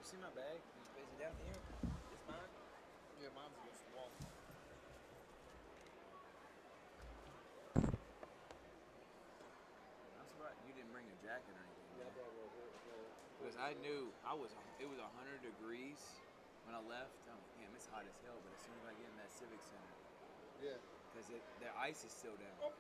see my bag? Is it down here? It's mine? Yeah, mine's against the wall. I'm surprised you didn't bring a jacket or anything. Yeah, I brought it right here. Because I knew it was 100 degrees when I left. I'm like, damn, it's hot as hell. But as soon as I get in that Civic Center, Yeah. because their ice is still down. Oh.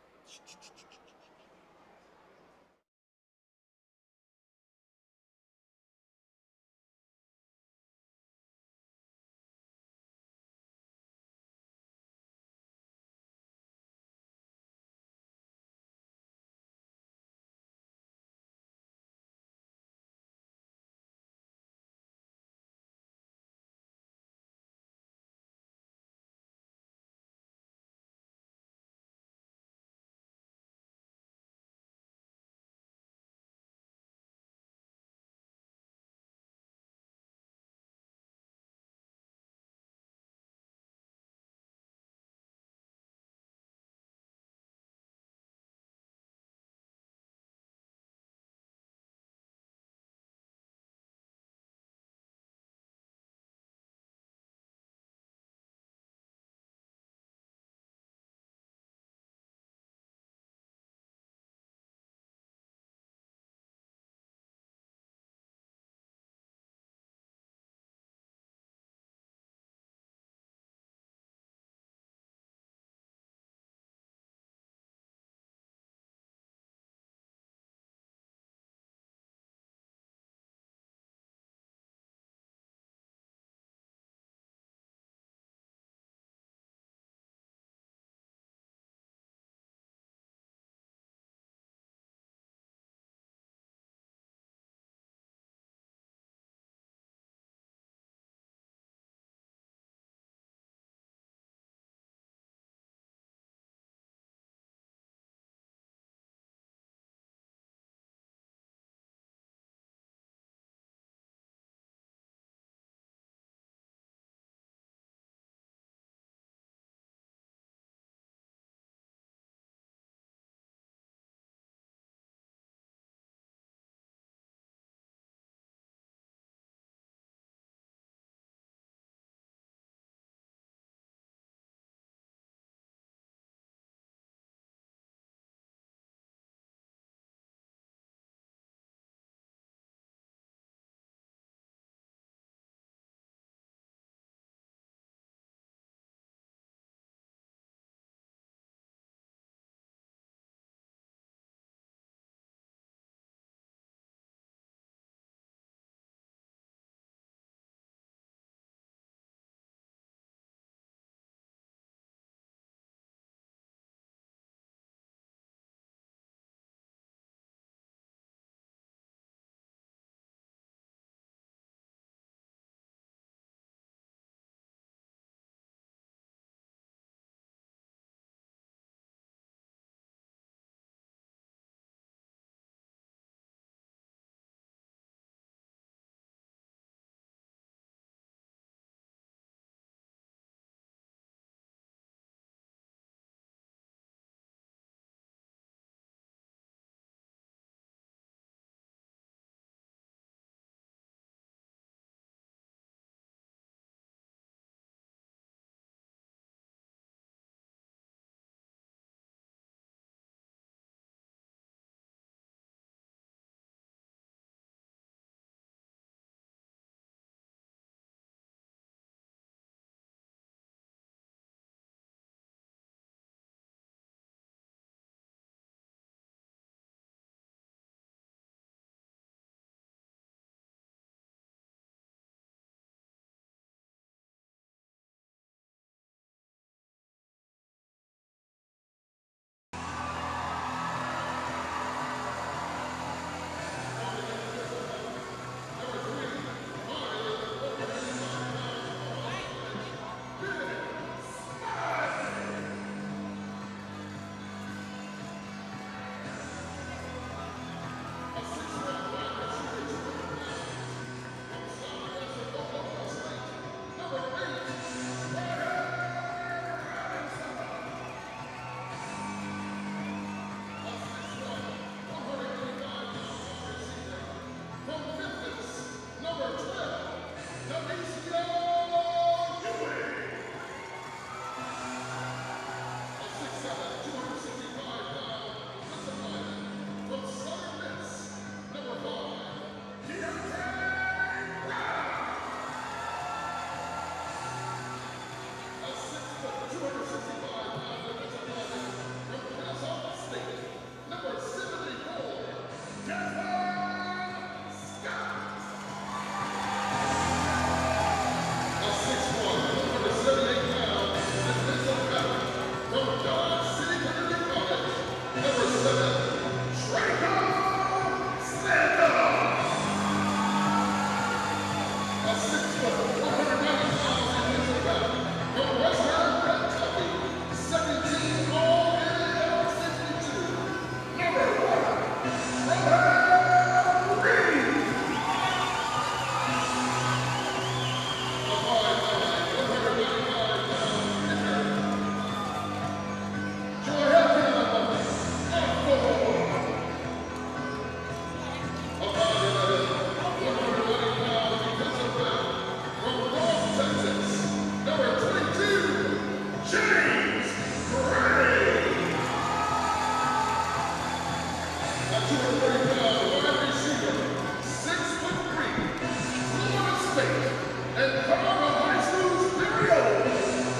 State, and Colorado High School's very own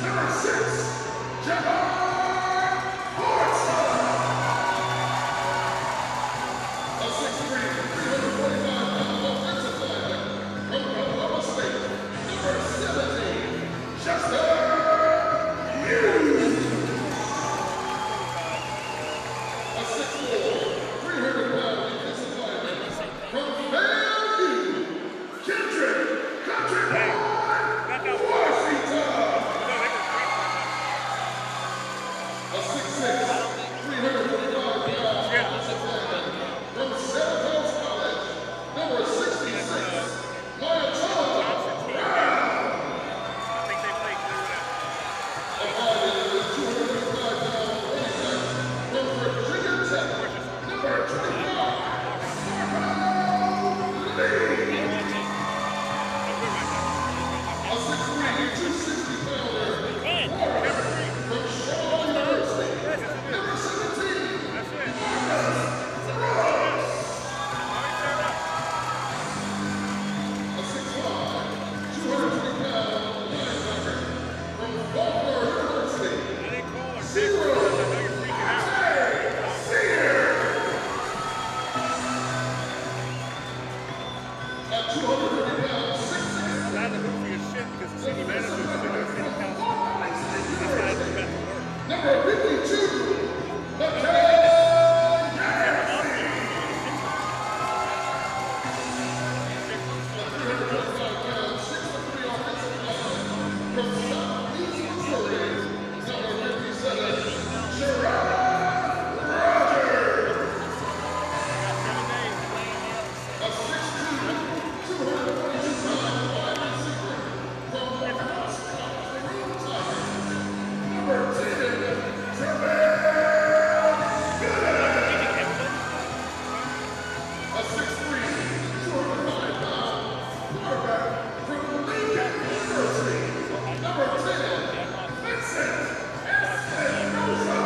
number 6, Jahar Horton. A 6'3", 345-pound offensive lineman from Colorado State, number 17, Chester Hughes. A 6'4", 300-pound defensive lineman from Fairview, Kendrick Country Boy Washington. A 6'6", 345-pound offensive lineman from Santa College, number 66, Mayatala Brown. A 5'11", 235-pound running back from Virginia Tech, number 25, Marco Lee. A 6'3", 260-pounder quarterback from Shaw University, number 17, Marcus Ross. A 6'5", 220-pound linebacker from Faulkner University, Zero Sear. At 230 pounds, 6'6", number 52, Michael Yancey. A 325-pound, 6'3" offensive lineman from Southeast Missouri, number 57, Sherrod Rogers. A 6'2", 222-pound wide receiver from Lacrosse Maroon Tigers, number 10, Travell Gooden. A 6'3", 205-pound quarterback from Lincoln University, number 10, Vincent Espinosa.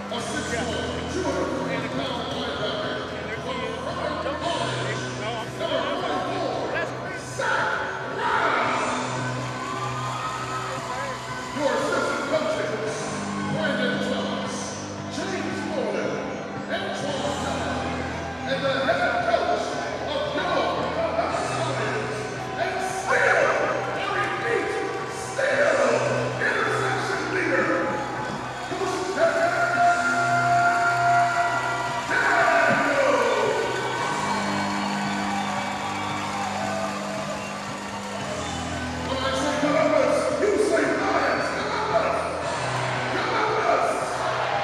A 6'1", 240-pound linebacker from Pride College, number 44, Zach Brown. Your assistant coaches, Brandon Thomas, James Morgan, Antoine Dunn, and the head coach of your Lions, and still, I repeat, still, interception leader, Coach Daniel. When I say Columbus, you say Lions, Columbus, Columbus.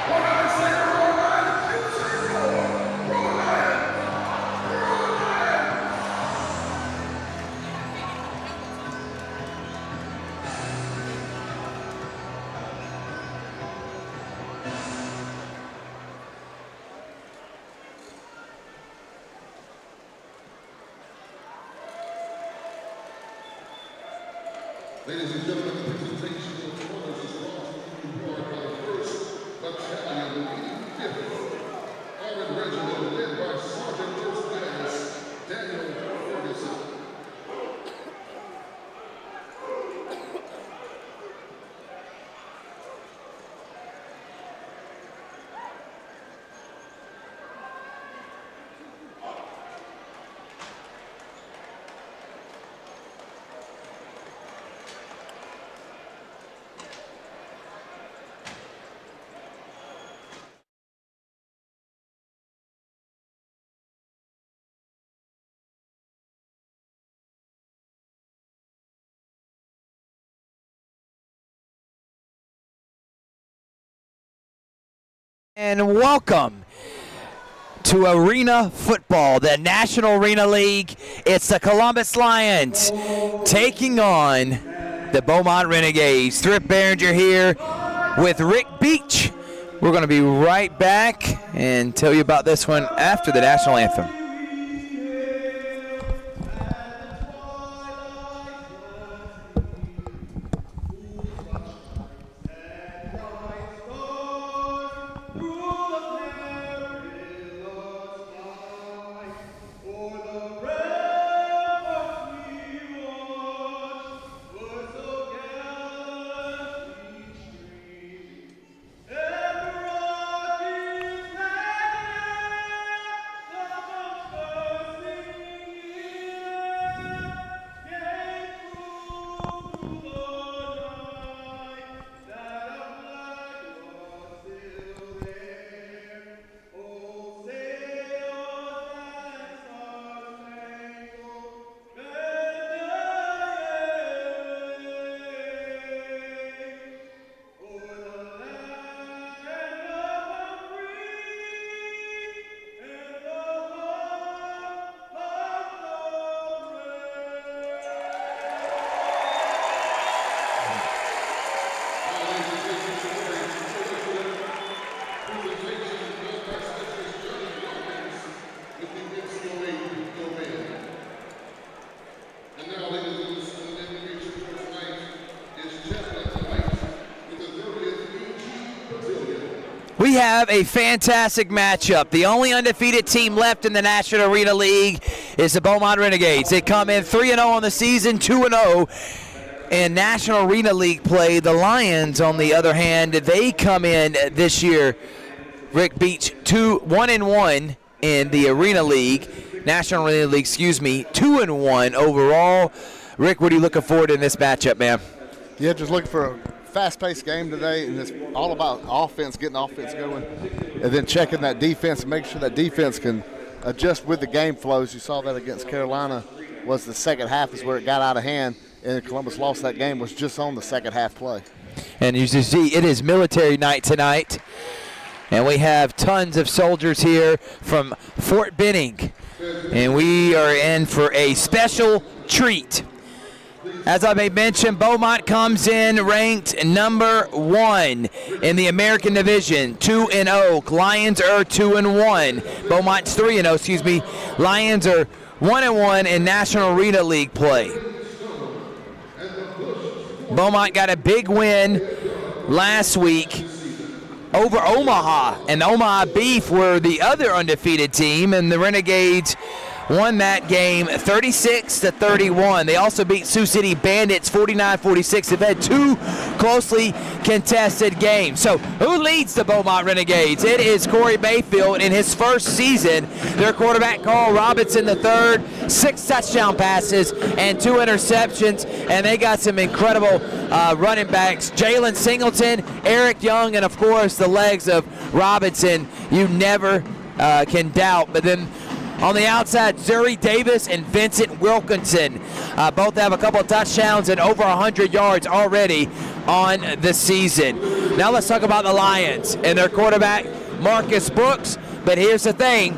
When I say roar Lions, you say roar, roar Lions, roar Lions. Ladies and gentlemen, the presentation of honors is brought to you by the 1st Battalion, 85th Armored Regiment, led by Sergeant First Class Daniel Ferguson. And welcome to Arena Football, the National Arena League. It's the Columbus Lions taking on the Beaumont Renegades. Thrift Behringer here with Rick Beach. We're going to be right back and tell you about this one after the national anthem. For the we have a fantastic matchup. The only undefeated team left in the National Arena League is the Beaumont Renegades. They come in 3-0 on the season, 2-0 in National Arena League play. The Lions, on the other hand, they come in this year, Rick Beach, 1-1 in the Arena League, National Arena League, 2-1 overall. Rick, what are you looking forward to in this matchup, man? Yeah, just looking for a fast-paced game today, and it's all about offense, getting offense going, and then checking that defense and making sure that defense can adjust with the game flows. You saw that against Carolina was the second half is where it got out of hand, and Columbus lost that game was just on the second half play. And you see, it is military night tonight, and we have tons of soldiers here from Fort Benning, and we are in for a special treat. As I may mention, Beaumont comes in ranked number 1 in the American Division, 2-0. Lions are 2-1. Beaumont's 3-0, Lions are 1-1 in National Arena League play. Beaumont got a big win last week over Omaha, and Omaha Beef were the other undefeated team, and the Renegades won that game 36-31. They also beat Sioux City Bandits 49-46. They've had 2 closely contested games. So who leads the Beaumont Renegades? It is Corey Mayfield in his first season. Their quarterback, Carl Robinson III, 6 touchdown passes and 2 interceptions. And they got some incredible running backs. Jalen Singleton, Eric Young, and of course the legs of Robinson. You never can doubt. But then on the outside, Zuri Davis and Vincent Wilkinson both have a couple of touchdowns and over 100 yards already on the season. Now let's talk about the Lions and their quarterback, Marcus Brooks. But here's the thing.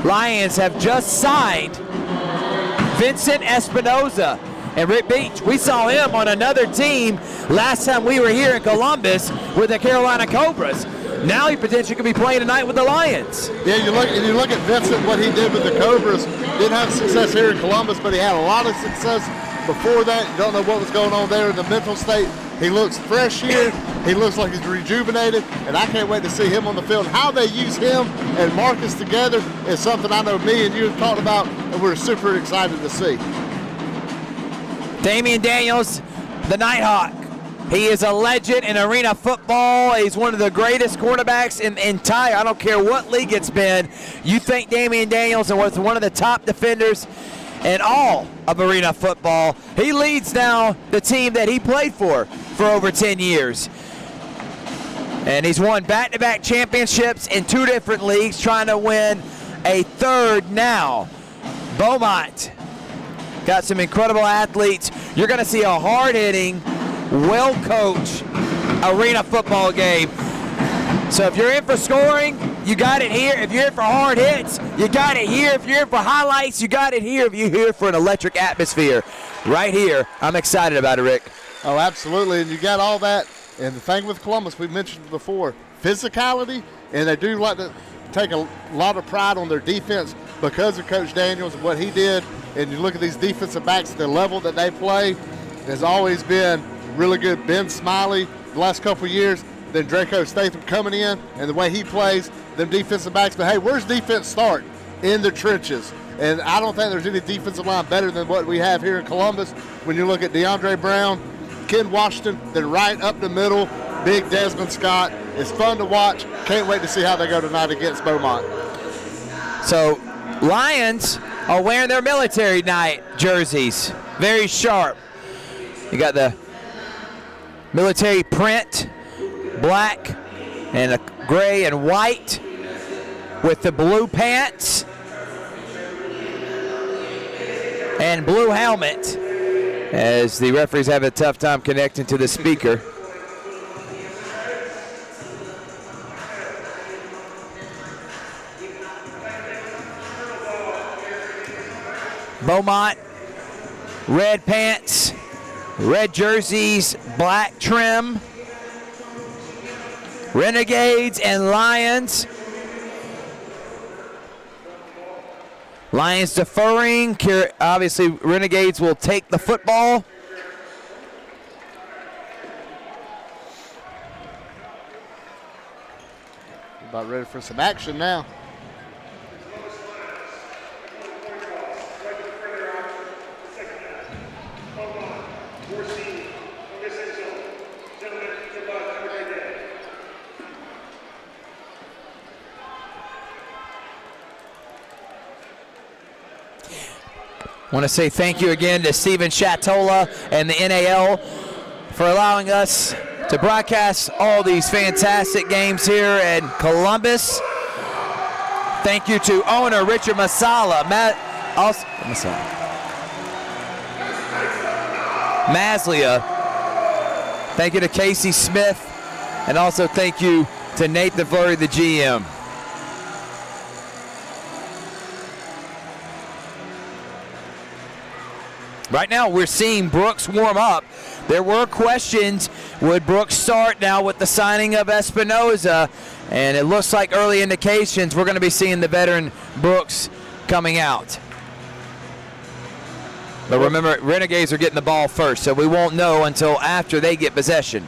Lions have just signed Vincent Espinoza. And Rick Beach, we saw him on another team last time we were here in Columbus with the Carolina Cobras. Now he potentially could be playing tonight with the Lions. Yeah, you look at Vincent, what he did with the Cobras. Didn't have success here in Columbus, but he had a lot of success before that. You don't know what was going on there in the mental state. He looks fresh here. He looks like he's rejuvenated, and I can't wait to see him on the field. How they use him and Marcus together is something I know me and you have talked about, and we're super excited to see. Damian Daniels, the Nighthawk. He is a legend in arena football. He's one of the greatest quarterbacks in the entire, I don't care what league it's been. You think Damian Daniels was one of the top defenders in all of arena football. He leads now the team that he played for over 10 years. And he's won back-to-back championships in 2 different leagues, trying to win a 3rd now. Beaumont got some incredible athletes. You're going to see a hard-hitting, well-coached arena football game. So if you're in for scoring, you got it here. If you're in for hard hits, you got it here. If you're in for highlights, you got it here. If you're here for an electric atmosphere, right here, I'm excited about it, Rick. Oh, absolutely, and you got all that. And the thing with Columbus, we mentioned before, physicality, and they do like to take a lot of pride on their defense because of Coach Daniels and what he did. And you look at these defensive backs, the level that they play has always been really good. Ben Smiley, the last couple of years, then Draco Statham coming in, and the way he plays, them defensive backs. But, hey, where's defense start? In the trenches. And I don't think there's any defensive line better than what we have here in Columbus. When you look at DeAndre Brown, Ken Washington, then right up the middle, big Desmond Scott. It's fun to watch. Can't wait to see how they go tonight against Beaumont. So, Lions are wearing their military night jerseys. Very sharp. You got the military print, black and a gray and white with the blue pants and blue helmet, as the referees have a tough time connecting to the speaker. Beaumont, red pants, red jerseys, black trim. Renegades and Lions. Lions deferring. Obviously, Renegades will take the football. About ready for some action now. Want to say thank you again to Steven Chatola and the NAL for allowing us to broadcast all these fantastic games here in Columbus. Thank you to owner Richard Maslia. Thank you to Casey Smith, and also thank you to Nathan Fleury, the GM. Right now, we're seeing Brooks warm up. There were questions, would Brooks start now with the signing of Espinoza? And it looks like early indications we're going to be seeing the veteran Brooks coming out. But remember, Renegades are getting the ball first, so we won't know until after they get possession.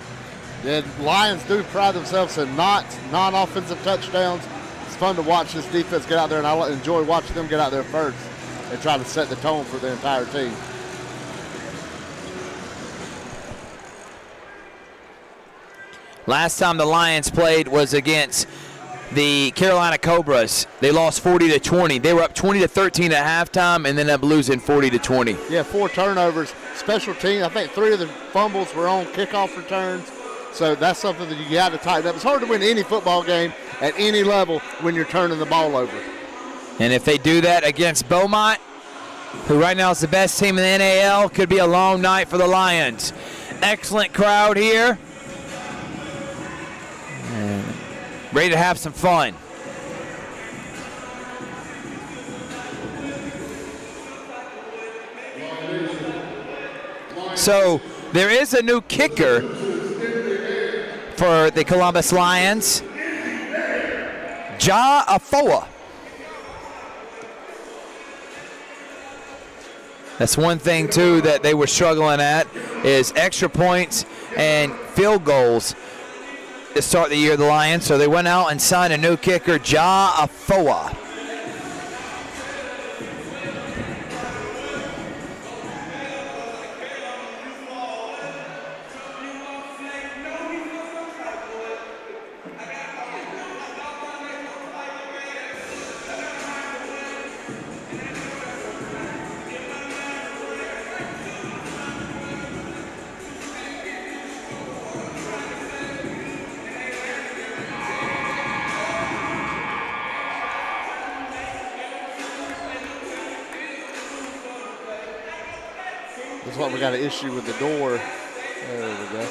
The Lions do pride themselves in non-offensive touchdowns. It's fun to watch this defense get out there, and I enjoy watching them get out there first and try to set the tone for the entire team. Last time the Lions played was against the Carolina Cobras. They lost 40-20. They were up 20-13 at halftime and then ended up losing 40-20. Yeah, 4 turnovers. Special team, I think 3 of the fumbles were on kickoff returns. So that's something that you got to tighten up. It's hard to win any football game at any level when you're turning the ball over. And if they do that against Beaumont, who right now is the best team in the NAL, could be a long night for the Lions. Excellent crowd here. And ready to have some fun. So there is a new kicker for the Columbus Lions, Ja Afoa. That's one thing, too, that they were struggling at is extra points and field goals to start the year, the Lions. So they went out and signed a new kicker, Ja Afoa. That's what we got an issue with the door. There we go.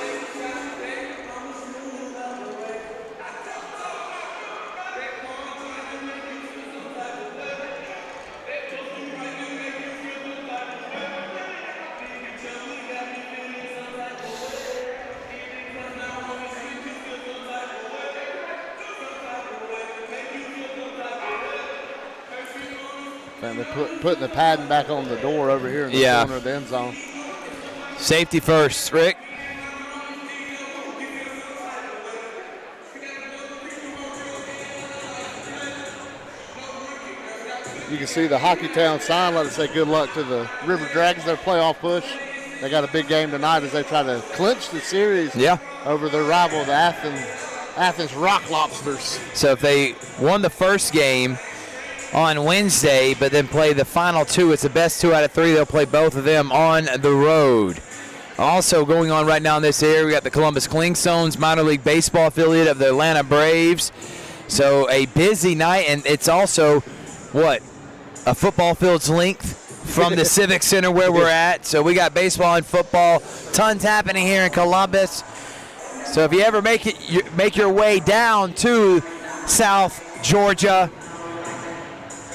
And they're putting the padding back on the door over here in the corner of the end zone. Safety first, Rick. You can see the Hockeytown sign. Let us say good luck to the River Dragons, their playoff push. They got a big game tonight as they try to clinch the series over their rival, the Athens Rock Lobsters. So if they won the first game on Wednesday, but then play the final 2, it's the best 2 out of 3. They'll play both of them on the road. Also going on right now in this area, we got the Columbus Clingstones, minor league baseball affiliate of the Atlanta Braves. So a busy night, and it's also, a football field's length from the Civic Center where we're at. So we got baseball and football, tons happening here in Columbus. So if you ever make your way down to South Georgia,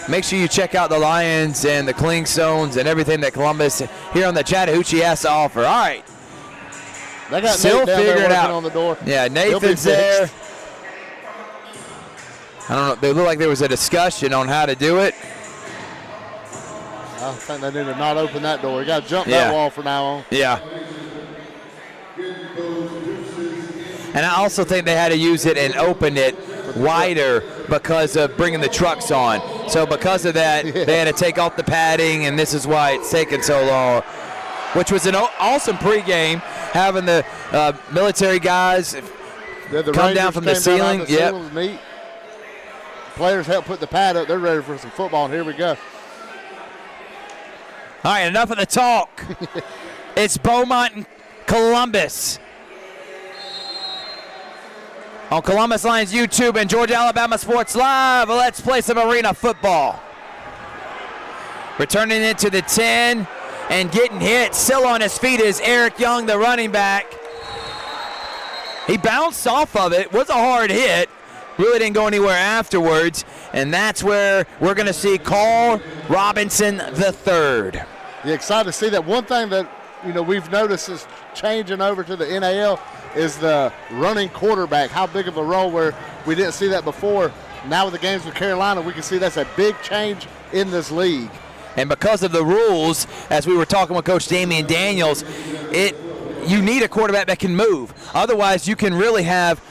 make sure you check out the Lions and the Clingstones and everything that Columbus here on the Chattahoochee has to offer. All right. They got Still Nate down there figuring working out on the door. Yeah, Nathan's there. I don't know. They look like there was a discussion on how to do it. I think they need to not open that door. You got to jump that wall from now on. Yeah. And I also think they had to use it and open it wider because of bringing the trucks on. So because of that, they had to take off the padding, and this is why it's taken so long. Which was an awesome pregame, having the military guys come down from the ceiling. Yep. Neat. Players help put the pad up. They're ready for some football, and here we go. All right, enough of the talk. It's Beaumont and Columbus. On Columbus Lions YouTube and Georgia Alabama Sports Live, let's play some arena football. Returning into the 10 and getting hit. Still on his feet is Eric Young, the running back. He bounced off of it. Was a hard hit. Really didn't go anywhere afterwards. And that's where we're going to see Carl Robinson III. Yeah, excited to see that. One thing that we've noticed is changing over to the NAL is the running quarterback. How big of a role where we didn't see that before. Now with the games with Carolina, we can see that's a big change in this league. And because of the rules, as we were talking with Coach Damian Daniels, you need a quarterback that can move. Otherwise, you can really have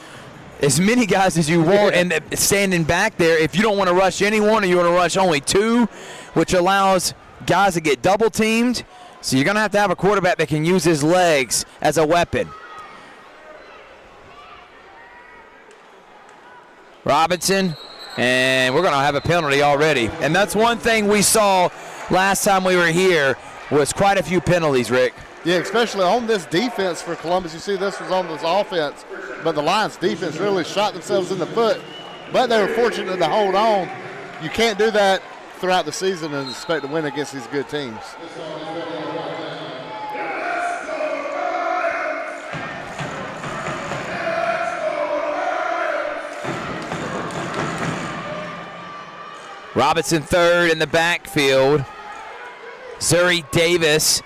as many guys as you want and standing back there. If you don't want to rush anyone or you want to rush only two, which allows guys to get double teamed. So you're going to have a quarterback that can use his legs as a weapon. Robinson, and we're going to have a penalty already. And that's one thing we saw last time we were here was quite a few penalties, Rick. Yeah, especially on this defense for Columbus. You see this was on this offense, but the Lions defense really shot themselves in the foot. But they were fortunate to hold on. You can't do that throughout the season and expect to win against these good teams. Robinson third in the backfield. Zuri Davis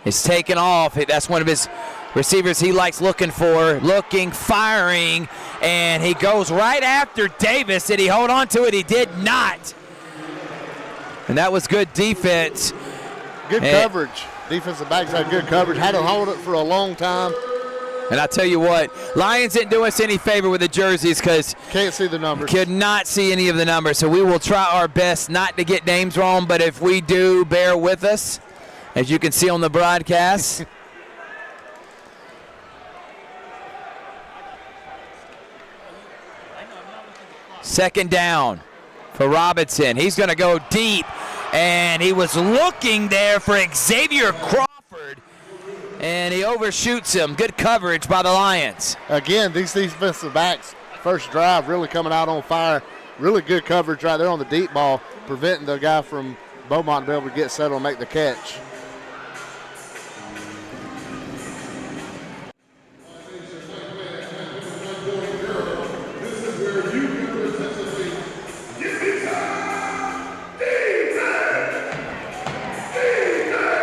is taken off. That's one of his receivers he likes looking for. Looking, firing, and he goes right after Davis. Did he hold on to it? He did not. And that was good defense. Good coverage. Defensive backs had good coverage. Had to hold it for a long time. And I tell you what, Lions didn't do us any favor with the jerseys because can't see the numbers. Could not see any of the numbers. So we will try our best not to get names wrong, but if we do, bear with us, as you can see on the broadcast. Second down for Robinson. He's going to go deep, and he was looking there for Xavier Crawford. And he overshoots him. Good coverage by the Lions. Again, these defensive backs, first drive, really coming out on fire. Really good coverage right there on the deep ball, preventing the guy from Beaumont to be able to get settled and make the catch.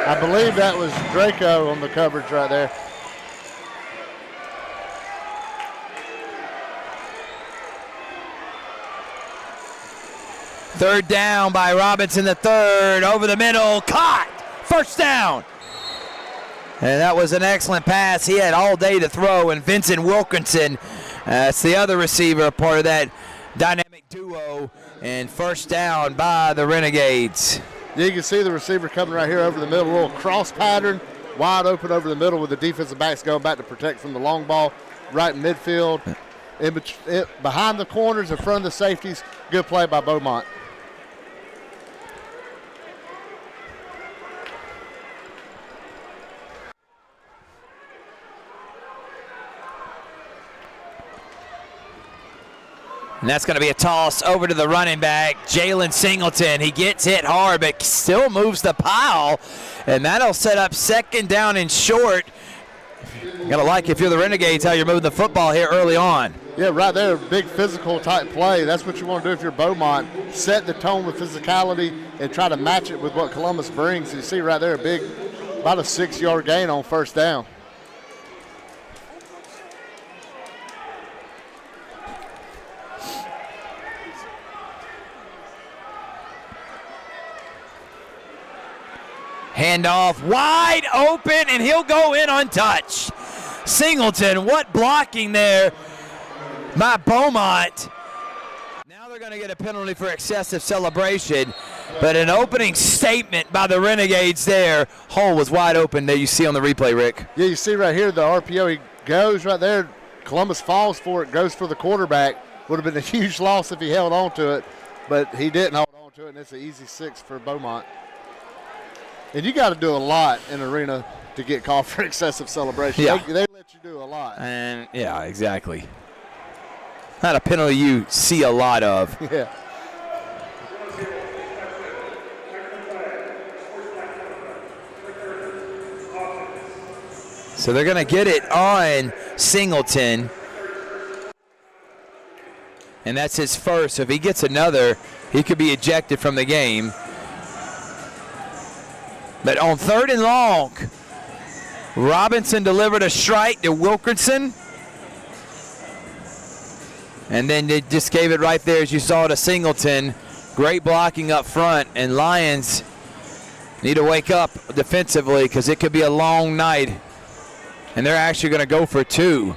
I believe that was Draco on the coverage right there. Third down by Robinson the third, over the middle, caught, first down. And that was an excellent pass. He had all day to throw, and Vincent Wilkinson, that's the other receiver, part of that dynamic duo, and first down by the Renegades. You can see the receiver coming right here over the middle, a little cross pattern, wide open over the middle with the defensive backs going back to protect from the long ball, right in midfield, behind the corners, in front of the safeties. Good play by Beaumont. And that's going to be a toss over to the running back, Jalen Singleton. He gets hit hard, but still moves the pile. And that'll set up second down and short. You got to like, if you're the Renegades, how you're moving the football here early on. Yeah, right there, big physical type play. That's what you want to do if you're Beaumont. Set the tone with physicality and try to match it with what Columbus brings. You see right there, about a 6-yard gain on first down. Handoff wide open, and he'll go in untouched. Singleton, what blocking there by Beaumont. Now they're going to get a penalty for excessive celebration, but an opening statement by the Renegades there. Hole was wide open there, you see on the replay, Rick. Yeah, you see right here the RPO. He goes right there. Columbus falls for it, goes for the quarterback. Would have been a huge loss if he held on to it, but he didn't hold on to it, and it's an easy 6 for Beaumont. And you got to do a lot in arena to get called for excessive celebration. Yeah. They let you do a lot. And yeah, exactly. Not a penalty you see a lot of. Yeah. So they're going to get it on Singleton. And that's his first. So if he gets another, he could be ejected from the game. But on 3rd and long, Robinson delivered a strike to Wilkerson. And then they just gave it right there, as you saw, to Singleton. Great blocking up front. And Lions need to wake up defensively because it could be a long night. And they're actually going to go for 2.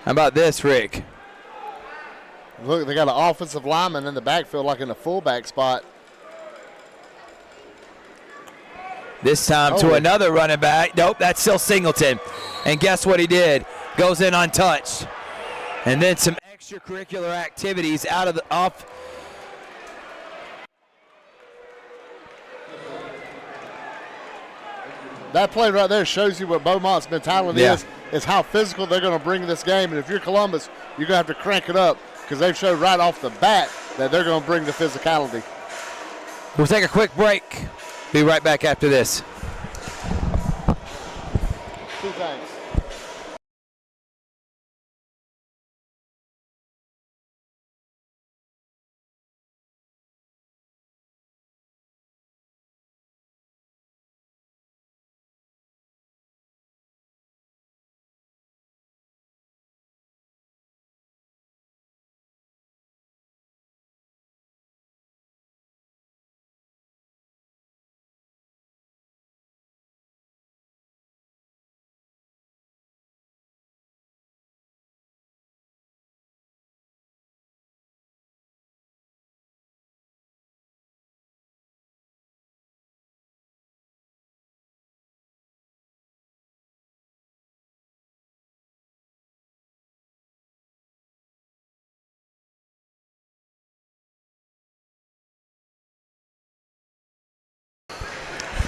How about this, Rick? Look, they got an offensive lineman in the backfield like in the fullback spot. This time to another running back. Nope, that's still Singleton. And guess what he did? Goes in untouched. And then some extracurricular activities out of the off. That play right there shows you what Beaumont's mentality is how physical they're going to bring this game. And if you're Columbus, you're going to have to crank it up because they've showed right off the bat that they're going to bring the physicality. We'll take a quick break. Be right back after this. 2 things.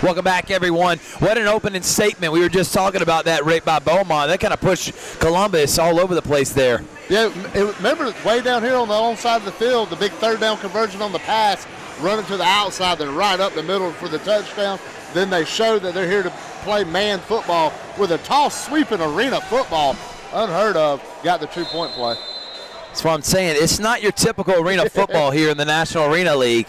Welcome back, everyone. What an opening statement. We were just talking about that right by Beaumont. That kind of pushed Columbus all over the place there. Yeah, remember way down here on the own side of the field, the big 3rd down conversion on the pass, running to the outside, then right up the middle for the touchdown. Then they show that they're here to play man football with a toss sweeping arena football. Unheard of. Got the 2-point play. That's what I'm saying. It's not your typical arena football here in the National Arena League.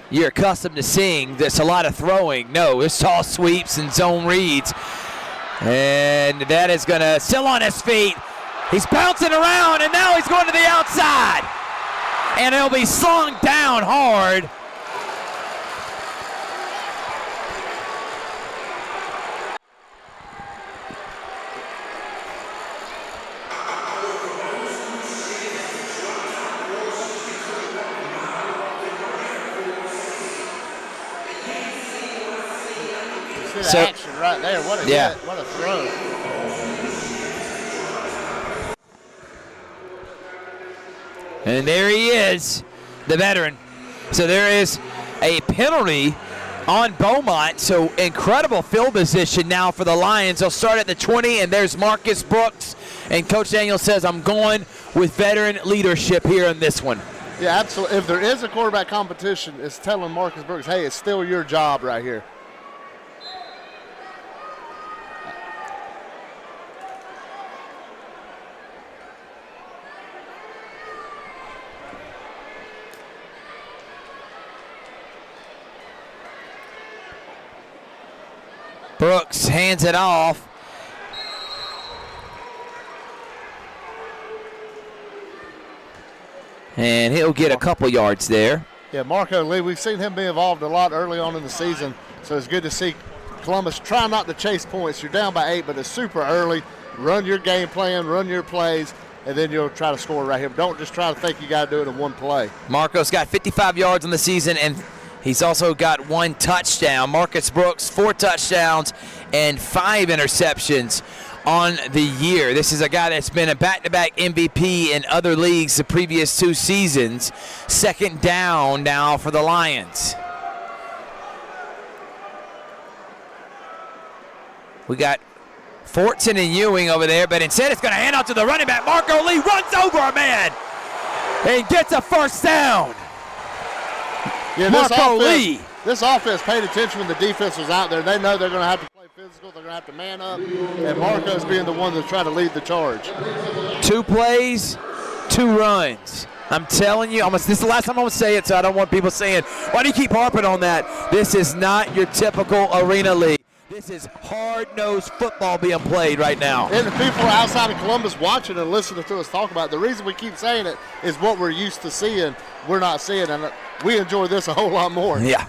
You're accustomed to seeing this, a lot of throwing. No, it's toss sweeps and zone reads. And that is going to, still on his feet. He's bouncing around, and now he's going to the outside. And he'll be slung down hard. So, action right there. What a hit. What a throw. And there he is, the veteran. So there is a penalty on Beaumont. So incredible field position now for the Lions. They'll start at the 20, and there's Marcus Brooks. And Coach Daniel says, I'm going with veteran leadership here in this one. Yeah, absolutely. If there is a quarterback competition, it's telling Marcus Brooks, hey, it's still your job right here. Brooks hands it off. And he'll get a couple yards there. Yeah, Marco Lee, we've seen him be involved a lot early on in the season, so it's good to see Columbus try not to chase points. You're down by 8, but it's super early. Run your game plan, run your plays, and then you'll try to score right here. But don't just try to think you got to do it in one play. Marco's got 55 yards on the season, and he's also got 1 touchdown. Marcus Brooks, 4 touchdowns and 5 interceptions on the year. This is a guy that's been a back-to-back MVP in other leagues the previous 2 seasons. Second down now for the Lions. We got Fortson and Ewing over there, but instead it's going to hand out to the running back. Marco Lee runs over a man and gets a first down. Yeah, Marco Lee. This offense paid attention when the defense was out there. They know they're going to have to play physical. They're going to have to man up, and Marco's being the one that's trying to lead the charge. 2 plays, 2 runs. I'm telling you, this is the last time I'm going to say it, so I don't want people saying, why do you keep harping on that? This is not your typical arena league. This is hard-nosed football being played right now. And the people outside of Columbus watching and listening to us talk about it, the reason we keep saying it is what we're used to seeing, we're not seeing, and we enjoy this a whole lot more. Yeah.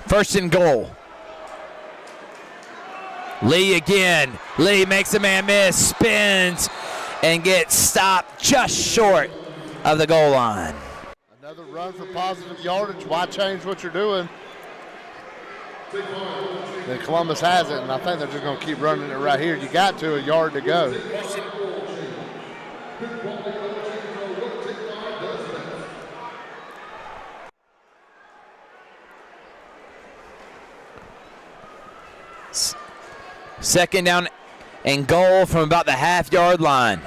First and goal. Lee again. Lee makes a man miss, spins, and gets stopped just short of the goal line. Another run for positive yardage. Why change what you're doing? Then Columbus has it, and I think they're just going to keep running it right here. You got to, a yard to go. Second down and goal from about the half-yard line.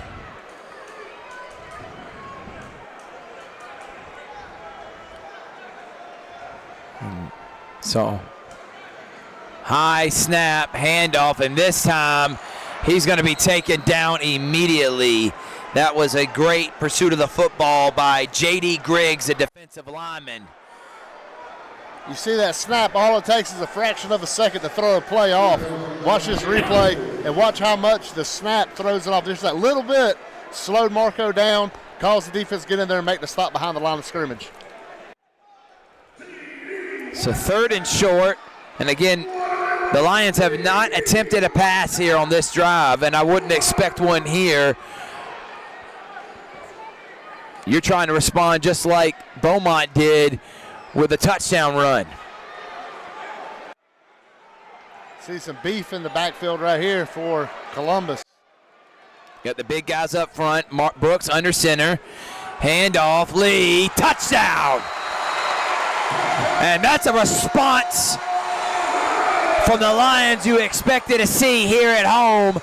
So, high snap, handoff, and this time he's going to be taken down immediately. That was a great pursuit of the football by J.D. Griggs, a defensive lineman. You see that snap, all it takes is a fraction of a second to throw a play off. Watch this replay and watch how much the snap throws it off. Just that little bit slowed Marco down, caused the defense to get in there and make the stop behind the line of scrimmage. So 3rd and short, and again, the Lions have not attempted a pass here on this drive, and I wouldn't expect one here. You're trying to respond just like Beaumont did with a touchdown run. See some beef in the backfield right here for Columbus. Got the big guys up front. Mark Brooks under center. Handoff, Lee, touchdown! And that's a response from the Lions you expected to see here at home.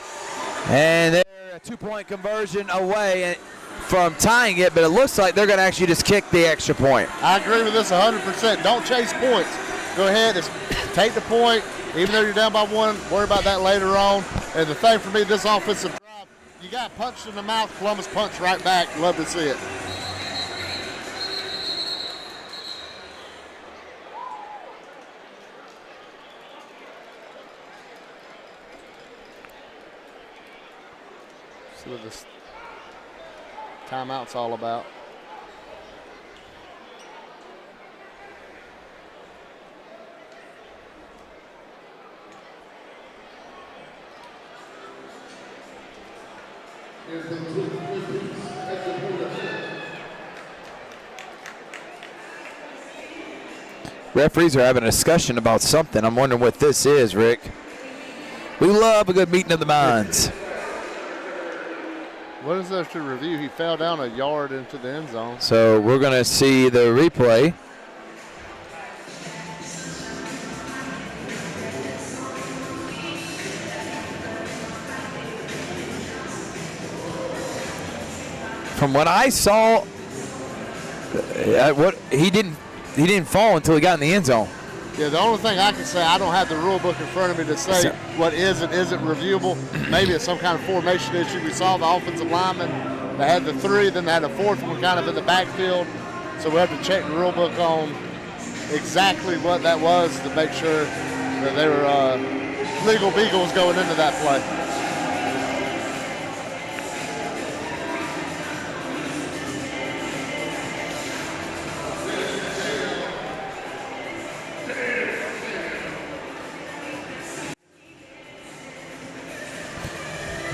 And they're a 2-point conversion away from tying it, but it looks like they're going to actually just kick the extra point. I agree with this 100%. Don't chase points. Go ahead, just take the point. Even though you're down by 1, worry about that later on. And the thing for me, this offensive drive, you got punched in the mouth, Columbus punched right back. Love to see it. See what this timeout's all about. Referees are having a discussion about something. I'm wondering what this is, Rick. We love a good meeting of the minds. What is there to review? He fell down a yard into the end zone. So we're going to see the replay. From what I saw, he didn't fall until he got in the end zone. Yeah, the only thing I can say, I don't have the rule book in front of me to say what is and isn't reviewable. Maybe it's some kind of formation issue. We saw the offensive lineman. They had the 3, then they had a 4th one kind of in the backfield. So we have to check the rule book on exactly what that was to make sure that they were legal beagles going into that play.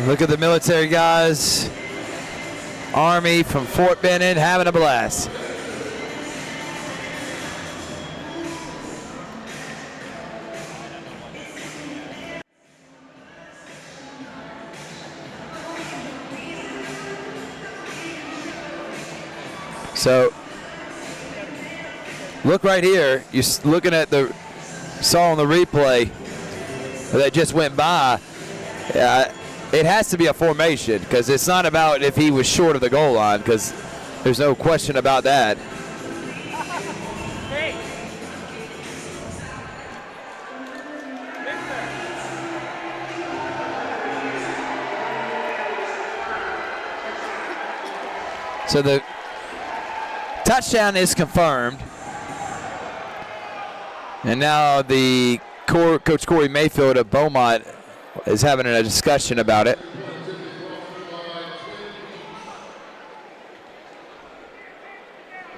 Look at the military guys. Army from Fort Benning having a blast. So, look right here. You're looking at saw on the replay that just went by. It has to be a formation because it's not about if he was short of the goal line, because there's no question about that. So the touchdown is confirmed. And now the Coach Corey Mayfield of Beaumont is having a discussion about it.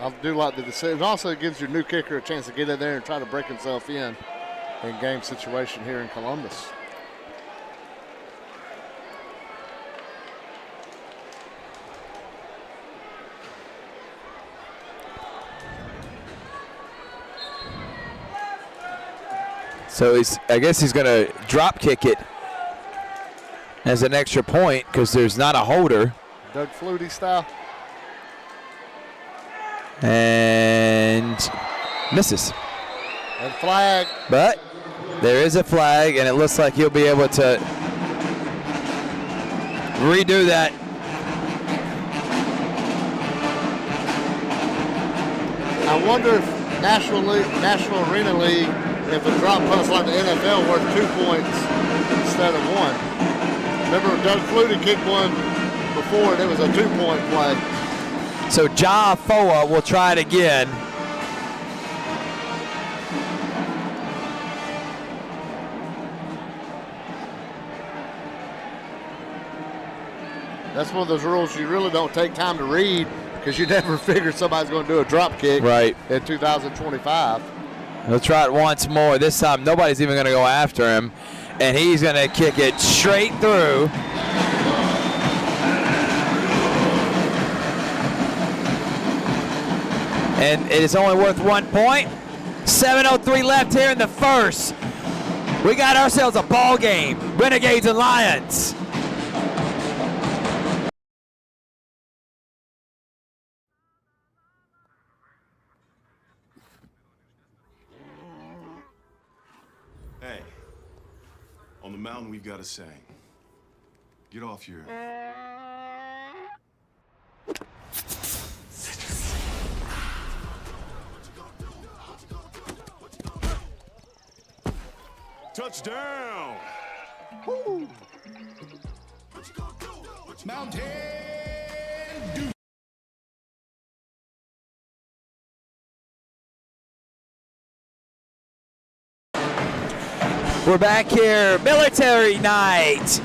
I do like the decision. It also gives your new kicker a chance to get in there and try to break himself in game situation here in Columbus. So I guess he's going to drop kick it as an extra point because there's not a holder. Doug Flutie style. And misses. And flag. But there is a flag, and it looks like he'll be able to redo that. I wonder if National Arena League, if a drop punt's like the NFL, worth 2 points instead of 1. Remember Doug Flutie kicked one before, and it was a 2-point play. So Ja Foa will try it again. That's one of those rules you really don't take time to read because you never figure somebody's going to do a drop kick in 2025. He'll try it once more. This time nobody's even going to go after him, and he's going to kick it straight through. And it is only worth 1 point. 7:03 left here in the first. We got ourselves a ball game. Renegades and Lions. Hey, on the mountain we've got a saying. Get off your... Touchdown! Woo. Mountain Dew. We're back here, military night.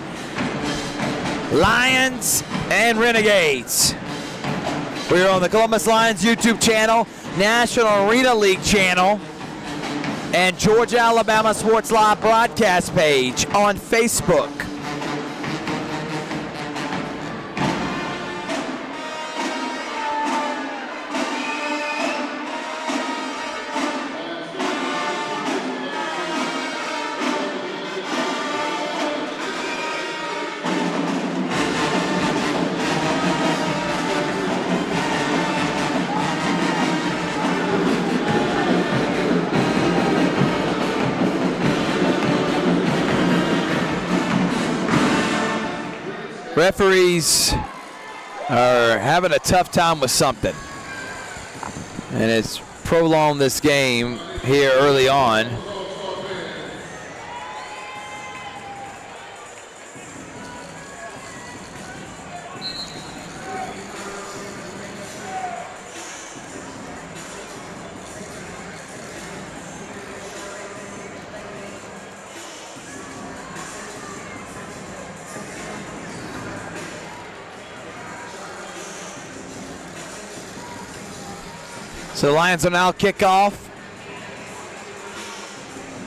Lions and Renegades. We're on the Columbus Lions YouTube channel, National Arena League channel, and Georgia Alabama Sports Live broadcast page on Facebook. Referees are having a tough time with something, and it's prolonged this game here early on. So the Lions will now kick off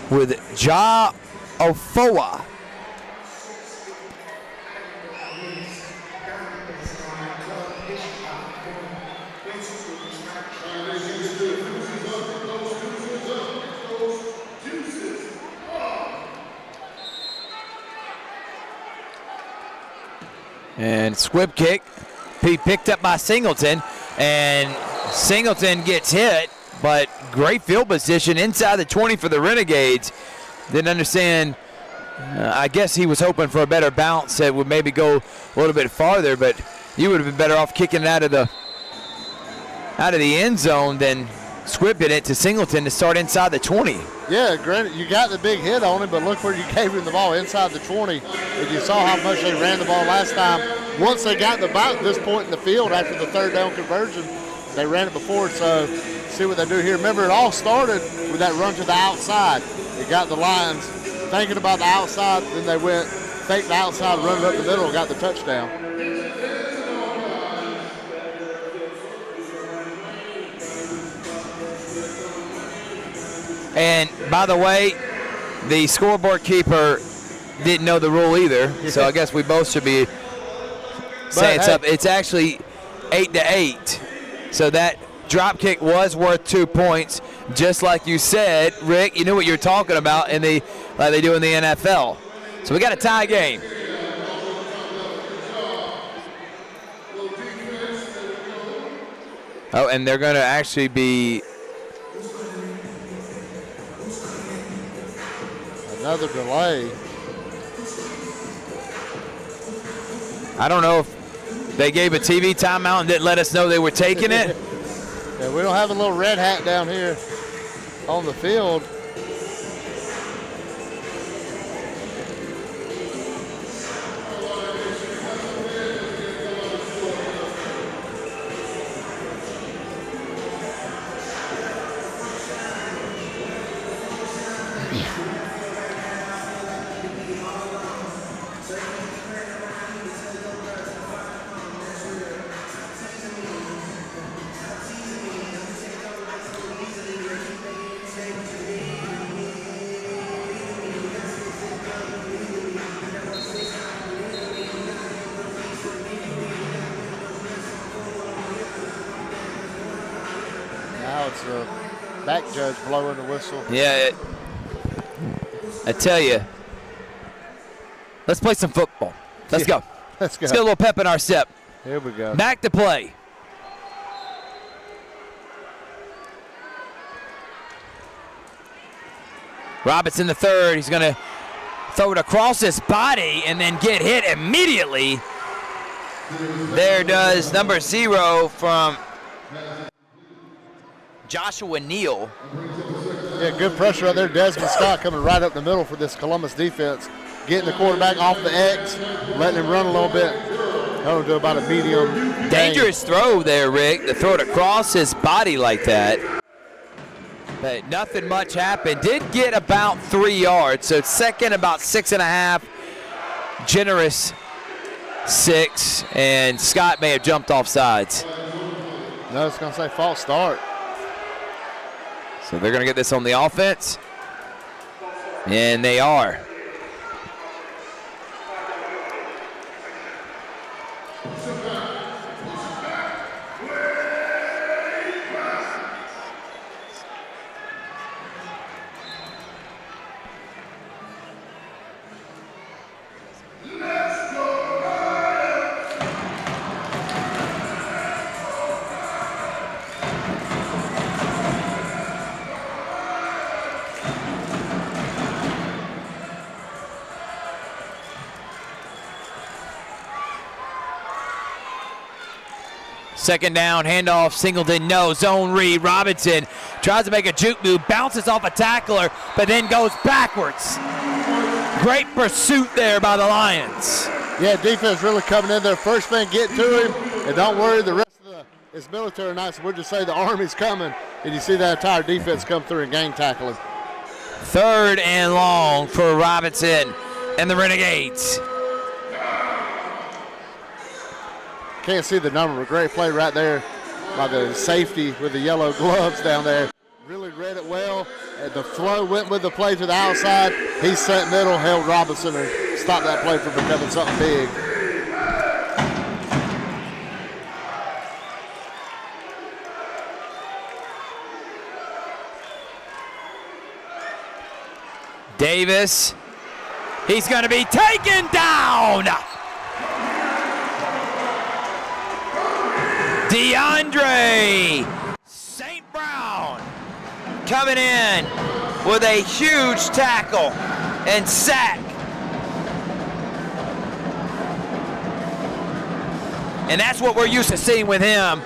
with Ja Ofoa. And squib kick, picked up by Singleton, and Singleton gets hit, but great field position inside the 20 for the Renegades. Didn't understand. I guess he was hoping for a better bounce that would maybe go a little bit farther, but you would have been better off kicking it out of the end zone than squibbing it to Singleton to start inside the 20. Yeah, granted, you got the big hit on him, but look where you gave him the ball, inside the 20. And you saw how much they ran the ball last time. Once they got the ball at this point in the field after the third down conversion, they ran it before, so see what they do here. Remember, it all started with that run to the outside. It got the Lions thinking about the outside, then they went, faked the outside, run it up the middle, and got the touchdown. And by the way, the scoreboard keeper didn't know the rule either, so I guess we both should be saying something. It's actually 8-8, so that drop kick was worth 2 points, just like you said, Rick. You knew what you're talking about like they do in the NFL. So we got a tie game. Oh, and they're going to actually be another delay. I don't know if they gave a TV timeout and didn't let us know they were taking it. Yeah, we don't have a little red hat down here on the field. It's the back judge blowing the whistle. Yeah, I tell you, let's play some football. Let's go. Let's go. Let's get a little pep in our step. Here we go. Back to play. Robinson the third. He's going to throw it across his body and then get hit immediately. There does number 0 from Joshua Neal. Yeah, good pressure right there. Desmond Scott coming right up the middle for this Columbus defense. Getting the quarterback off the X, letting him run a little bit. That'll do about a medium. Dangerous throw there, Rick, to throw it across his body like that. But nothing much happened. Did get about 3 yards, so second about 6.5. Generous 6, and Scott may have jumped off sides. No, it's going to say false start. So they're going to get this on the offense, and they are. Second down, handoff, Singleton, no, zone read, Robinson tries to make a juke move, bounces off a tackler, but then goes backwards. Great pursuit there by the Lions. Yeah, defense really coming in there. First thing, get to him, and don't worry, the rest of it's military night, so we'll just say the Army's coming, and you see that entire defense come through and gang tackle him. Third and long for Robinson and the Renegades. Can't see the number, but great play right there by the safety with the yellow gloves down there. Really read it well. And the flow went with the play to the outside. He set middle, held Robinson, and stopped that play from becoming something big. Davis, he's going to be taken down. DeAndre St. Brown coming in with a huge tackle and sack. And that's what we're used to seeing with him.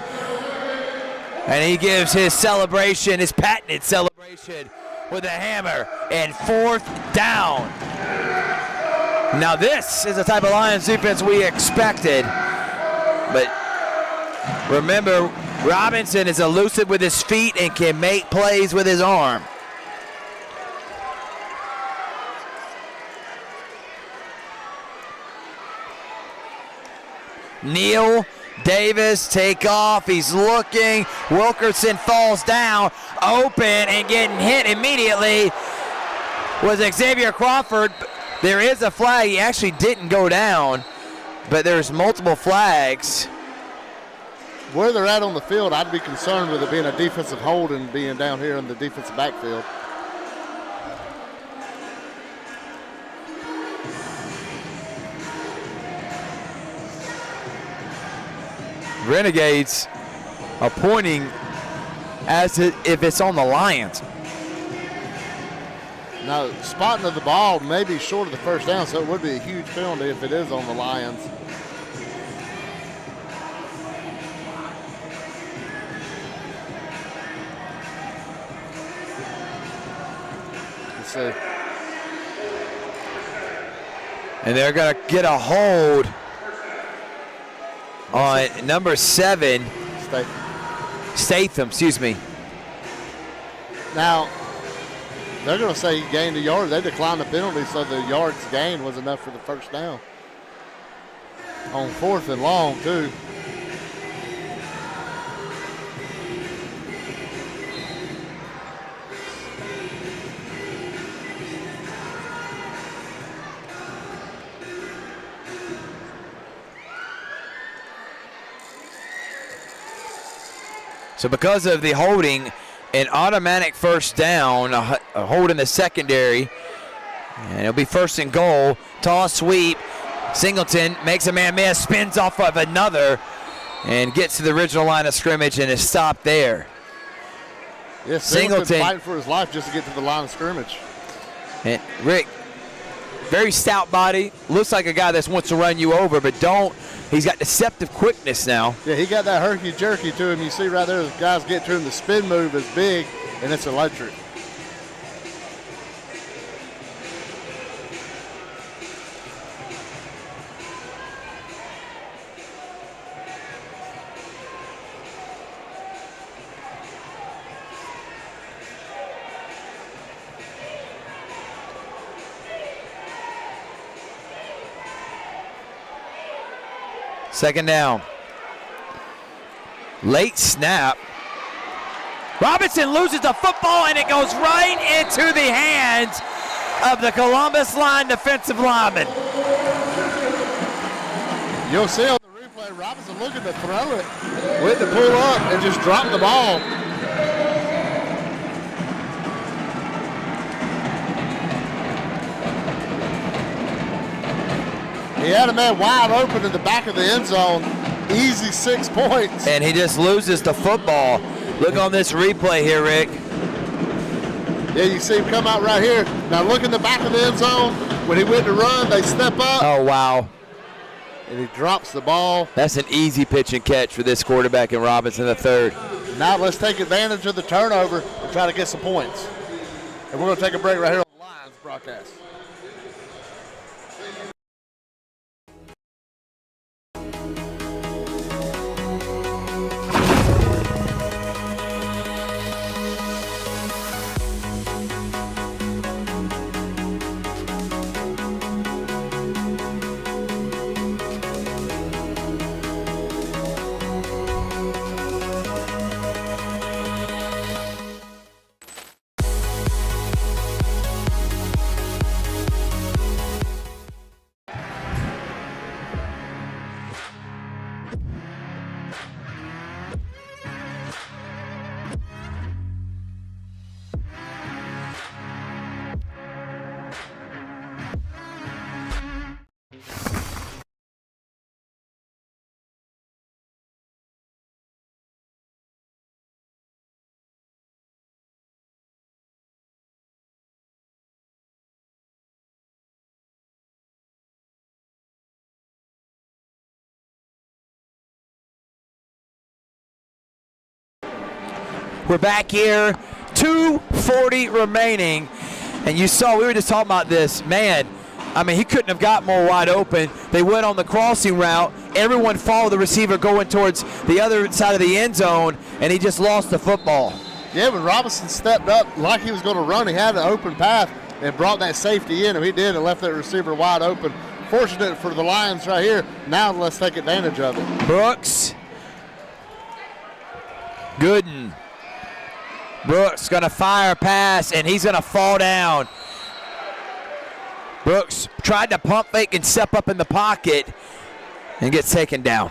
And he gives his celebration, his patented celebration, with a hammer and 4th down. Now this is the type of Lions defense we expected. But remember, Robinson is elusive with his feet and can make plays with his arm. Neal Davis take off. He's looking. Wilkerson falls down, open and getting hit immediately was Xavier Crawford. There is a flag. He actually didn't go down, but there's multiple flags. Where they're at on the field, I'd be concerned with it being a defensive hold and being down here in the defensive backfield. Renegades are pointing as if it's on the Lions. Now, spotting of the ball may be short of the first down, so it would be a huge penalty if it is on the Lions. Let's see. And they're going to get a hold on number 7, Statham, excuse me. Now, they're going to say he gained a yard. They declined the penalty, so the yards gained was enough for the first down. On 4th and long, too. So because of the holding, an automatic first down, a hold in the secondary, and it'll be 1st and goal. Toss sweep. Singleton makes a man miss, spins off of another, and gets to the original line of scrimmage and is stopped there. Yes, Singleton fighting for his life just to get to the line of scrimmage. And Rick, very stout body, looks like a guy that wants to run you over, but don't. He's got deceptive quickness now. Yeah, he got that herky-jerky to him. You see right there, the guys get to him. The spin move is big, and it's electric. Second down. Late snap. Robinson loses the football, and it goes right into the hands of the Columbus line defensive lineman. You'll see on the replay, Robinson looking to throw it, went to pull up and just dropped the ball. He had a man wide open in the back of the end zone. Easy 6 points. And he just loses the football. Look on this replay here, Rick. Yeah, you see him come out right here. Now look in the back of the end zone. When he went to run, they step up. Oh, wow. And he drops the ball. That's an easy pitch and catch for this quarterback in Robinson III. Now let's take advantage of the turnover and try to get some points. And we're going to take a break right here on the Lions broadcast. We're back here, 2:40 remaining. And you saw, we were just talking about this, man, I mean, he couldn't have got more wide open. They went on the crossing route. Everyone followed the receiver going towards the other side of the end zone, and he just lost the football. Yeah, when Robinson stepped up like he was going to run, he had an open path and brought that safety in, and he did, and left that receiver wide open. Fortunate for the Lions right here. Now let's take advantage of it. Brooks. Gooden. Brooks going to fire a pass, and he's going to fall down. Brooks tried to pump fake and step up in the pocket and gets taken down.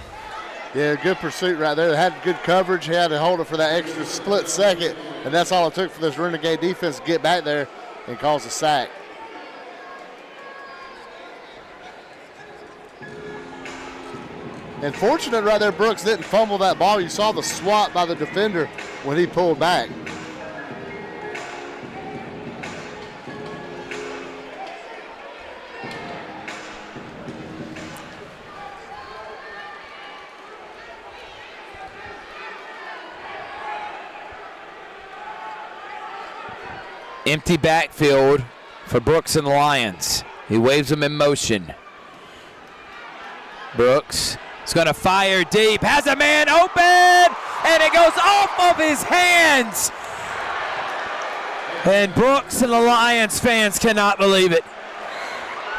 Yeah, good pursuit right there. They had good coverage. He had to hold it for that extra split second, and that's all it took for this Renegade defense to get back there and cause a sack. And fortunate right there, Brooks didn't fumble that ball. You saw the swat by the defender when he pulled back. Empty backfield for Brooks and the Lions. He waves them in motion. Brooks is going to fire deep, has a man open, and it goes off of his hands. And Brooks and the Lions fans cannot believe it.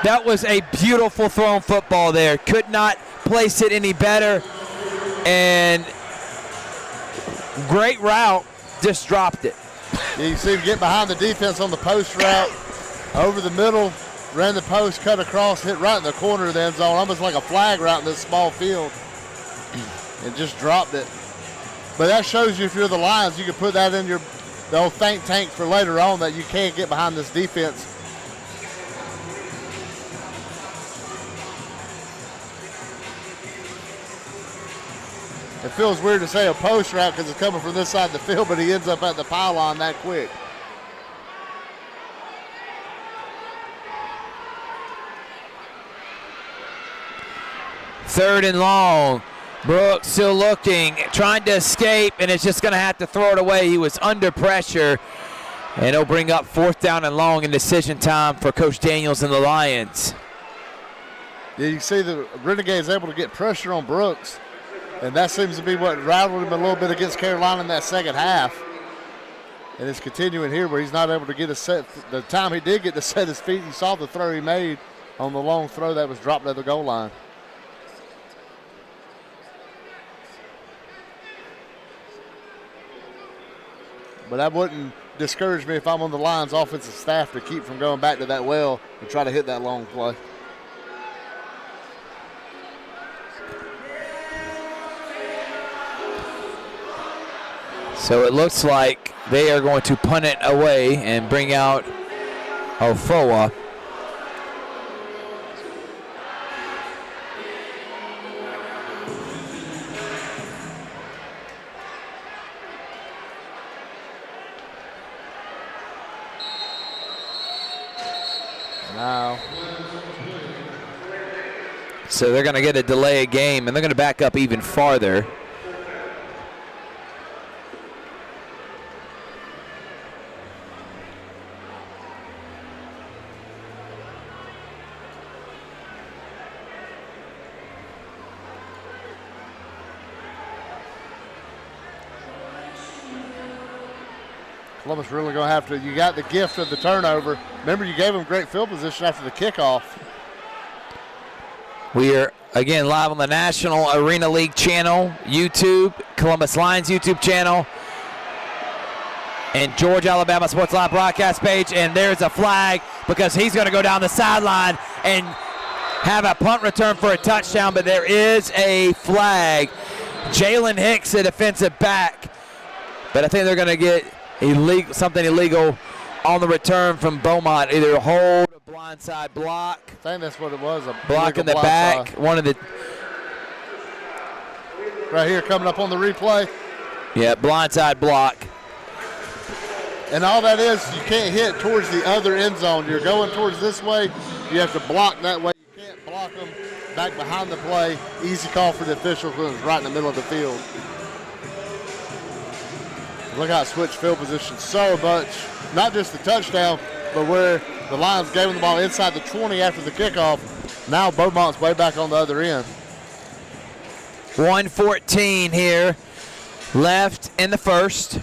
That was a beautiful thrown football there. Could not place it any better. And great route, just dropped it. Yeah, you see him get behind the defense on the post route, over the middle, ran the post, cut across, hit right in the corner of the end zone, almost like a flag route in this small field, and just dropped it. But that shows you if you're the Lions, you can put that in the old think tank for later on that you can't get behind this defense. It feels weird to say a post route because it's coming from this side of the field, but he ends up at the pylon that quick. Third and long. Brooks still looking, trying to escape, and it's just going to have to throw it away. He was under pressure, and it'll bring up 4th down and long in decision time for Coach Daniels and the Lions. Yeah, you see the Renegades able to get pressure on Brooks. And that seems to be what rattled him a little bit against Carolina in that second half. And it's continuing here where he's not able to get a set. The time he did get to set his feet, you saw the throw he made on the long throw that was dropped at the goal line. But that wouldn't discourage me if I'm on the Lions offensive staff to keep from going back to that well and try to hit that long play. So it looks like they are going to punt it away and bring out Ofoa. Now. So they're going to get a delay of game, and they're going to back up even farther. Columbus really going to have to, you got the gift of the turnover. Remember, you gave them great field position after the kickoff. We are, again, live on the National Arena League channel, YouTube, Columbus Lions YouTube channel, and Georgia Alabama Sports Live broadcast page. And there's a flag because he's going to go down the sideline and have a punt return for a touchdown, but there is a flag. Jalen Hicks, a defensive back, but I think they're going to get something illegal on the return from Beaumont, either a hold, a blindside block. I think that's what it was, a block in the back. One of the right here coming up on the replay. Yeah, blindside block. And all that is, you can't hit towards the other end zone. You're going towards this way, you have to block that way. You can't block them back behind the play. Easy call for the official who was right in the middle of the field. Look how it switched field position so much. Not just the touchdown, but where the Lions gave them the ball inside the 20 after the kickoff. Now Beaumont's way back on the other end. 1:14 here left in the first.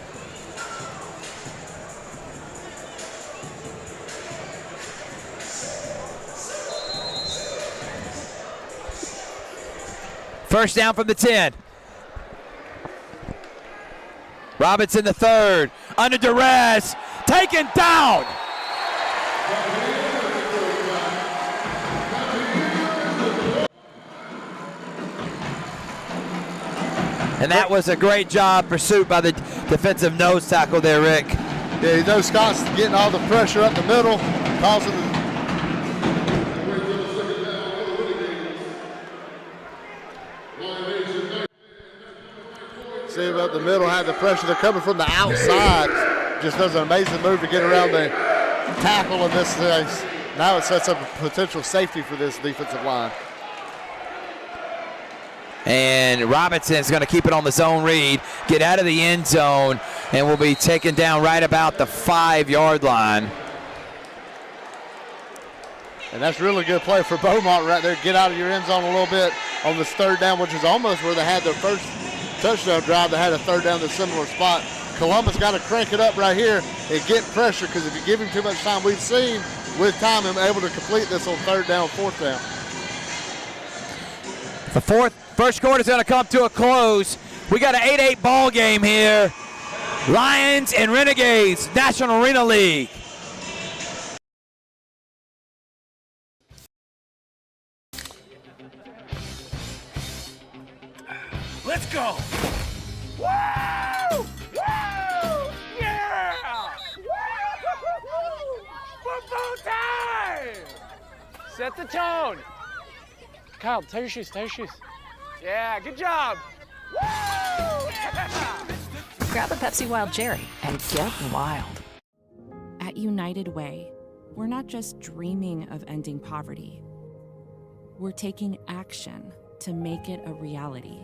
First down from the 10. Robinson the third, under duress, taken down. And that was a great job pursuit by the defensive nose tackle there, Rick. Yeah, you know Scott's getting all the pressure up the middle, causing the see about the middle, had the pressure. They're coming from the outside. Just does an amazing move to get around the tackle in this case. Now it sets up a potential safety for this defensive line. And Robinson's going to keep it on the zone read, get out of the end zone, and will be taken down right about the 5-yard line. And that's really good play for Beaumont right there. Get out of your end zone a little bit on this third down, which is almost where they had their first touchdown drive. They had a third down in a similar spot. Columbus got to crank it up right here and get pressure, because if you give him too much time, we've seen with time him able to complete this on third down, fourth down. The first quarter is going to come to a close. We got an 8-8 ball game here. Lions and Renegades, National Arena League. Let's go. Woo! Woo! Yeah! Football time! Set the tone. Kyle, tie your shoes, tie your shoes. Yeah, good job. Woo! Yeah! Grab a Pepsi Wild Cherry and get wild. At United Way, we're not just dreaming of ending poverty. We're taking action to make it a reality.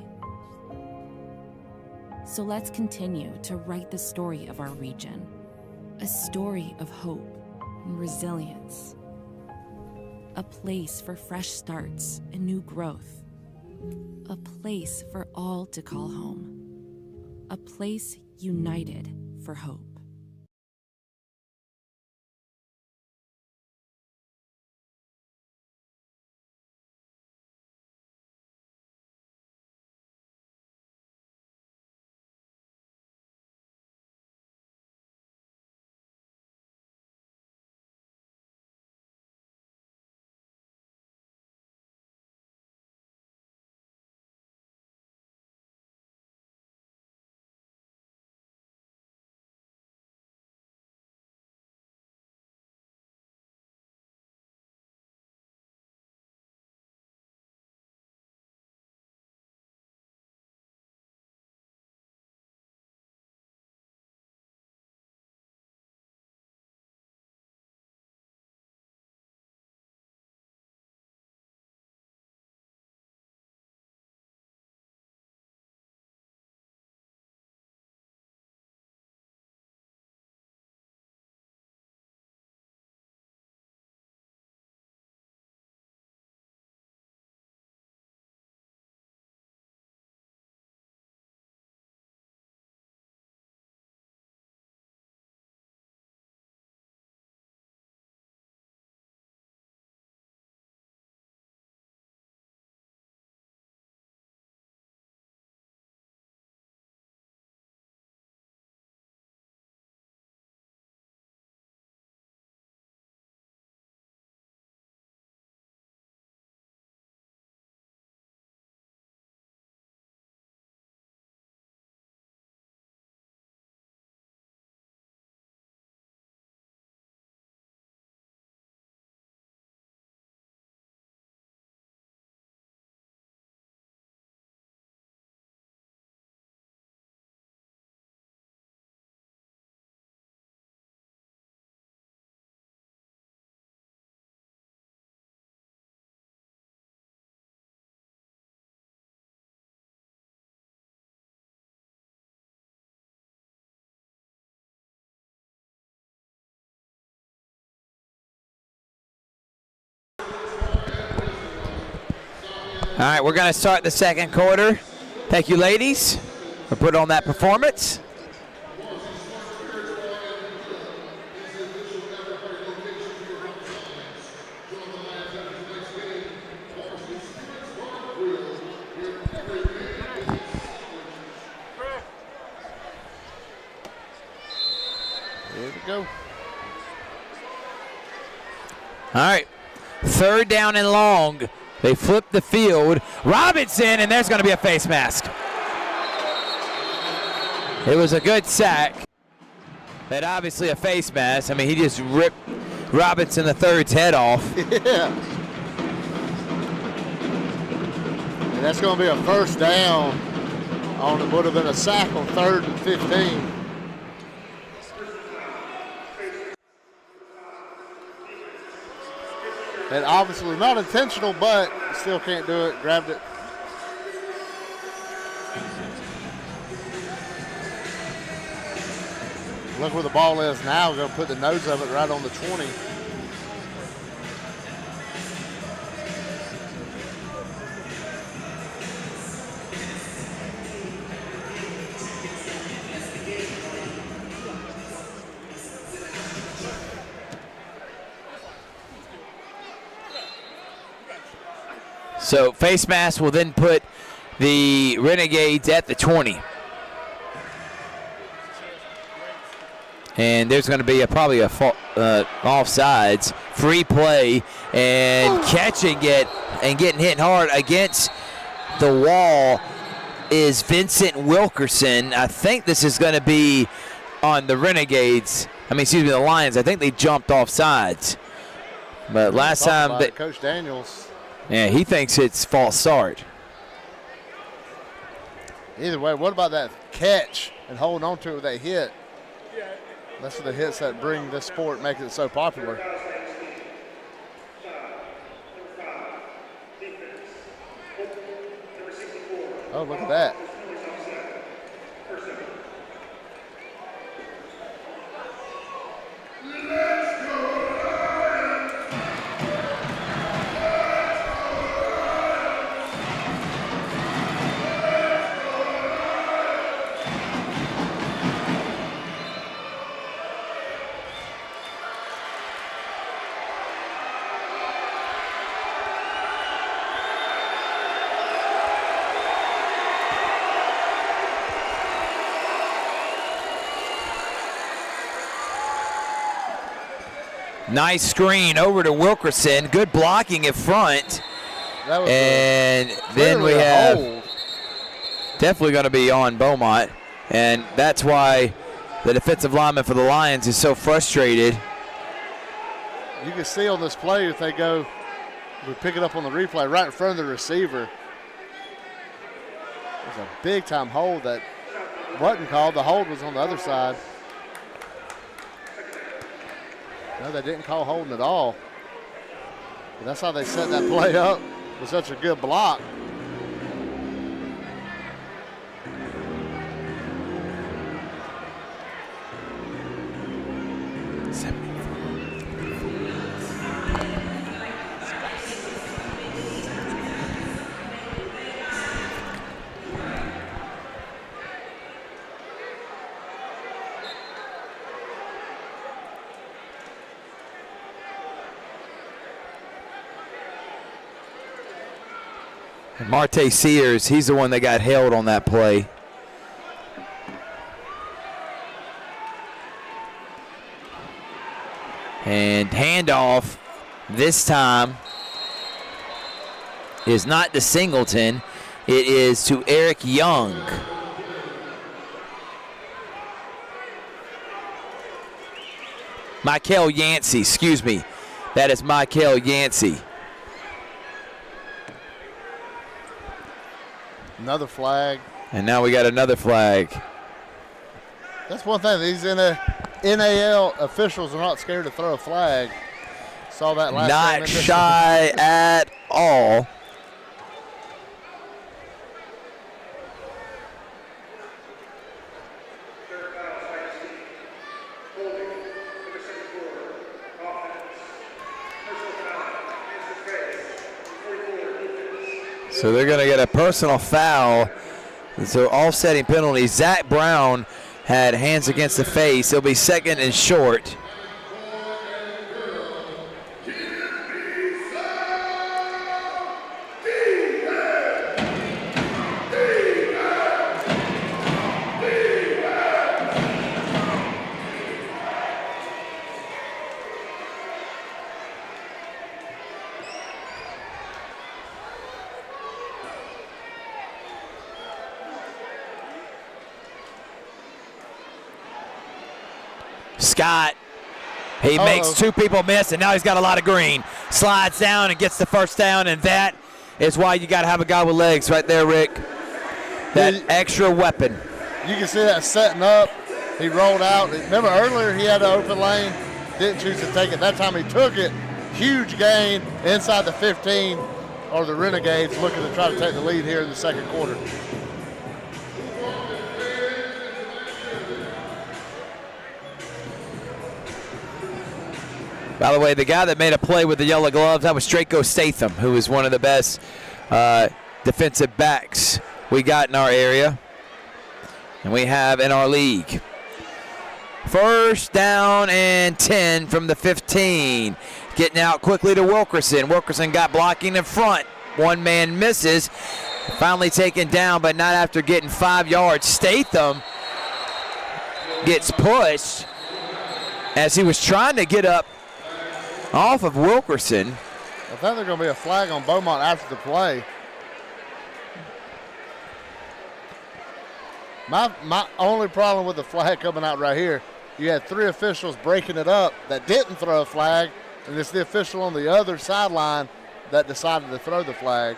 So let's continue to write the story of our region, a story of hope and resilience, a place for fresh starts and new growth, a place for all to call home, a place united for hope. All right, we're going to start the second quarter. Thank you, ladies, for putting on that performance. Here we go. All right, third down and long. They flip the field. Robinson, and there's going to be a face mask. It was a good sack, but obviously a face mask. I mean, he just ripped Robinson III's head off. Yeah. And that's going to be a first down on it. Would have been a sack on 3rd and 15. And obviously not intentional, but still can't do it. Grabbed it. Look where the ball is now. Going to put the nose of it right on the 20. So face mask will then put the Renegades at the 20. And there's going to be probably a offsides, free play, and catching it and getting hit hard against the wall is Vincent Wilkerson. I think this is going to be on the Renegades. The Lions. I think they jumped offsides. But last time, Coach Daniels. Yeah, he thinks it's false start. Either way, what about that catch and holding on to it with that hit? That's the hits that bring this sport, make it so popular. Oh, look at that. Nice screen over to Wilkerson. Good blocking in front. And then we have definitely going to be on Beaumont. And that's why the defensive lineman for the Lions is so frustrated. You can see on this play if they go, we pick it up on the replay right in front of the receiver. There's a big time hold that wasn't called. The hold was on the other side. No, they didn't call holding at all. But that's how they set that play up with such a good block. Marte Sears, he's the one that got held on that play. And handoff this time is not to Singleton. It is to Eric Young. Michael Yancey, excuse me. That is Michael Yancey. Another flag. And now we got another flag. That's one thing. These NAL officials are not scared to throw a flag. Saw that last time. Not shy at all. So they're going to get a personal foul. So offsetting penalty. Zach Brown had hands against the face. He'll be second and short. Scott, he makes two people miss, and now he's got a lot of green. Slides down and gets the first down, and that is why you got to have a guy with legs right there, Rick. That extra weapon. You can see that setting up. He rolled out. Remember earlier he had an open lane, didn't choose to take it. That time he took it. Huge gain inside the 15, or the Renegades looking to try to take the lead here in the second quarter. By the way, the guy that made a play with the yellow gloves, that was Draco Statham, who is one of the best defensive backs we got in our area and we have in our league. First down and 10 from the 15. Getting out quickly to Wilkerson. Wilkerson got blocking in front. One man misses. Finally taken down, but not after getting 5 yards. Statham gets pushed as he was trying to get up off of Wilkerson. I think there's going to be a flag on Beaumont after the play. My only problem with the flag coming out right here, you had 3 officials breaking it up that didn't throw a flag, and it's the official on the other sideline that decided to throw the flag.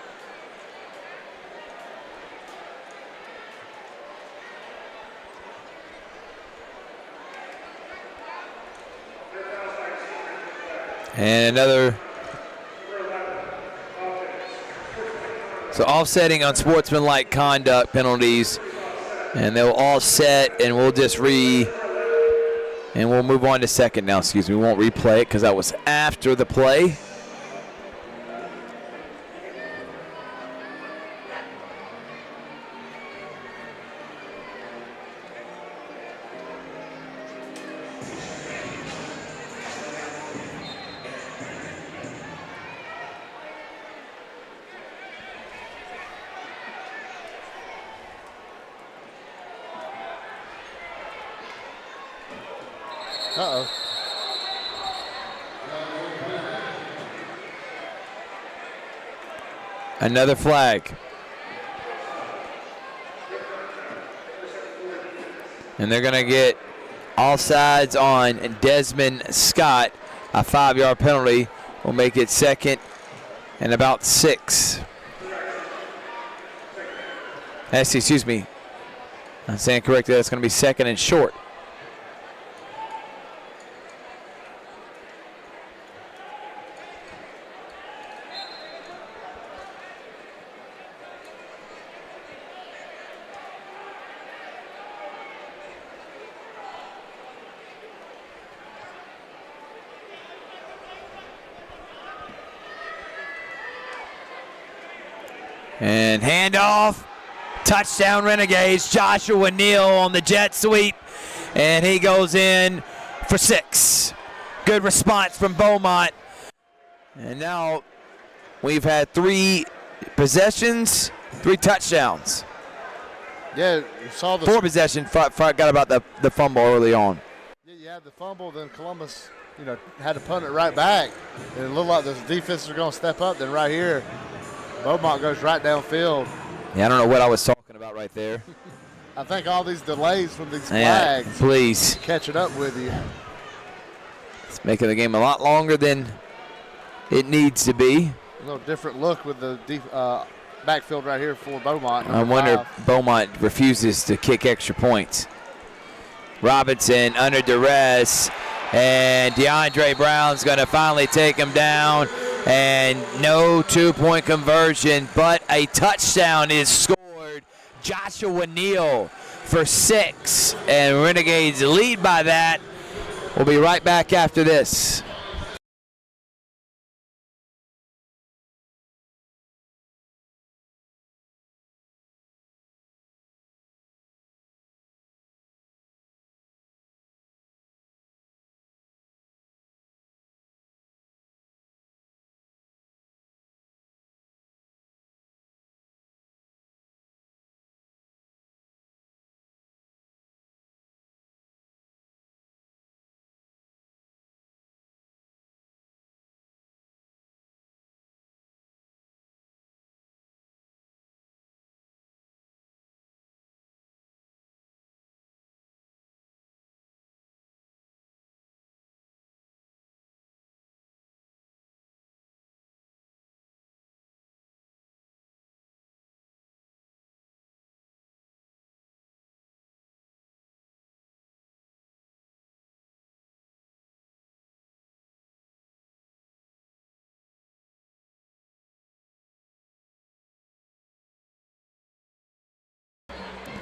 And another. So offsetting on sportsmanlike conduct penalties. And they'll all set, and we'll just and we'll move on to second now. Excuse me, we won't replay it because that was after the play. Uh-oh. Another flag. And they're going to get all sides on Desmond Scott. A 5-yard penalty will make it second and about 6. Excuse me. I'm saying correctly. That's going to be second and short. And handoff, touchdown Renegades. Joshua Neal on the jet sweep, and he goes in for 6. Good response from Beaumont. And now we've had 3 possessions, 3 touchdowns. Yeah, you saw the 4 possessions. Forgot about the fumble early on. Yeah, you had the fumble, then Columbus, had to punt it right back. And it looked like the defenses are going to step up. Then right here, Beaumont goes right downfield. Yeah, I don't know what I was talking about right there. I think all these delays from these flags please catching up with you. It's making the game a lot longer than it needs to be. A little different look with the backfield right here for Beaumont. I wonder if Beaumont refuses to kick extra points. Robinson under duress, and DeAndre Brown's going to finally take him down. And no 2-point conversion, but a touchdown is scored. Joshua Neal for 6, and Renegades lead by that. We'll be right back after this.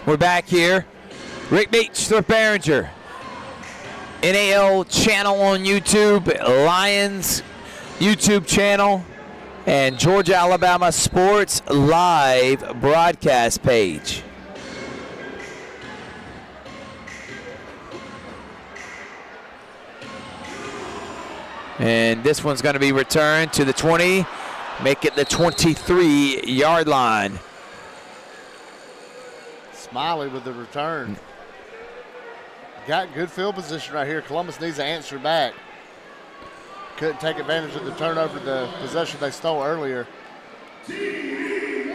We're back here. Rick Beach, Thorpe Behringer. NAL channel on YouTube, Lions YouTube channel, and Georgia Alabama Sports live broadcast page. And this one's going to be returned to the 20, make it the 23-yard line. Smiley with the return. Got good field position right here. Columbus needs to answer back. Couldn't take advantage of the turnover, the possession they stole earlier. And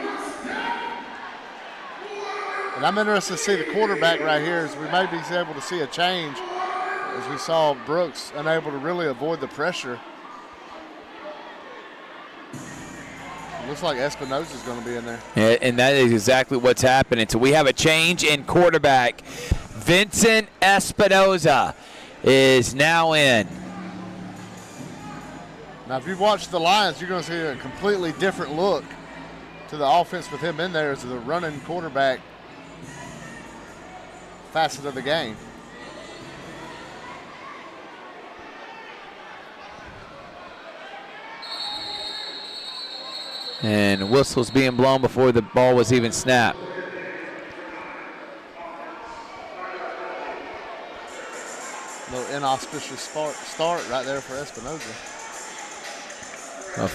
I'm interested to see the quarterback right here, as we may be able to see a change, as we saw Brooks unable to really avoid the pressure. It looks like Espinosa's going to be in there. Yeah, and that is exactly what's happening. So we have a change in quarterback. Vincent Espinosa is now in. Now, if you've watched the Lions, you're going to see a completely different look to the offense with him in there as the running quarterback facet of the game. And whistles being blown before the ball was even snapped. A little inauspicious start right there for Espinosa. Oh.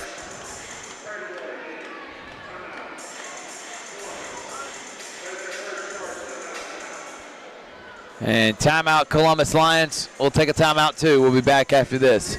And timeout, Columbus Lions. We'll take a timeout too. We'll be back after this.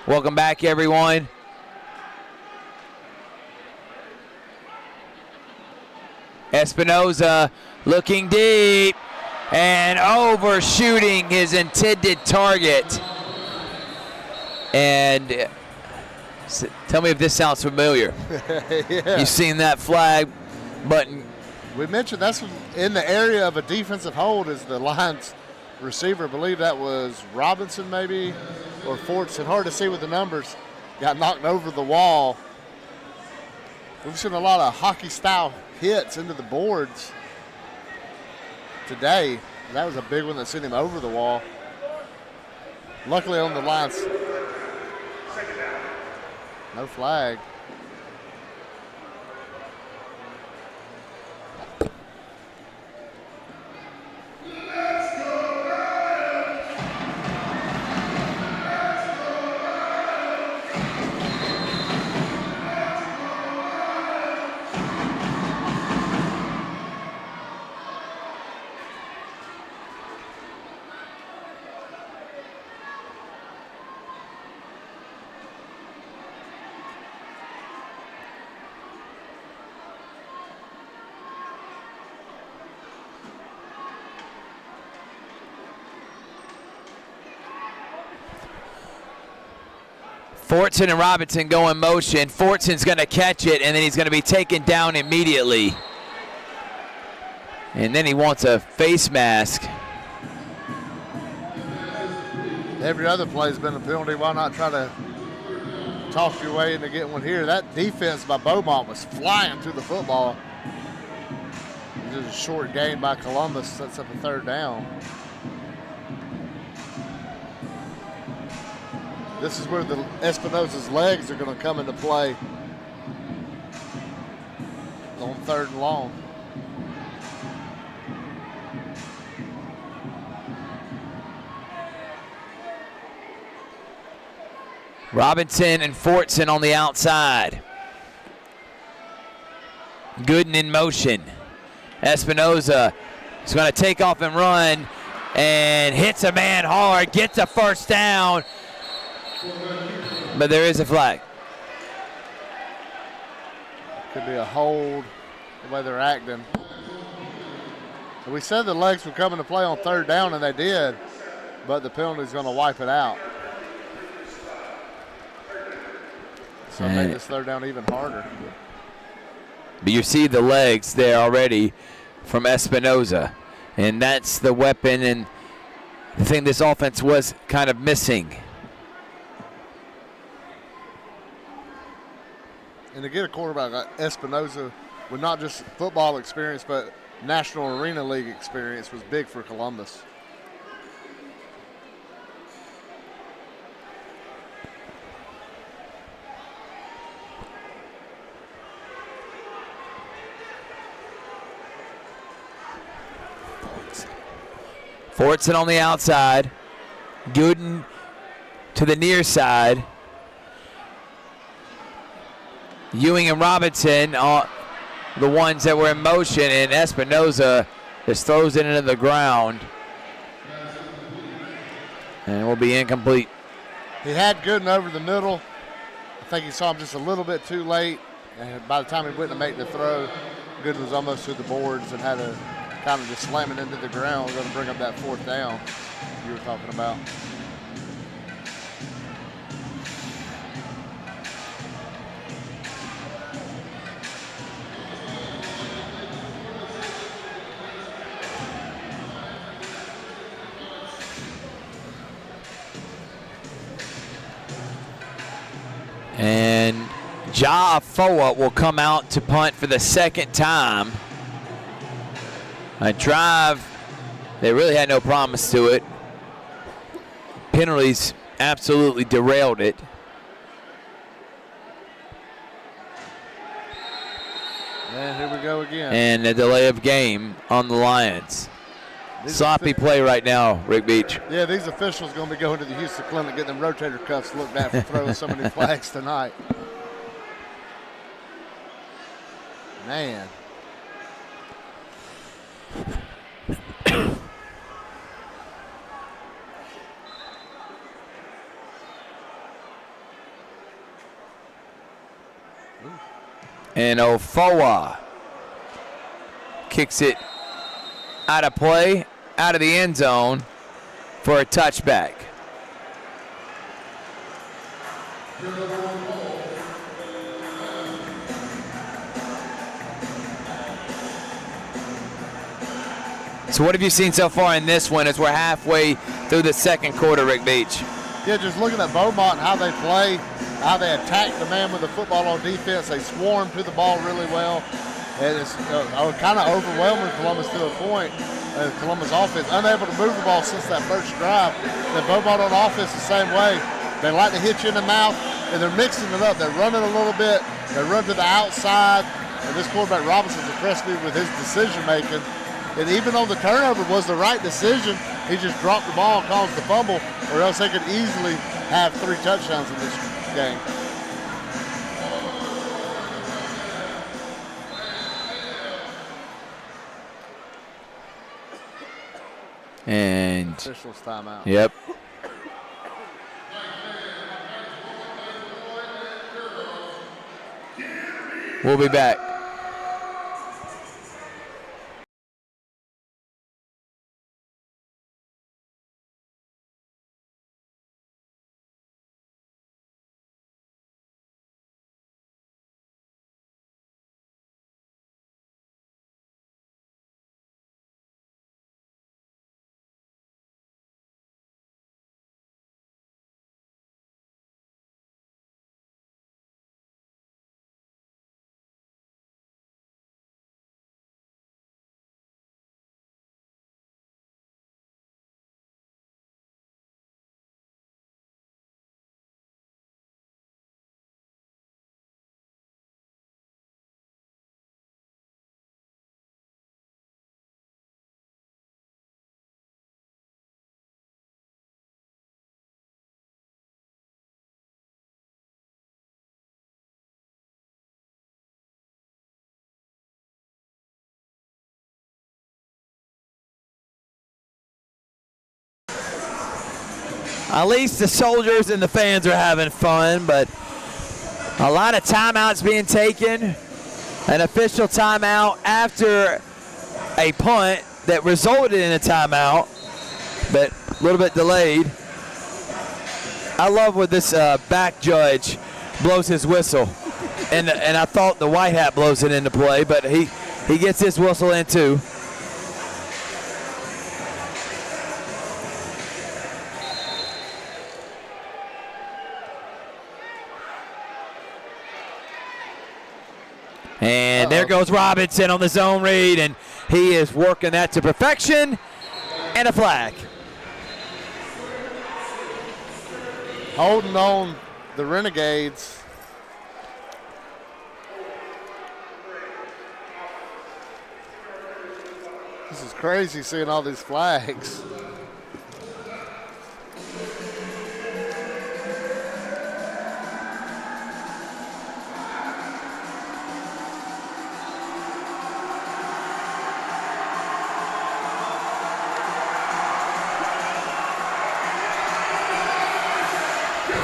Welcome back, everyone. Espinosa looking deep and overshooting his intended target. And tell me if this sounds familiar. Yeah. You've seen that flag button. We mentioned that's in the area of a defensive hold is the Lions receiver. I believe that was Robinson maybe, or Fortson. Hard to see with the numbers. Got knocked over the wall. We've seen a lot of hockey-style hits into the boards today. That was a big one that sent him over the wall. Luckily on the Lions, no flag. Fortson and Robinson go in motion. Fortson's going to catch it, and then he's going to be taken down immediately. And then he wants a face mask. Every other play has been a penalty. Why not try to talk your way into getting one here? That defense by Beaumont was flying through the football. It was a short gain by Columbus. Sets up a third down. This is where the Espinosa's legs are going to come into play on third and long. Robinson and Fortson on the outside. Gooden in motion. Espinosa is going to take off and run. and hits a man hard, gets a first down, but there is a flag. Could be a hold, the way they're acting. We said the legs would come into play on third down, and they did, but the penalty's going to wipe it out. So make this third down even harder. But you see the legs there already from Espinoza, and that's the weapon and the thing this offense was kind of missing. And to get a quarterback like Espinoza with not just football experience, but National Arena League experience was big for Columbus. Fortson on the outside. Gooden to the near side. Ewing and Robinson are the ones that were in motion, and Espinoza just throws it into the ground. And will be incomplete. He had Gooden over the middle. I think he saw him just a little bit too late, and by the time he went to make the throw, Gooden was almost to the boards and had to kind of just slam it into the ground. We're going to bring up that fourth down you were talking about. And Ja Afoa will come out to punt for the second time. A drive, they really had no promise to it. Penalties absolutely derailed it. And here we go again. And a delay of game on the Lions. Sloppy play right now, Rick Beach. Yeah, these officials going to be going to the Houston Clinic getting them rotator cuffs looked at for throwing so many flags tonight. Man. And Ofoa kicks it out of play, out of the end zone for a touchback. So what have you seen so far in this one as we're halfway through the second quarter, Rick Beach? Yeah, just looking at Beaumont and how they play, how they attack the man with the football on defense. They swarm to the ball really well. And it's kind of overwhelming Columbus to a point. Columbus offense unable to move the ball since that first drive. The Beaumont on offense the same way. They like to hit you in the mouth, and they're mixing it up. They're running a little bit. They run to the outside. And this quarterback Robinson's impressed me with his decision making. And even though the turnover was the right decision, he just dropped the ball and caused the fumble, or else they could easily have 3 touchdowns in this game. And Officials timeout. yep. We'll be back. At least the soldiers and the fans are having fun, but a lot of timeouts being taken. An official timeout after a punt that resulted in a timeout, but a little bit delayed. I love when this back judge blows his whistle, and I thought the white hat blows it into play, but he gets his whistle in too. And there goes Robinson on the zone read, and he is working that to perfection, and a flag. Holding on the Renegades. This is crazy seeing all these flags.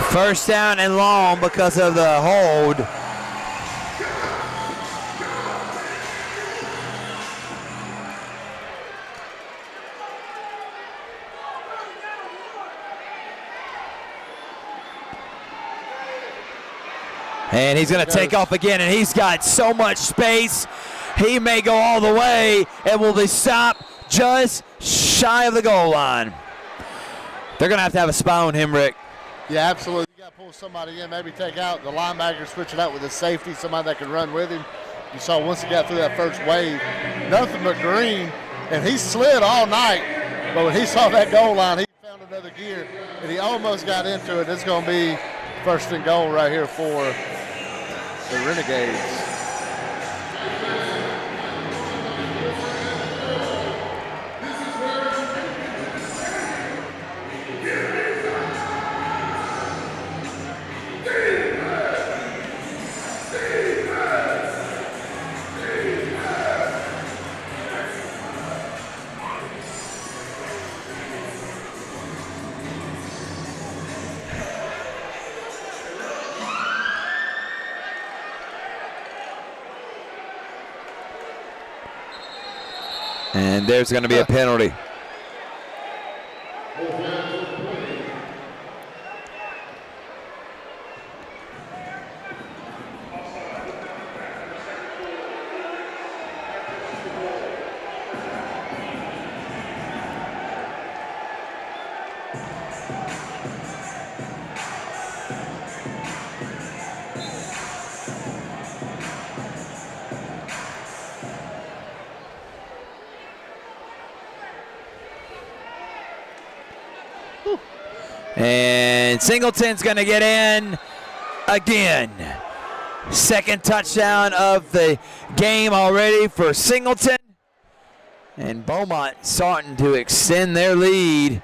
First down and long because of the hold. And he's going to take off again, and he's got so much space. He may go all the way and will be stopped just shy of the goal line. They're going to have a spy on him, Rick. Yeah, absolutely. You got to pull somebody in, maybe take out the linebacker, switch it out with a safety, somebody that can run with him. You saw once he got through that first wave, nothing but green, and he slid all night. But when he saw that goal line, he found another gear, and he almost got into it. It's going to be first and goal right here for the Renegades. And there's going to be a penalty. And Singleton's going to get in again. Second touchdown of the game already for Singleton. And Beaumont starting to extend their lead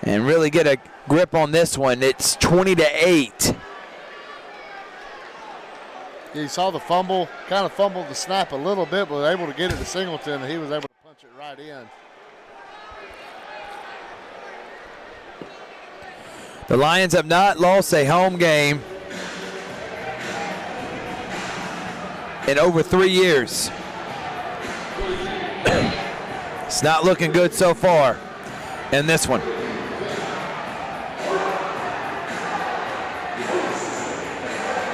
and really get a grip on this one. It's 20-8. You saw the fumble, kind of fumbled the snap a little bit, but was able to get it to Singleton, and he was able to punch it right in. The Lions have not lost a home game in over 3 years. It's not looking good so far in this one.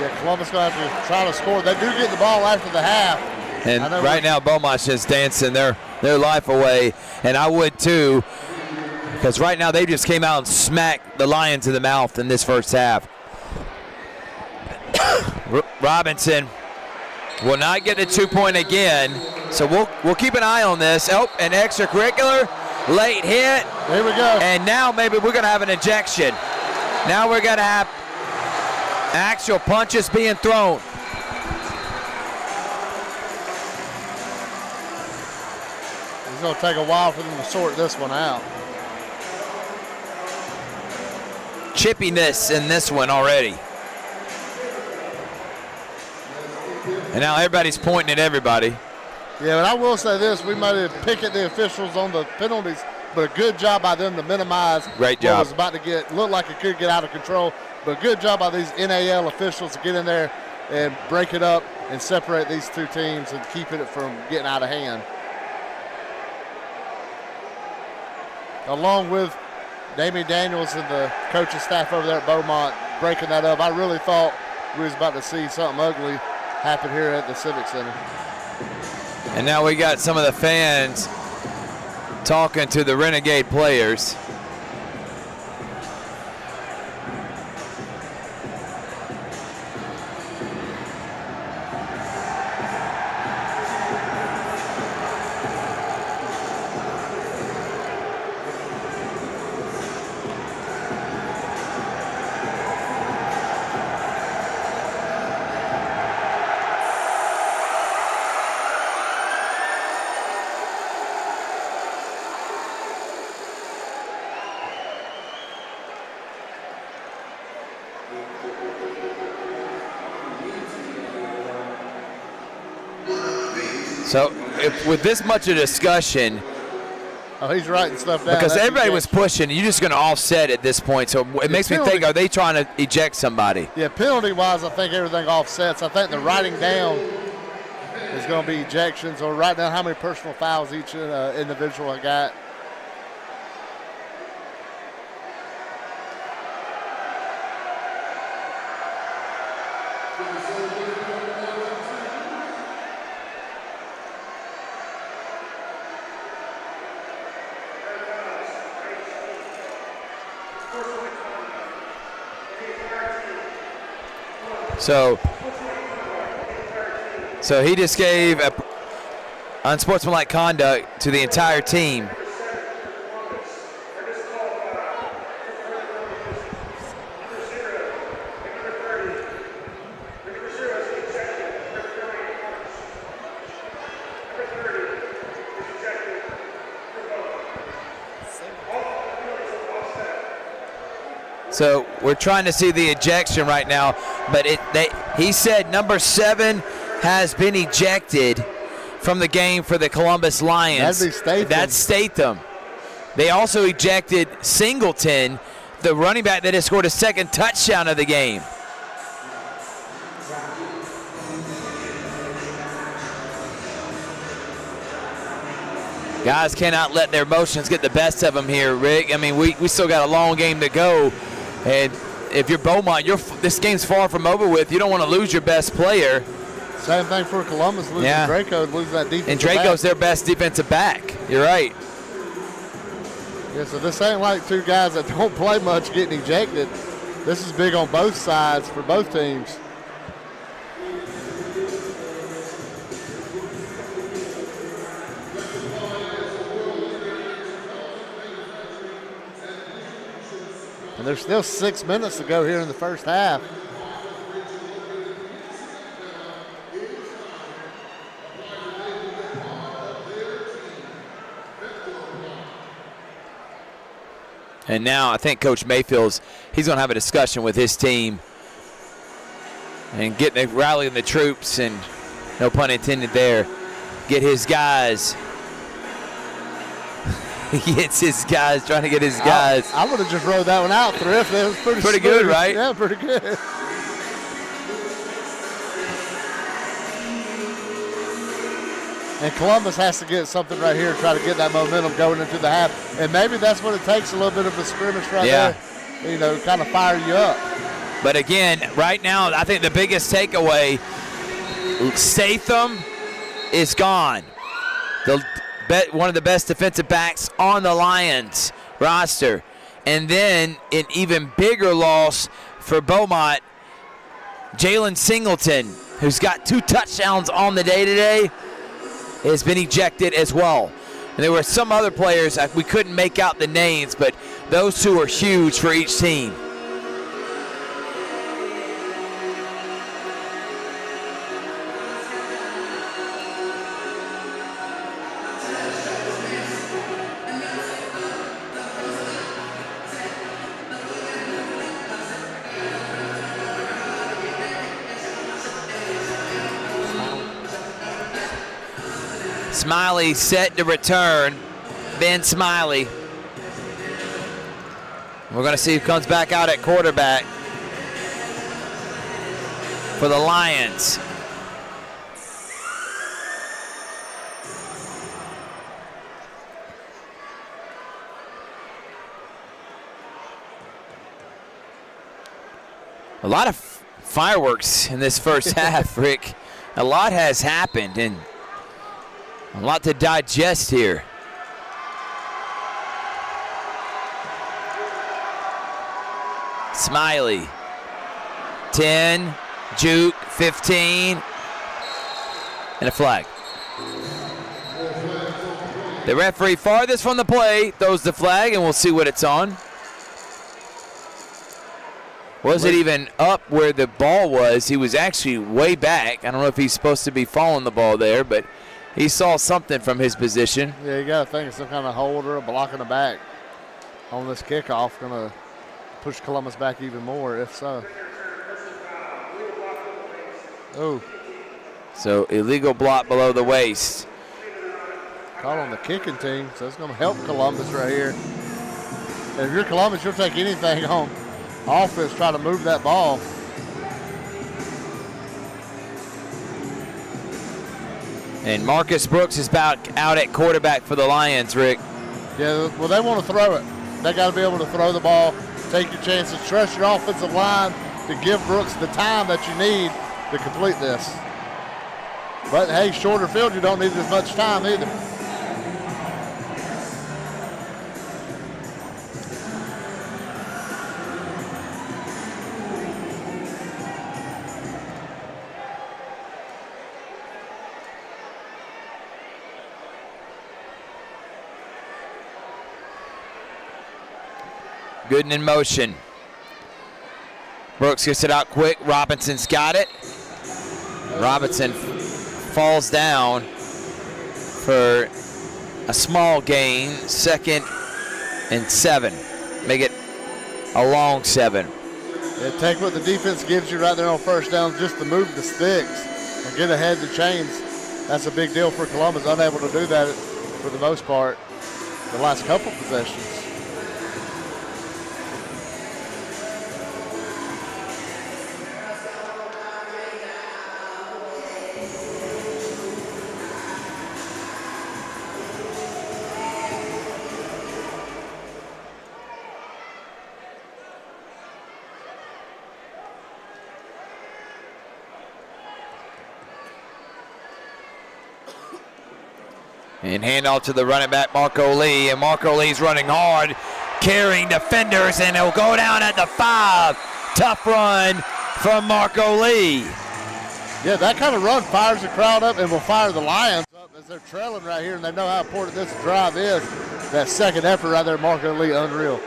Yeah, Columbus going to have to try to score. They do get the ball after the half. And right now, Beaumont's just dancing their life away, and I would too, because right now they just came out and smacked the Lions in the mouth in this first half. Robinson will not get the 2-point again, so we'll keep an eye on this. Oh, an extracurricular, late hit. There we go. And now maybe we're going to have an ejection. Now we're going to have actual punches being thrown. It's going to take a while for them to sort this one out. Chippiness in this one already. And now everybody's pointing at everybody. Yeah, but I will say this. We might have picked at the officials on the penalties, but a good job by them to minimize Great what job. was about to look like it could get out of control. But good job by these NAL officials to get in there and break it up and separate these two teams and keep it from getting out of hand. Along with Damien Daniels and the coaching staff over there at Beaumont breaking that up. I really thought we was about to see something ugly happen here at the Civic Center. And now we got some of the fans talking to the Renegade players. So with this much of discussion, oh, he's writing stuff down. because That's everybody was ejection. pushing, you're just going to offset at this point. So it makes me think, are they trying to eject somebody? Yeah, penalty-wise, I think everything offsets. I think the writing down is going to be ejections, or write down how many personal fouls each individual got. So he just gave unsportsmanlike conduct to the entire team. So we're trying to see the ejection right now, but he said number 7 has been ejected from the game for the Columbus Lions. That'd be Statham. That's Statham. They also ejected Singleton, the running back that has scored a second touchdown of the game. Guys cannot let their emotions get the best of them here, Rick. I mean, we still got a long game to go. And if you're Beaumont, this game's far from over with. You don't want to lose your best player. Same thing for Columbus, losing Draco, losing that defensive And Draco's back. their best defensive back. You're right. Yeah, so this ain't like two guys that don't play much getting ejected. This is big on both sides for both teams. And there's still 6 minutes to go here in the first half. And now I think Coach Mayfield's, he's going to have a discussion with his team and rallying the troops, and no pun intended there, get his guys. He gets his guys, trying to get his guys. I would have just rode that one out, Thrift. That was pretty Pretty smooth. good, right? Yeah, pretty good. And Columbus has to get something right here and try to get that momentum going into the half. And maybe that's what it takes, a little bit of a skirmish right there. You know, kind of fire you up. But again, right now, I think the biggest takeaway, Statham is gone. One of the best defensive backs on the Lions roster. And then an even bigger loss for Beaumont, Jalen Singleton, who's got 2 touchdowns on the day today, has been ejected as well. And there were some other players, we couldn't make out the names, but those 2 are huge for each team. Smiley set to return. Ben Smiley. We're going to see who comes back out at quarterback for the Lions. A lot of fireworks in this first half, Rick. A lot has happened and a lot to digest here. Smiley, 10, juke, 15, and a flag. The referee farthest from the play throws the flag, and we'll see what it's on. Was it even up where the ball was? He was actually way back. I don't know if he's supposed to be following the ball there, but he saw something from his position. Yeah, you got to think it's some kind of hold or a block in the back on this kickoff. Going to push Columbus back even more, if so. Oh. So illegal block below the waist. Call on the kicking team, so it's going to help Columbus right here. And if you're Columbus, you'll take anything on offense, try to move that ball. And Marcus Brooks is out at quarterback for the Lions, Rick. Yeah, well, they want to throw it. They got to be able to throw the ball, take your chances, trust your offensive line to give Brooks the time that you need to complete this. But, hey, shorter field, you don't need as much time either. Gooden in motion. Brooks gets it out quick. Robinson's got it. Robinson falls down for a small gain. 2nd and 7. Make it a long 7. Yeah, take what the defense gives you right there on first down just to move the sticks and get ahead of the chains. That's a big deal for Columbus, unable to do that for the most part the last couple possessions. And handoff to the running back, Marco Lee. And Marco Lee's running hard, carrying defenders, and he'll go down at the 5. Tough run from Marco Lee. Yeah, that kind of run fires the crowd up and will fire the Lions up as they're trailing right here, and they know how important this drive is. That second effort right there, Marco Lee, unreal.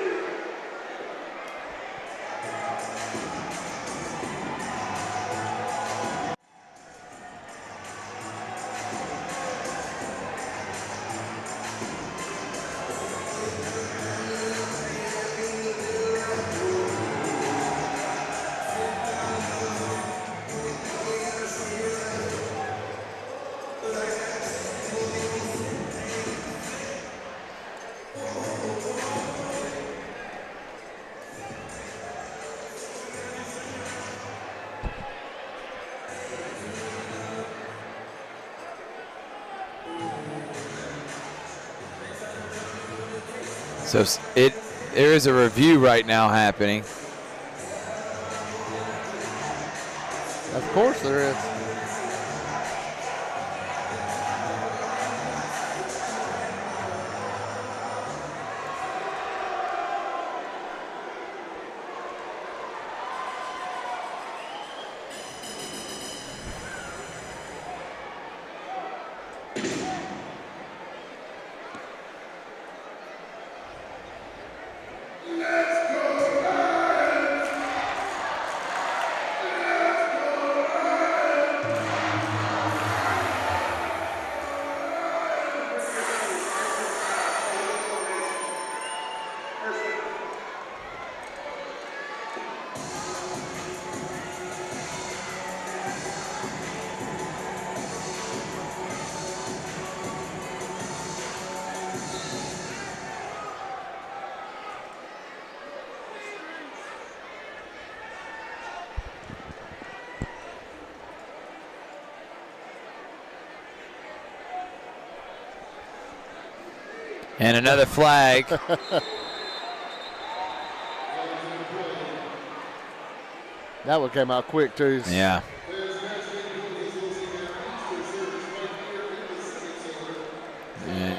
So there is a review right now happening. Of course there is. And another flag. That one came out quick, too. Yeah. And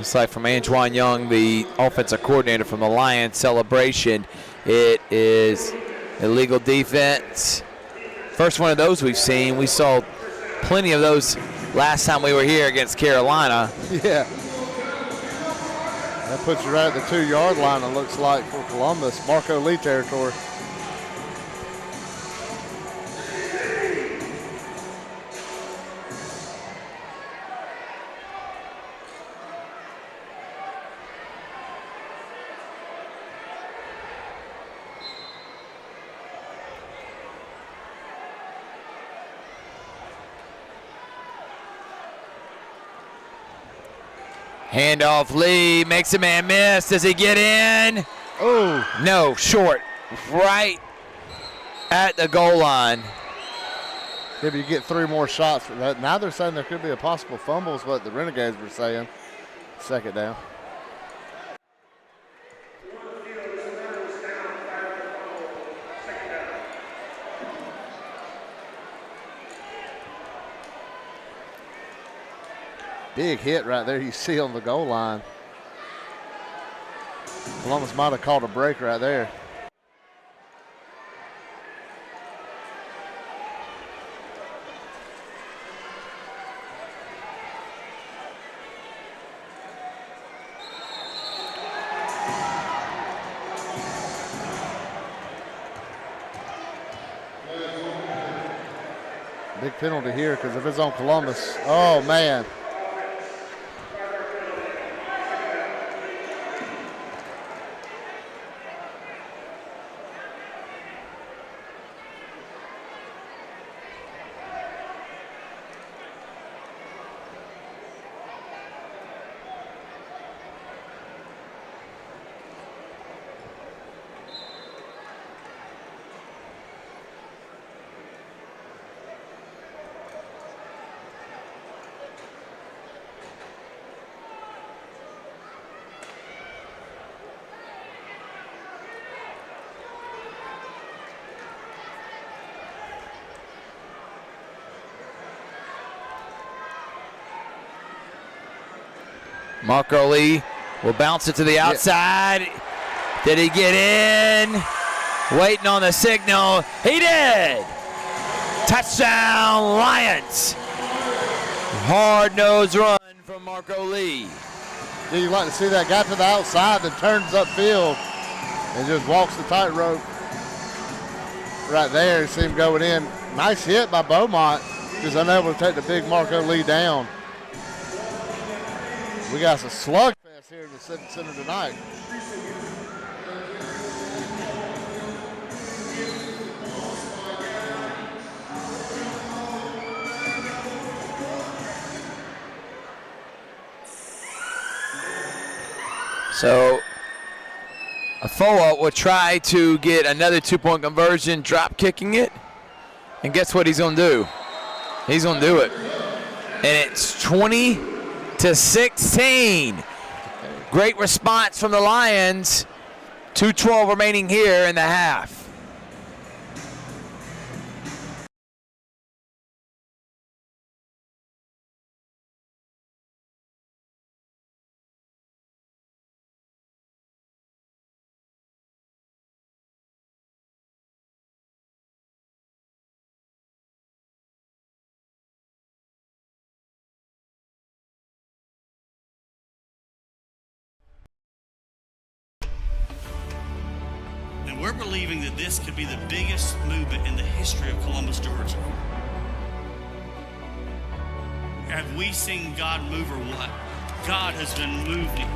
it's like from Antoine Young, the offensive coordinator from the Lions celebration. It is illegal defense. First one of those we've seen. We saw plenty of those last time we were here against Carolina. Yeah. That puts you right at the 2-yard line, it looks like, for Columbus. Marco Lee territory. Handoff, Lee makes a man miss. Does he get in? Oh. No, short. Right at the goal line. If you get 3 more shots for that. Now they're saying there could be a possible fumble is what the Renegades were saying. Second down. Big hit right there you see on the goal line. Columbus might have called a break right there. Big penalty here because if it's on Columbus, oh man. Marco Lee will bounce it to the outside. Yeah. Did he get in? Waiting on the signal. He did. Touchdown, Lions. Hard-nosed run from Marco Lee. Yeah, you like to see that guy to the outside that turns upfield and just walks the tightrope. Right there, you see him going in. Nice hit by Beaumont. Just unable to take the big Marco Lee down. We got some slugfest here in the Civic Center tonight. So Afoa will try to get another 2-point conversion, drop kicking it. And guess what he's going to do? He's going to do it. And it's 20-16. Great response from the Lions. 2:12 remaining here in the half. We're believing that this could be the biggest movement in the history of Columbus, Georgia. Have we seen God move or what? God has been moving.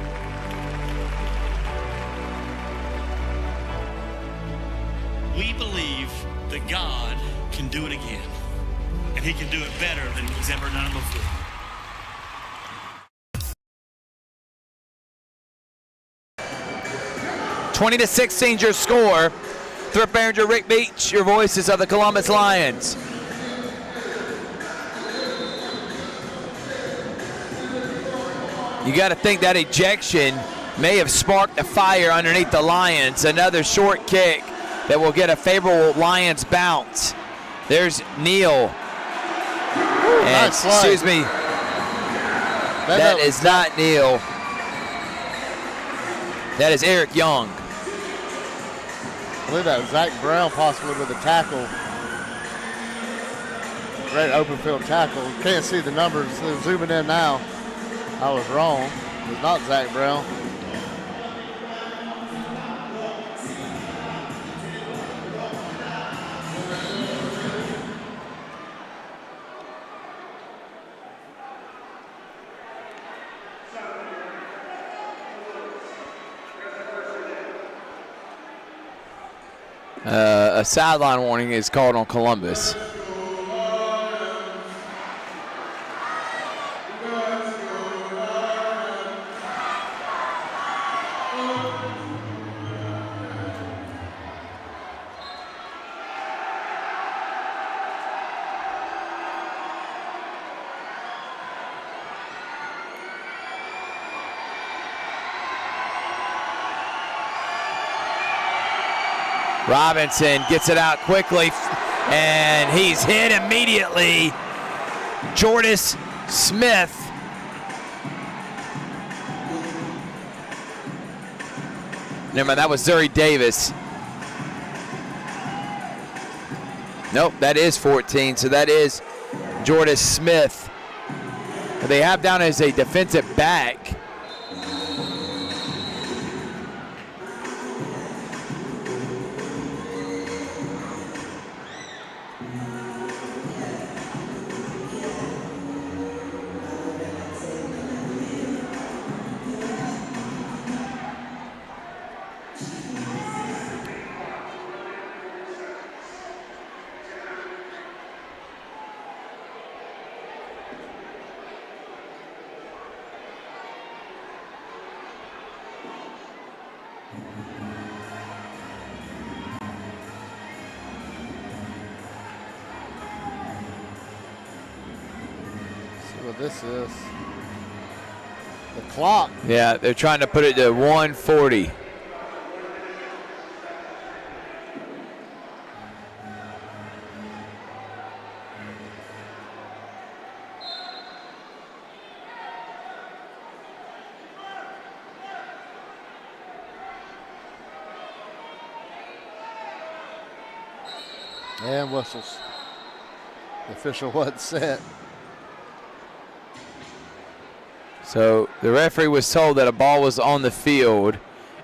We believe that God can do it again, and he can do it better than he's ever done it before. 20-16 your score. Thrift Manager Rick Beach, your voices of the Columbus Lions. You got to think that ejection may have sparked a fire underneath the Lions. Another short kick that will get a favorable Lions bounce. There's Neal. And, nice play. excuse me, that is not Neal. That is Eric Young. I believe that was Zach Brown possibly with a tackle. Great open field tackle. Can't see the numbers. They're zooming in now. I was wrong. It was not Zach Brown. A sideline warning is called on Columbus. Robinson gets it out quickly, and he's hit immediately. Jordis Smith. Never mind, that was Zuri Davis. Nope, that is 14, so that is Jordis Smith. They have down as a defensive back. This is the clock. Yeah, they're trying to put it to 1:40. And whistles. The official wasn't set. So the referee was told that a ball was on the field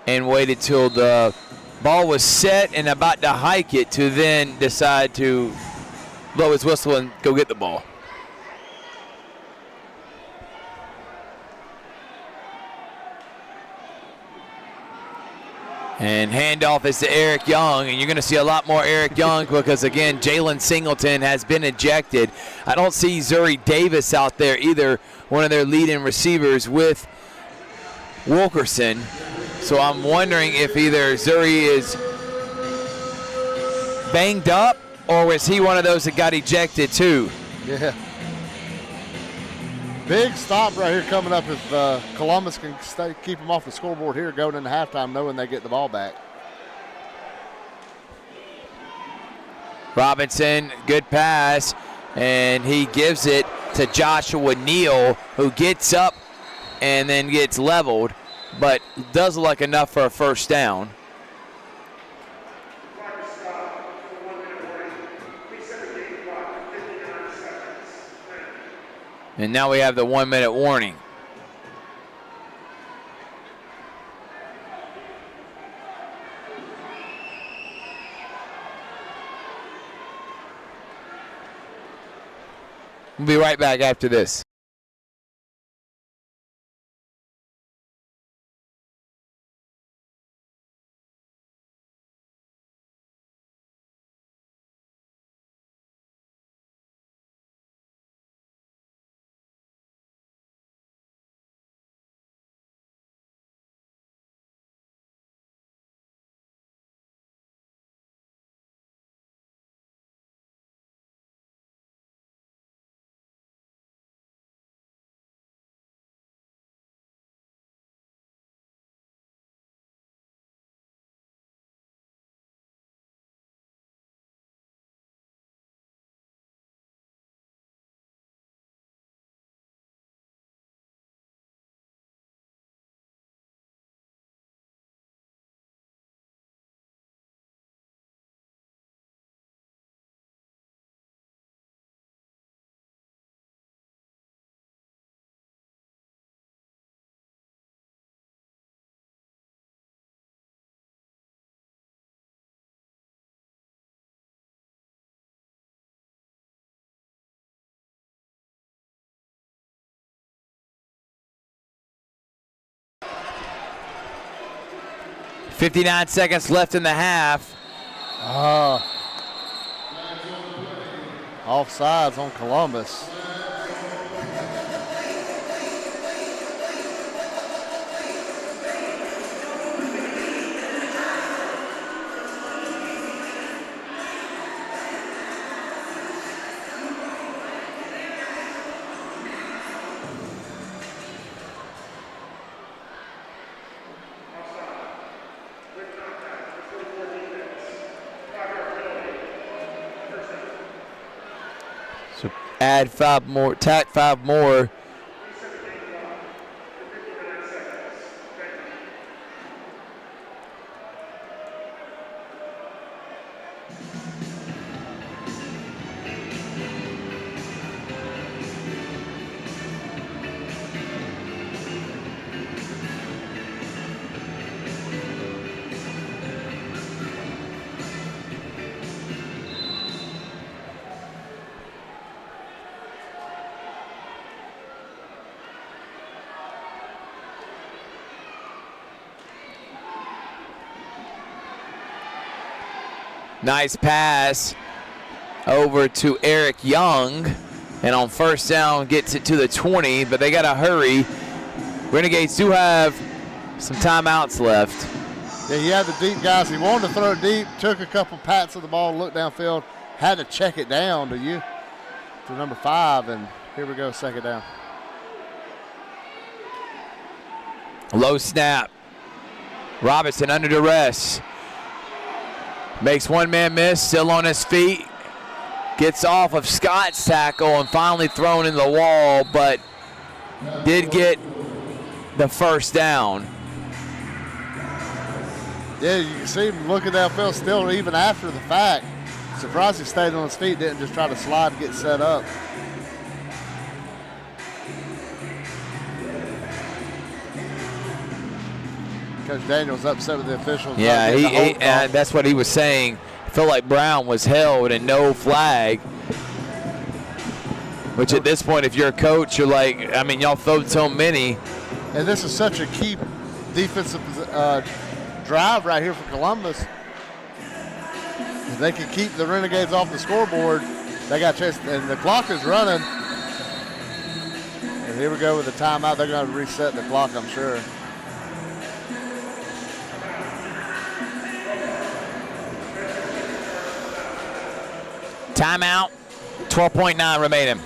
and waited till the ball was set and about to hike it to then decide to blow his whistle and go get the ball. And handoff is to Eric Young, and you're going to see a lot more Eric Young because, again, Jalen Singleton has been ejected. I don't see Zuri Davis out there either, one of their leading receivers with Wilkerson. So I'm wondering if either Zuri is banged up or was he one of those that got ejected too? Yeah. Big stop right here coming up if Columbus can keep them off the scoreboard here going into halftime knowing they get the ball back. Robinson, good pass, and he gives it to Joshua Neal, who gets up and then gets leveled, but does look like enough for a first down. And now we have the 1 minute warning. We'll be right back after this. 59 seconds left in the half. Offsides on Columbus. So add 5 more, tack 5 more. Nice pass over to Eric Young. And on first down, gets it to the 20, but they got to hurry. Renegades do have some timeouts left. Yeah, he had the deep guys. He wanted to throw it deep, took a couple pats of the ball, looked downfield, had to check it down to number 5, and here we go, second down. Low snap. Robinson under duress. Makes one man miss, still on his feet. Gets off of Scott's tackle and finally thrown in the wall, but did get the first down. Yeah, you can see him looking downfield still even after the fact. Surprised he stayed on his feet, didn't just try to slide and get set up. Coach Daniels upset with the officials. Yeah, that's what he was saying. I felt like Brown was held and no flag. Which at this point, if you're a coach, you're like, I mean, y'all throwed so many. And this is such a key defensive drive right here for Columbus. If they can keep the Renegades off the scoreboard, they got a chance. And the clock is running. And here we go with the timeout. They're going to reset the clock, I'm sure. Timeout, 12.9 remaining.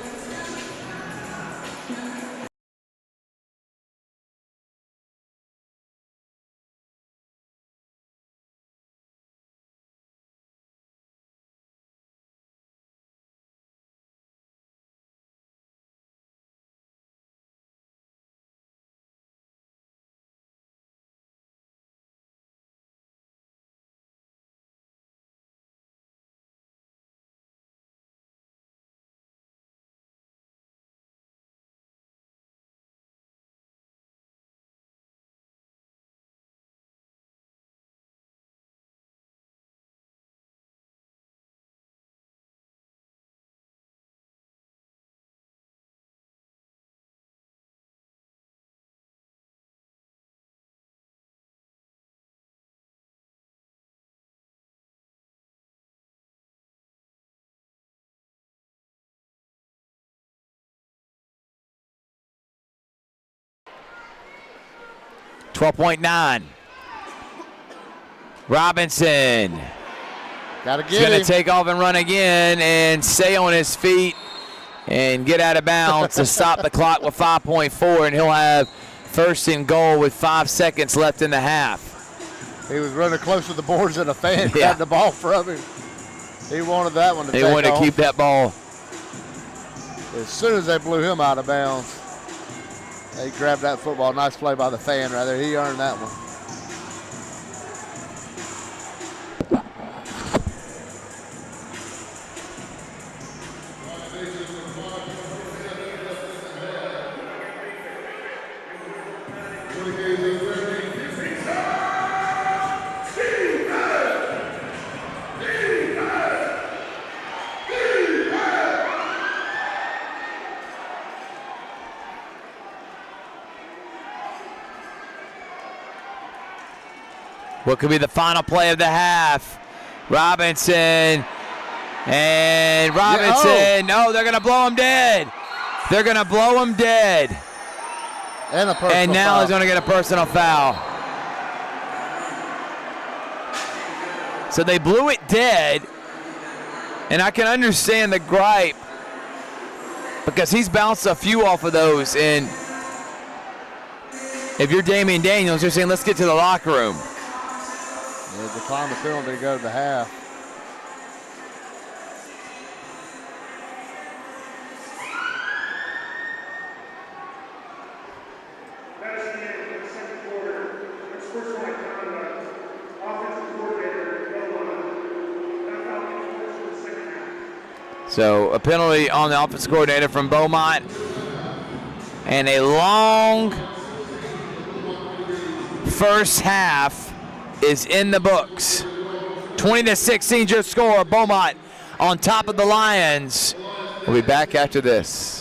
.9. Robinson. Gotta get He's going him. to take off and run again and stay on his feet and get out of bounds to stop the clock with 5.4, and he'll have first and goal with 5 seconds left in the half. He was running close to the boards and a fan grabbed the ball from him. He wanted that one to take off. He wanted to keep that ball. As soon as they blew him out of bounds, he grabbed that football. Nice play by the fan right there. He earned that one. What could be the final play of the half? Robinson. And Robinson. No, they're going to blow him dead. They're going to blow him dead. And a personal And now foul. he's going to get a personal foul. So they blew it dead. And I can understand the gripe because he's bounced a few off of those. And if you're Damian Daniels, you're saying, let's get to the locker room. They decline the penalty to go to the half. So a penalty on the offensive coordinator from Beaumont. And a long first half is in the books. 20-16 your score. Beaumont on top of the Lions. We'll be back after this.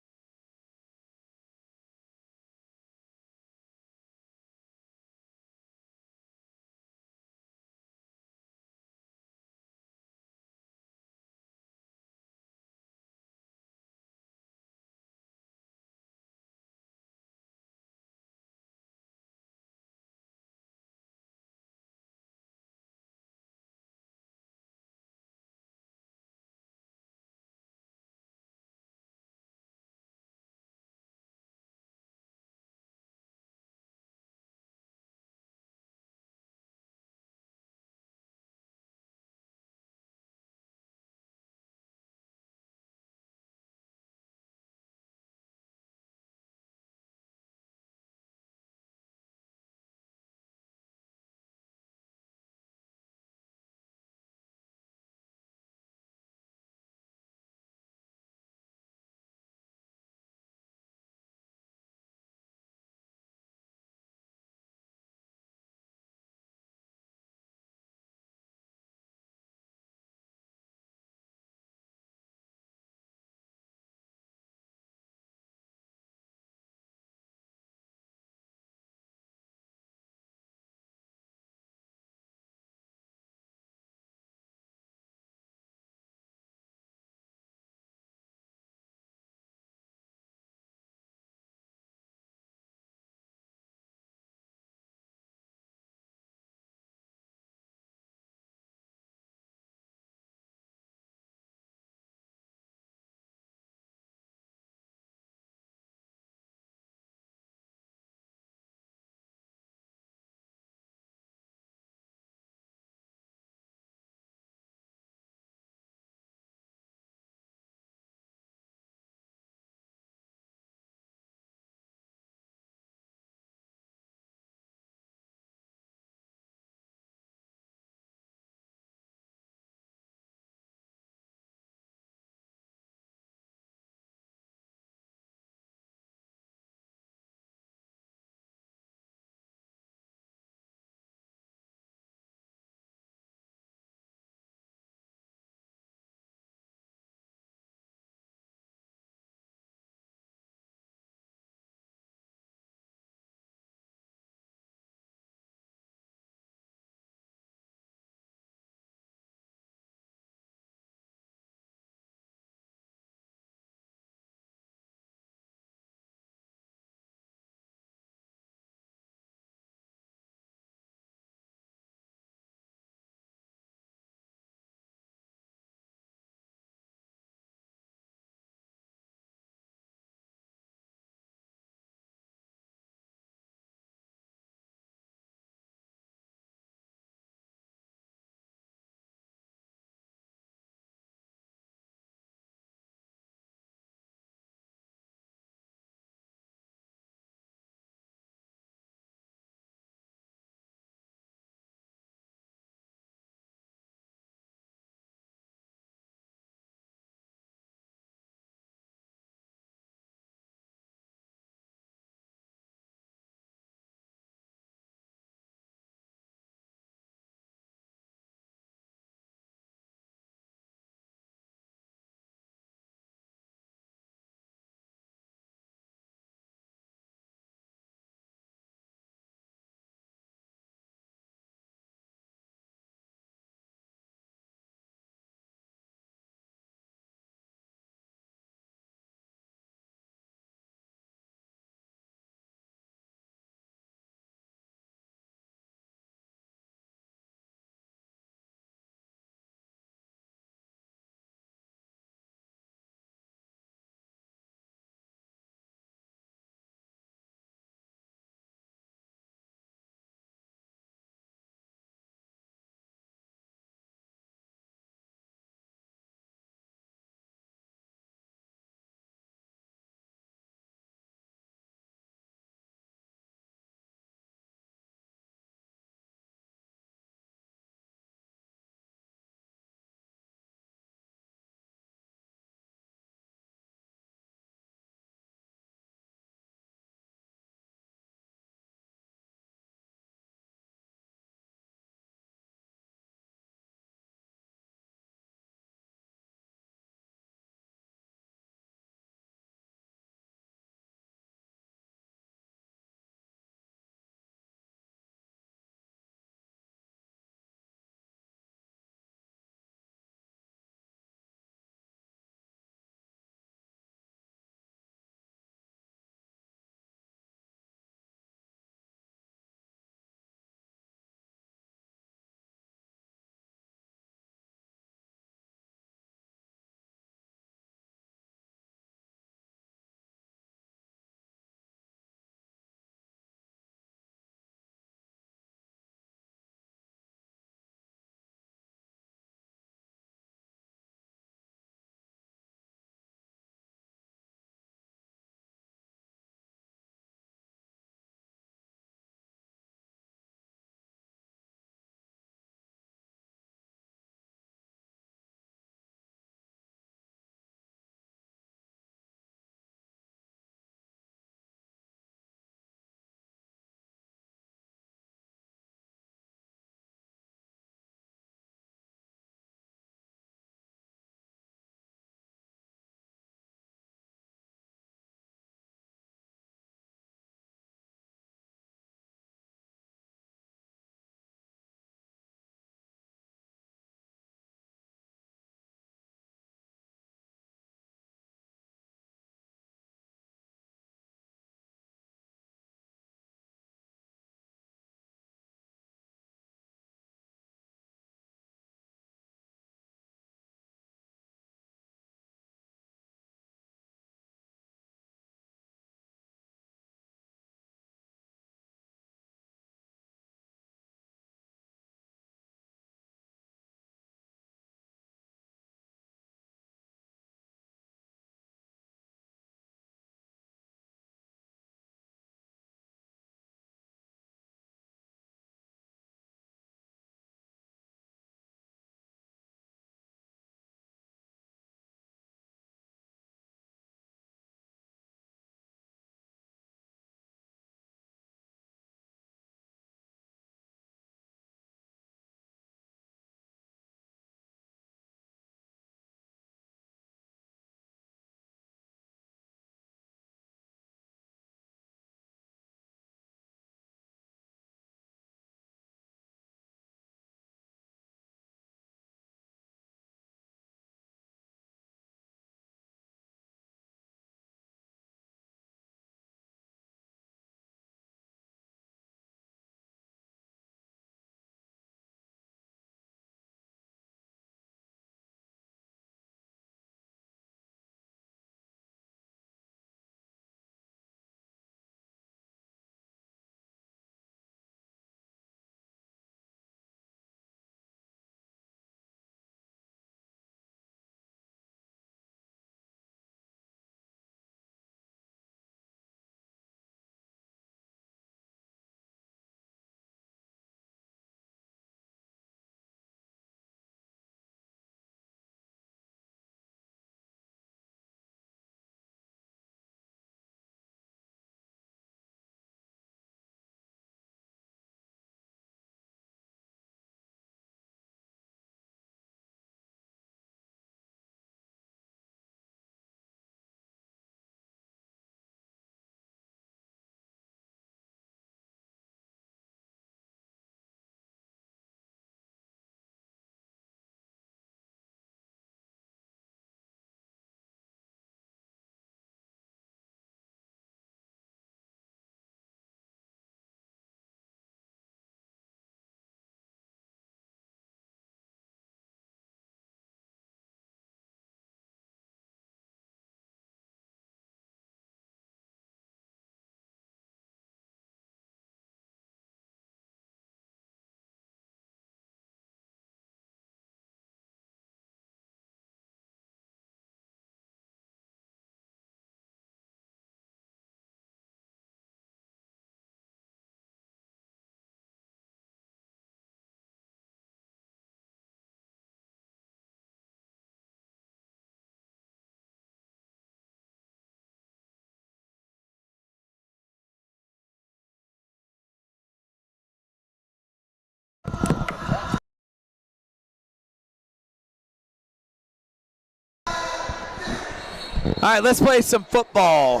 All right, let's play some football.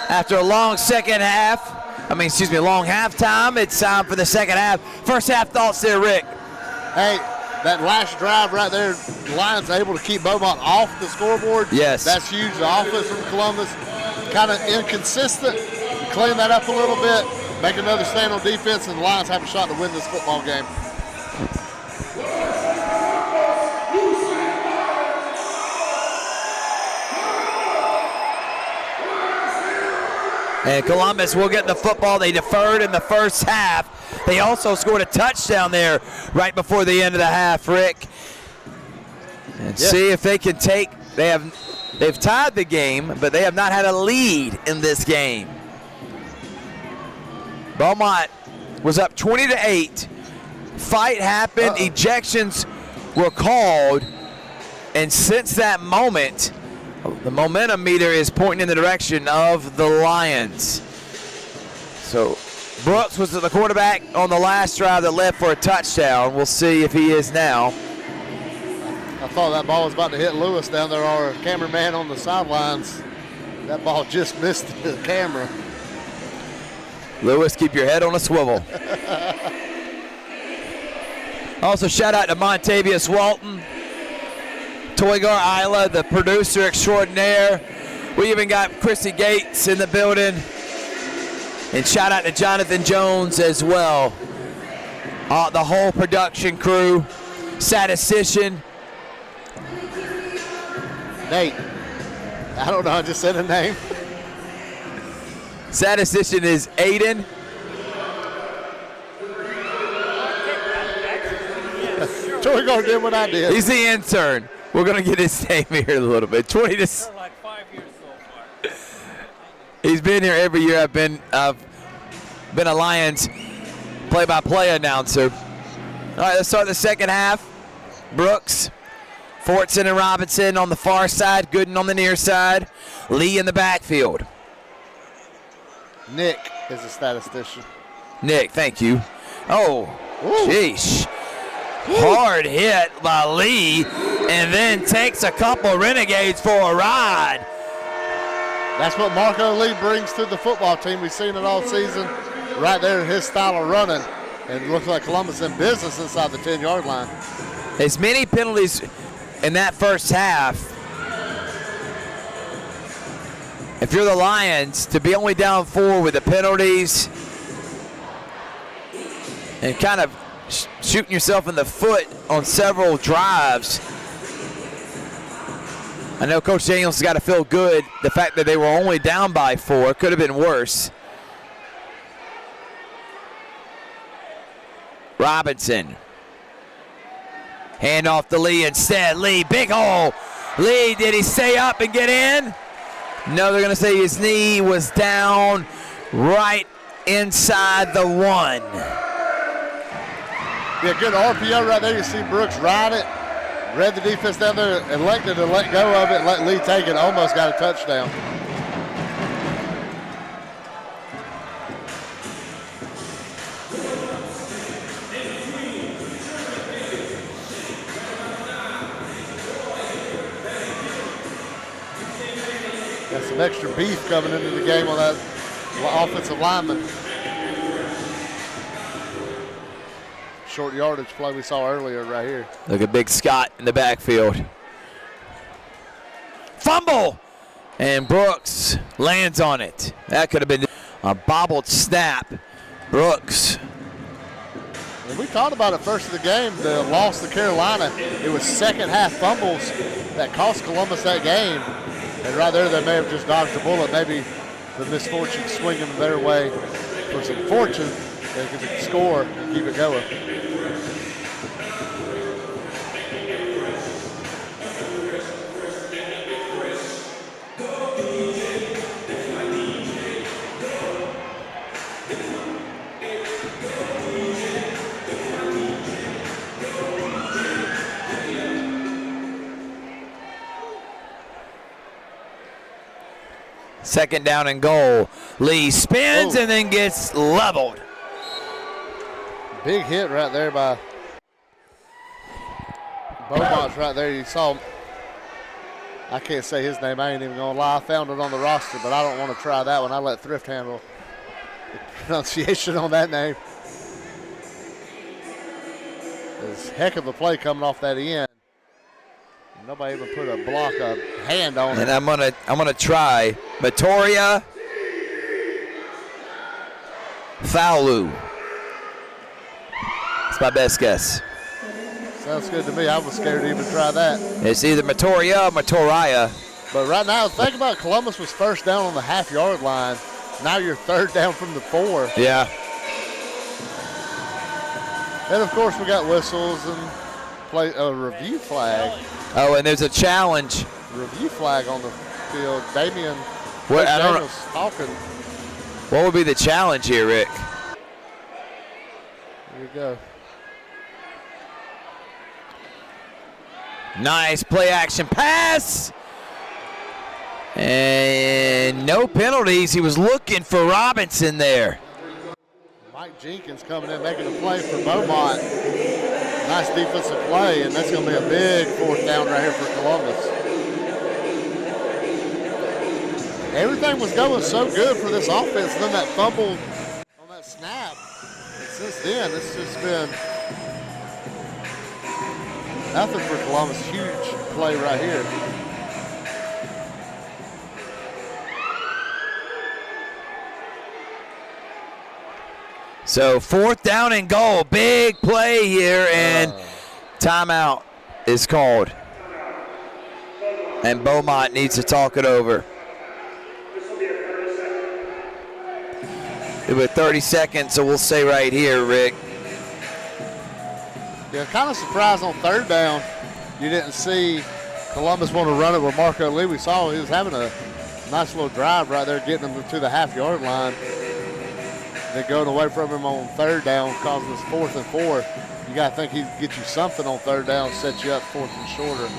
After a long long halftime, it's time for the second half. First half thoughts there, Rick. Hey, that last drive right there, the Lions able to keep Beaumont off the scoreboard. Yes. That's huge. The offense from Columbus, kind of inconsistent. Clean that up a little bit, make another stand on defense, and the Lions have a shot to win this football game. And Columbus will get the football. They deferred in the first half. They also scored a touchdown there right before the end of the half, Rick. And see if they can take, they've tied the game, but they have not had a lead in this game. Beaumont was up 20-8. Fight happened, ejections were called, and since that moment, the momentum meter is pointing in the direction of the Lions. So Brooks was the quarterback on the last drive that led for a touchdown. We'll see if he is now. I thought that ball was about to hit Lewis down there, our cameraman on the sidelines. That ball just missed the camera. Lewis, keep your head on a swivel. Also, shout out to Montavious Walton, Toygar Isla, the producer extraordinaire. We even got Chrissy Gates in the building. And shout out to Jonathan Jones as well. The whole production crew, statistician. Nate, I don't know, I just said a name. Statistician is Aiden. Toygar did what I did. He's the intern. We're going to get his name here in a little bit. 20 to. Like 5 years so far. He's been here every year. I've been a Lions play-by-play announcer. All right, let's start the second half. Brooks, Fortson and Robinson on the far side, Gooden on the near side, Lee in the backfield. Nick is a statistician. Nick, thank you. Oh, sheesh. Hard hit by Lee, and then takes a couple Renegades for a ride. That's what Marco Lee brings to the football team. We've seen it all season, right there in his style of running. And it looks like Columbus in business inside the 10-yard line. As many penalties in that first half. If you're the Lions, to be only down 4 with the penalties and kind of shooting yourself in the foot on several drives. I know Coach Daniels has got to feel good. The fact that they were only down by 4 could have been worse. Robinson. Hand off to Lee instead. Lee, big hole. Lee, did he stay up and get in? No, they're going to say his knee was down right inside the 1. Yeah, good RPO right there. You see Brooks ride it. Read the defense down there, elected to let go of it, let Lee take it. Almost got a touchdown. Got some extra beef coming into the game on that offensive lineman. Short yardage play we saw earlier right here. Look at Big Scott in the backfield. Fumble! And Brooks lands on it. That could have been a bobbled snap. Brooks. And we talked about it first of the game, the loss to Carolina. It was second half fumbles that cost Columbus that game. And right there, they may have just dodged a bullet. Maybe the misfortune swinging their way for some fortune. They could score and keep it going. Second down and goal. Lee spins and then gets leveled. Big hit right there by Beaumont's right there. You saw I can't say his name. I ain't even going to lie. I found it on the roster, but I don't want to try that one. I let Thrift handle the pronunciation on that name. There's a heck of a play coming off that end. Nobody even put a block, a hand on it. And I'm gonna try Matoria Faulu. That's my best guess. Sounds good to me. I was scared to even try that. It's either Matoria or Matoria. But right now, think about Columbus was first down on the half-yard line. Now you're third down from the 4. Yeah. And, of course, we got whistles and play a review flag. Oh, and there's a challenge. Review flag on the field. Damian What, I don't know. Daniels talking. What would be the challenge here, Rick? Here you go. Nice play action pass. And no penalties. He was looking for Robinson there. Mike Jenkins coming in, making a play for Beaumont. Nice defensive play, and that's going to be a big 4th down right here for Columbus. Everything was going so good for this offense, and then that fumble on that snap. And since then, it's just been nothing for Columbus. Huge play right here. So 4th down and goal. Big play here, and timeout is called. And Beaumont needs to talk it over. With 30 seconds, so we'll say right here, Rick. Yeah, kind of surprised on 3rd down. You didn't see Columbus want to run it with Marco Lee. We saw he was having a nice little drive right there, getting him to the half-yard line. They're going away from him on 3rd down, causing us 4th and 4. You got to think he'd get you something on 3rd down, set you up 4th and shorter.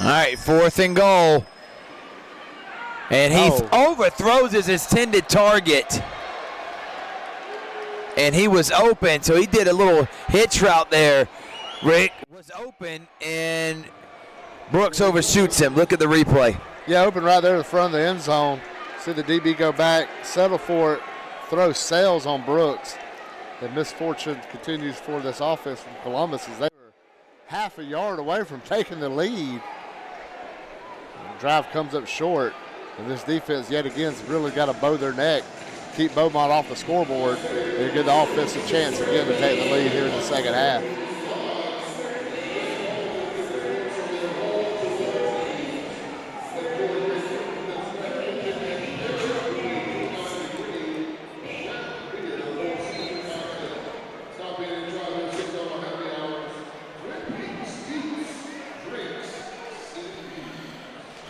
All right, 4th and goal. And he overthrows his intended target. And he was open, so he did a little hitch route there. Rick was open, and Brooks overshoots him. Look at the replay. Yeah, open right there in the front of the end zone. See the DB go back, settle for it, throw sails on Brooks. The misfortune continues for this offense from Columbus as they were half a yard away from taking the lead. The drive comes up short, and this defense yet again has really got to bow their neck, keep Beaumont off the scoreboard, and give the offense a chance again to take the lead here in the second half.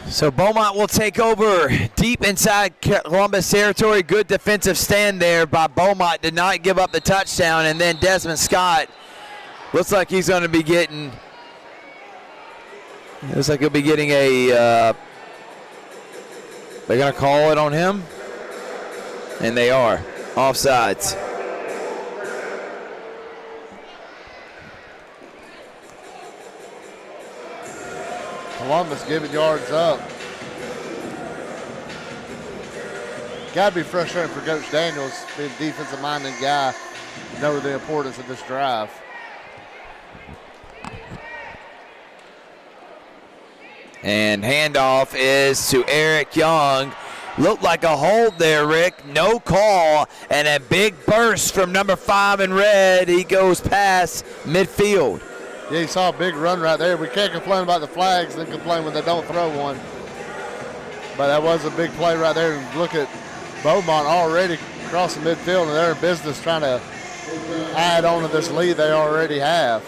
So Beaumont will take over deep inside Columbus territory. Good defensive stand there by Beaumont. Did not give up the touchdown. And then Desmond Scott looks like he's going to be getting. Looks like he'll be getting a. They're going to call it on him, and they are offsides. Columbus giving yards up. Got to be frustrating for Coach Daniels, being a defensive-minded guy, know the importance of this drive. And handoff is to Eric Young. Looked like a hold there, Rick. No call, and a big burst from number 5 in red. He goes past midfield. Yeah, you saw a big run right there. We can't complain about the flags, then complain when they don't throw one. But that was a big play right there. And look at Beaumont already crossing midfield, and they're in business trying to add on to this lead they already have.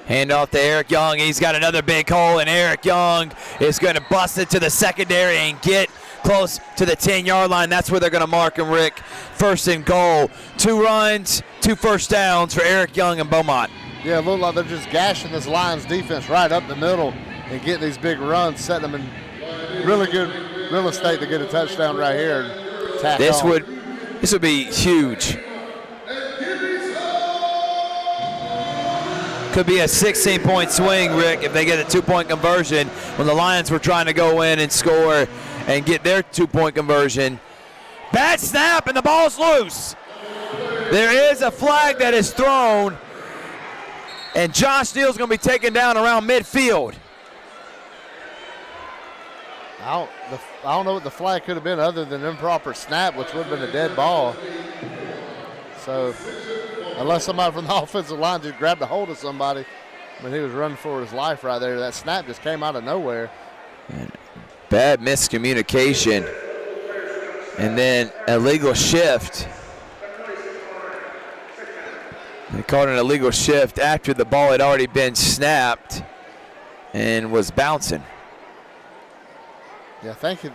Hand off to Eric Young. He's got another big hole, and Eric Young is going to bust it to the secondary and get close to the 10-yard line. That's where they're going to mark him, Rick. First and goal. 2 runs, 2 first downs for Eric Young and Beaumont. Yeah, it looked like they're just gashing this Lions defense right up the middle and getting these big runs, setting them in really good real estate to get a touchdown right here. And tack This on. would be huge. Could be a 16-point swing, Rick, if they get a 2-point conversion when the Lions were trying to go in and score and get their 2-point conversion. Bad snap, and the ball's loose. There is a flag that is thrown, and Josh Neal's going to be taken down around midfield. I don't know what the flag could have been other than improper snap, which would have been a dead ball. So unless somebody from the offensive line just grabbed a hold of somebody when he was running for his life right there, that snap just came out of nowhere. Bad miscommunication. And then illegal shift. They called an illegal shift after the ball had already been snapped and was bouncing. Yeah, thinking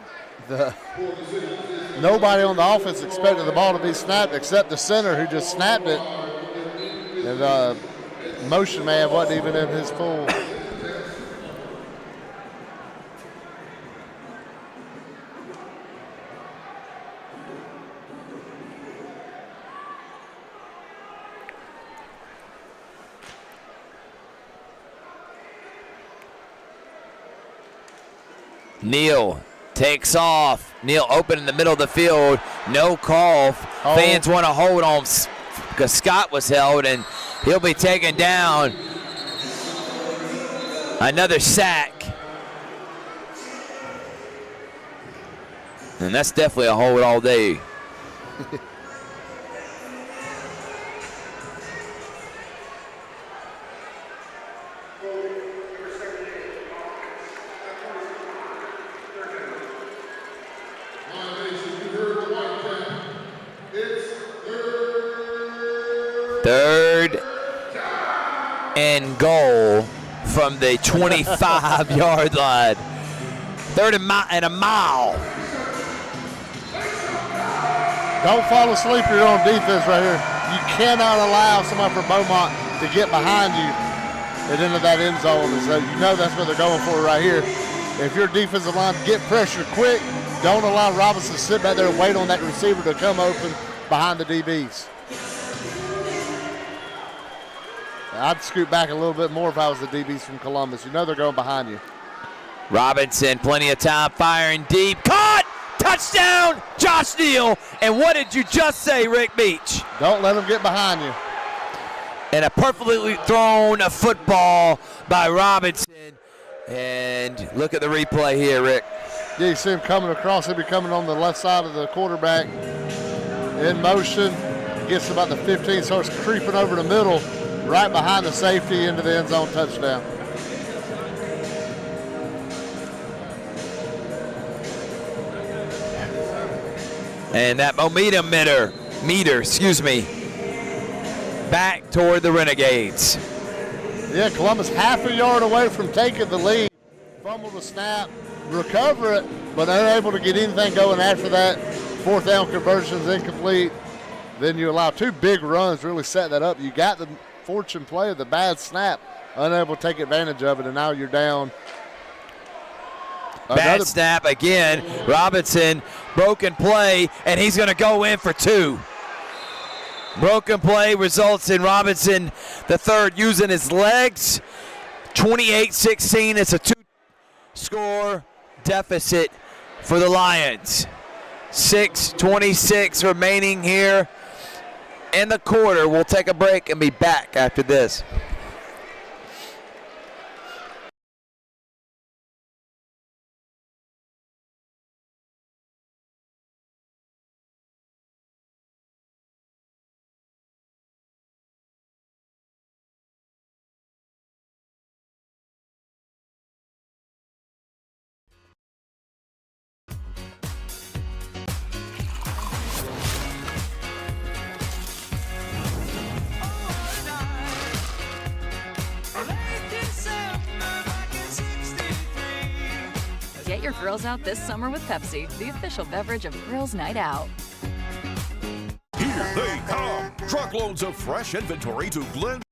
nobody on the offense expected the ball to be snapped except the center who just snapped it. And the motion man wasn't even in his full. Neal takes off. Neal open in the middle of the field. No call. Fans want to hold on because Scott was held, and he'll be taken down. Another sack. And that's definitely a hold all day. Third and goal from the 25-yard line. Third and a mile. Don't fall asleep here on defense right here. You cannot allow somebody from Beaumont to get behind you and into that end zone. And so you know that's what they're going for right here. If your defensive line get pressure quick, don't allow Robinson to sit back there and wait on that receiver to come open behind the DBs. I'd scoot back a little bit more if I was the DBs from Columbus. You know they're going behind you. Robinson, plenty of time, firing deep. Caught! Touchdown, Josh Neal. And what did you just say, Rick Beach? Don't let them get behind you. And a perfectly thrown football by Robinson. And look at the replay here, Rick. Yeah, you see him coming across. He'll be coming on the left side of the quarterback in motion. Gets about the 15, starts creeping over the middle, right behind the safety into the end zone touchdown. And that momentum meter, back toward the Renegades. Yeah, Columbus half a yard away from taking the lead. Fumble the snap, recover it, but unable to get anything going after that. Fourth down conversion's incomplete. Then you allow 2 big runs, really set that up. You got the fortune play of the bad snap, unable to take advantage of it, and now you're down. Bad snap again. Robinson, broken play, and he's going to go in for 2. Broken play results in Robinson, the third, using his legs. 28-16. It's a 2-score deficit for the Lions. 6:26 remaining here in the quarter. We'll take a break and be back after this. Get your grills out this summer with Pepsi, the official beverage of Girls Night Out. Here they come. Truckloads of fresh inventory to Glen.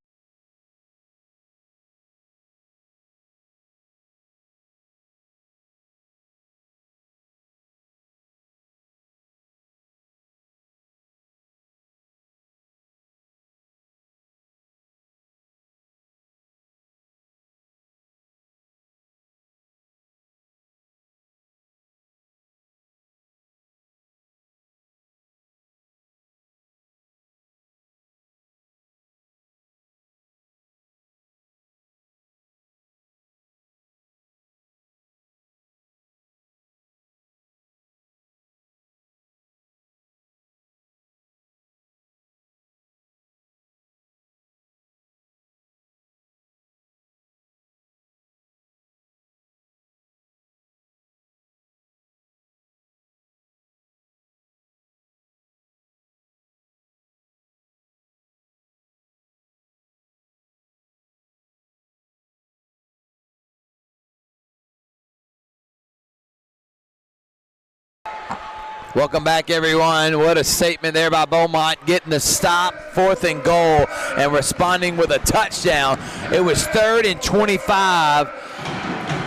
Welcome back, everyone. What a statement there by Beaumont, getting the stop, 4th and goal, and responding with a touchdown. It was 3rd and 25,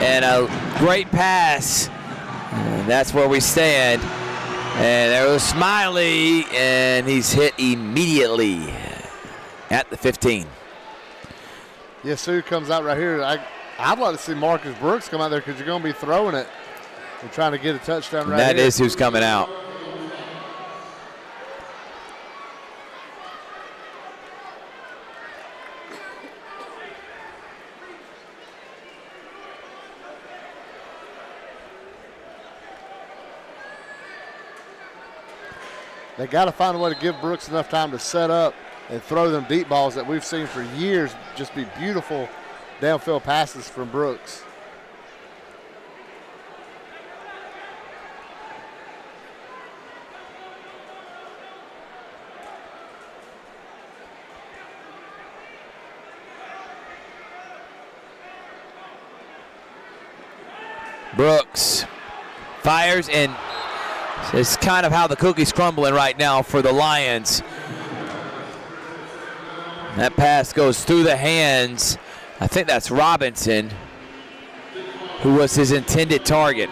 and a great pass. And that's where we stand. And there was Smiley, and he's hit immediately at the 15. Yes, Sue comes out right here. I'd like to see Marcus Brooks come out there because you're going to be throwing it. We're trying to get a touchdown right That here. is who's coming out. They got to find a way to give Brooks enough time to set up and throw them deep balls that we've seen for years just be beautiful downfield passes from Brooks. Brooks fires, and it's kind of how the cookie's crumbling right now for the Lions. That pass goes through the hands. I think that's Robinson, who was his intended target.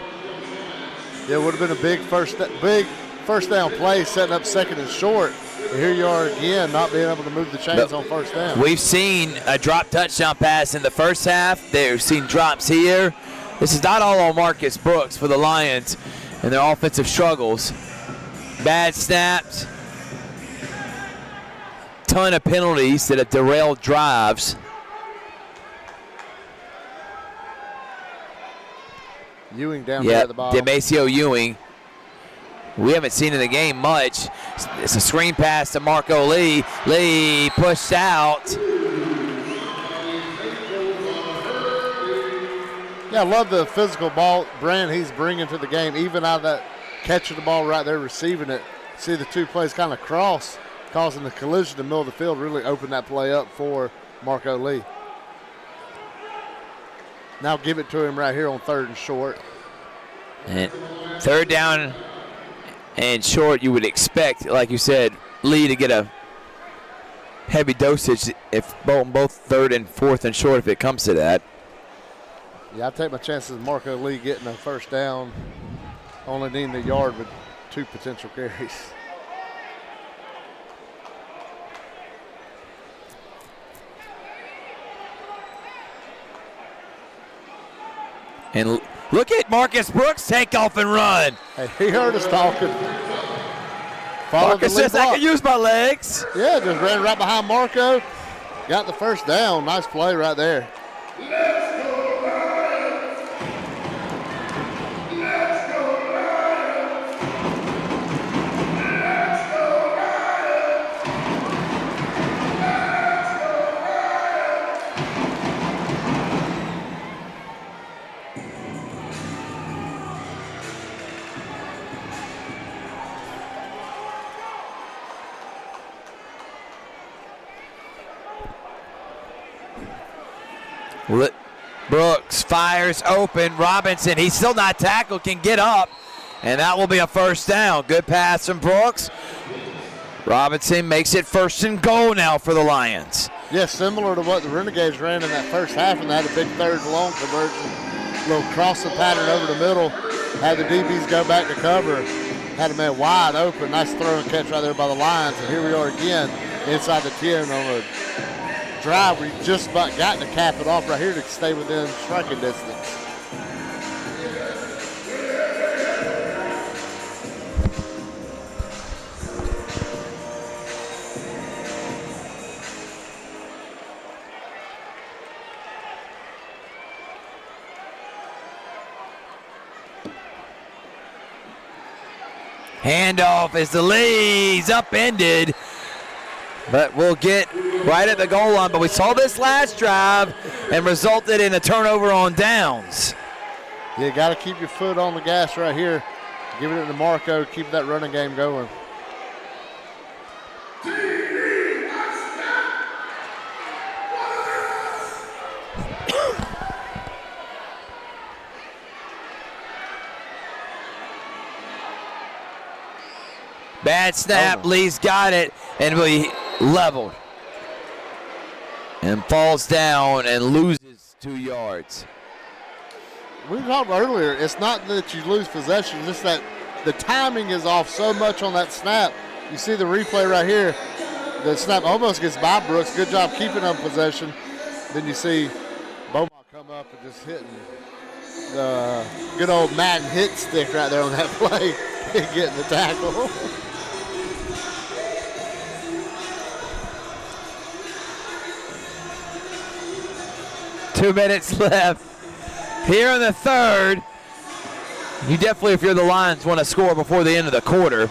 Yeah, it would have been a big first down play, setting up 2nd and short. And here you are again, not being able to move the chains on 1st down. We've seen a drop touchdown pass in the first half. They've seen drops here. This is not all on Marcus Brooks for the Lions and their offensive struggles. Bad snaps. Ton of penalties that have derailed drives. Ewing down there at the bottom. Demasio Ewing. We haven't seen in the game much. It's a screen pass to Marco Lee. Lee pushed out. Yeah, I love the physical ball brand he's bringing to the game, even out of that catching the ball right there, receiving it. See the two plays kind of cross, causing the collision in the middle of the field, really opened that play up for Marco Lee. Now give it to him right here on 3rd and short. And 3rd down and short, you would expect, like you said, Lee to get a heavy dosage if both 3rd and 4th and short if it comes to that. Yeah, I take my chances of Marco Lee getting a 1st down, only needing a yard with 2 potential carries. And look at Marcus Brooks take off and run. Hey, he heard us talking. Marcus says, I can use my legs. Yeah, just ran right behind Marco. Got the 1st down. Nice play right there. Brooks fires open. Robinson, he's still not tackled, can get up, and that will be a first down. Good pass from Brooks. Robinson makes it 1st and goal now for the Lions. Yeah, similar to what the Renegades ran in that first half, and they had a big 3rd and long conversion. Little crossing pattern over the middle. Had the DBs go back to cover. Had a man wide open. Nice throw and catch right there by the Lions. And here we are again inside the 10 on a drive where you just about got to cap it off right here to stay within striking distance. Handoff as the lead's upended, but we'll get right at the goal line. But we saw this last drive and resulted in a turnover on downs. You got to keep your foot on the gas right here. Give it to Marco, keep that running game going. Bad snap, Lee's got it, and we leveled. And falls down and loses 2 yards. We talked earlier, it's not that you lose possession, it's just that the timing is off so much on that snap. You see the replay right here. The snap almost gets by Brooks. Good job keeping on possession. Then you see Beaumont come up and just hitting the good old Madden hit stick right there on that play and getting the tackle. Two minutes left. Here in the 3rd, you definitely, if you're the Lions, want to score before the end of the quarter.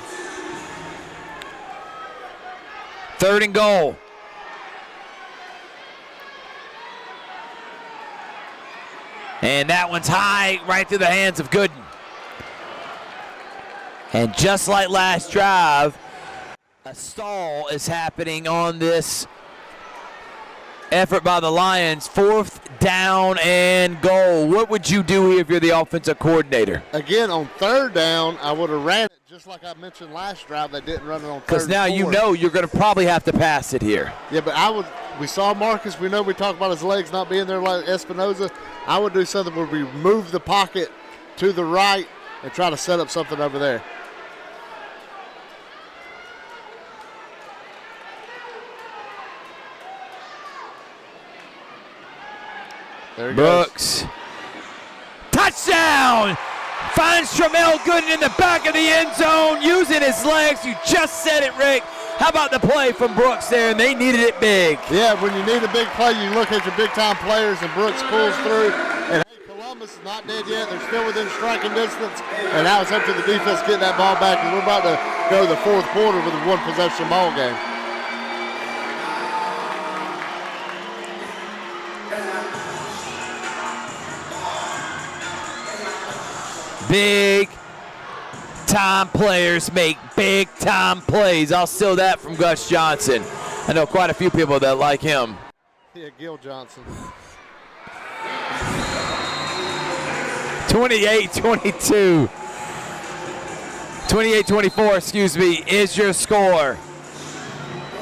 3rd and goal. And that one's high, right through the hands of Gooden. And just like last drive, a stall is happening on this effort by the Lions. 4th down and goal. What would you do here if you're the offensive coordinator? Again, on 3rd down, I would have ran it just like I mentioned last drive. They didn't run it on 3rd. Because now you know you're going to probably have to pass it here. Yeah, but we saw Marcus. We know we talked about his legs not being there like Espinoza. I would do something where we move the pocket to the right and try to set up something over there. There he Brooks. goes. Touchdown! Finds Tramel Gooden in the back of the end zone using his legs. You just said it, Rick. How about the play from Brooks there? And they needed it big. Yeah, when you need a big play, you look at your big-time players, and Brooks pulls through. And hey, Columbus is not dead yet. They're still within striking distance. And now it's up to the defense getting that ball back. And we're about to go to the 4th quarter with a one-possession ball game. Big time players make big time plays. I'll steal that from Gus Johnson. I know quite a few people that like him. Yeah, Gil Johnson. 28-22. 28-24, excuse me, is your score.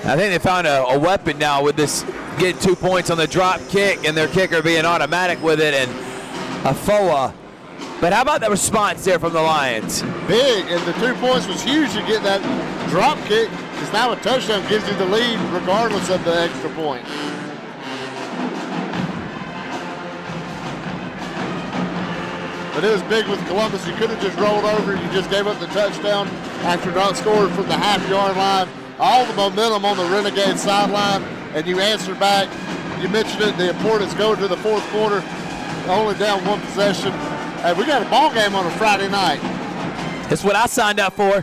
I think they found a weapon now with this, getting 2 points on the drop kick and their kicker being automatic with it, and Afoa. But how about the response there from the Lions? Big, and the 2 points was huge to get that drop kick, because now a touchdown gives you the lead regardless of the extra point. But it was big with Columbus. You could have just rolled over. You just gave up the touchdown after not scoring from the half-yard line. All the momentum on the Renegade sideline, and you answered back. You mentioned it, the importance going to the 4th quarter, only down one possession. Hey, we got a ball game on a Friday night. That's what I signed up for.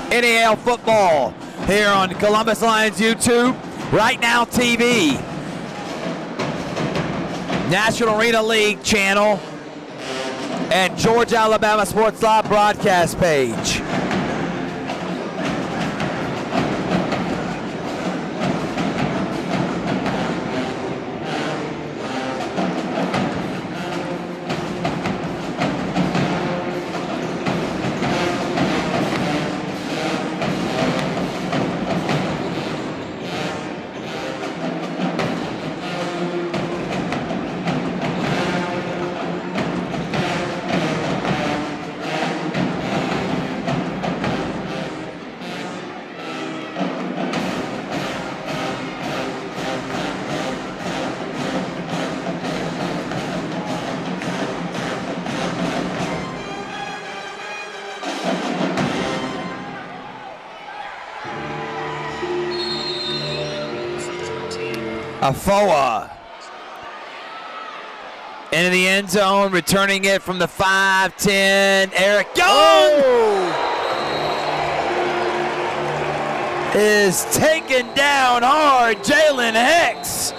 NAL football here on Columbus Lions YouTube, Right Now TV, National Arena League channel, and Georgia Alabama Sports Live broadcast page. Afoa. Into the end zone, returning it from the 5-10. Eric Young is taken down hard. Jalen Hicks.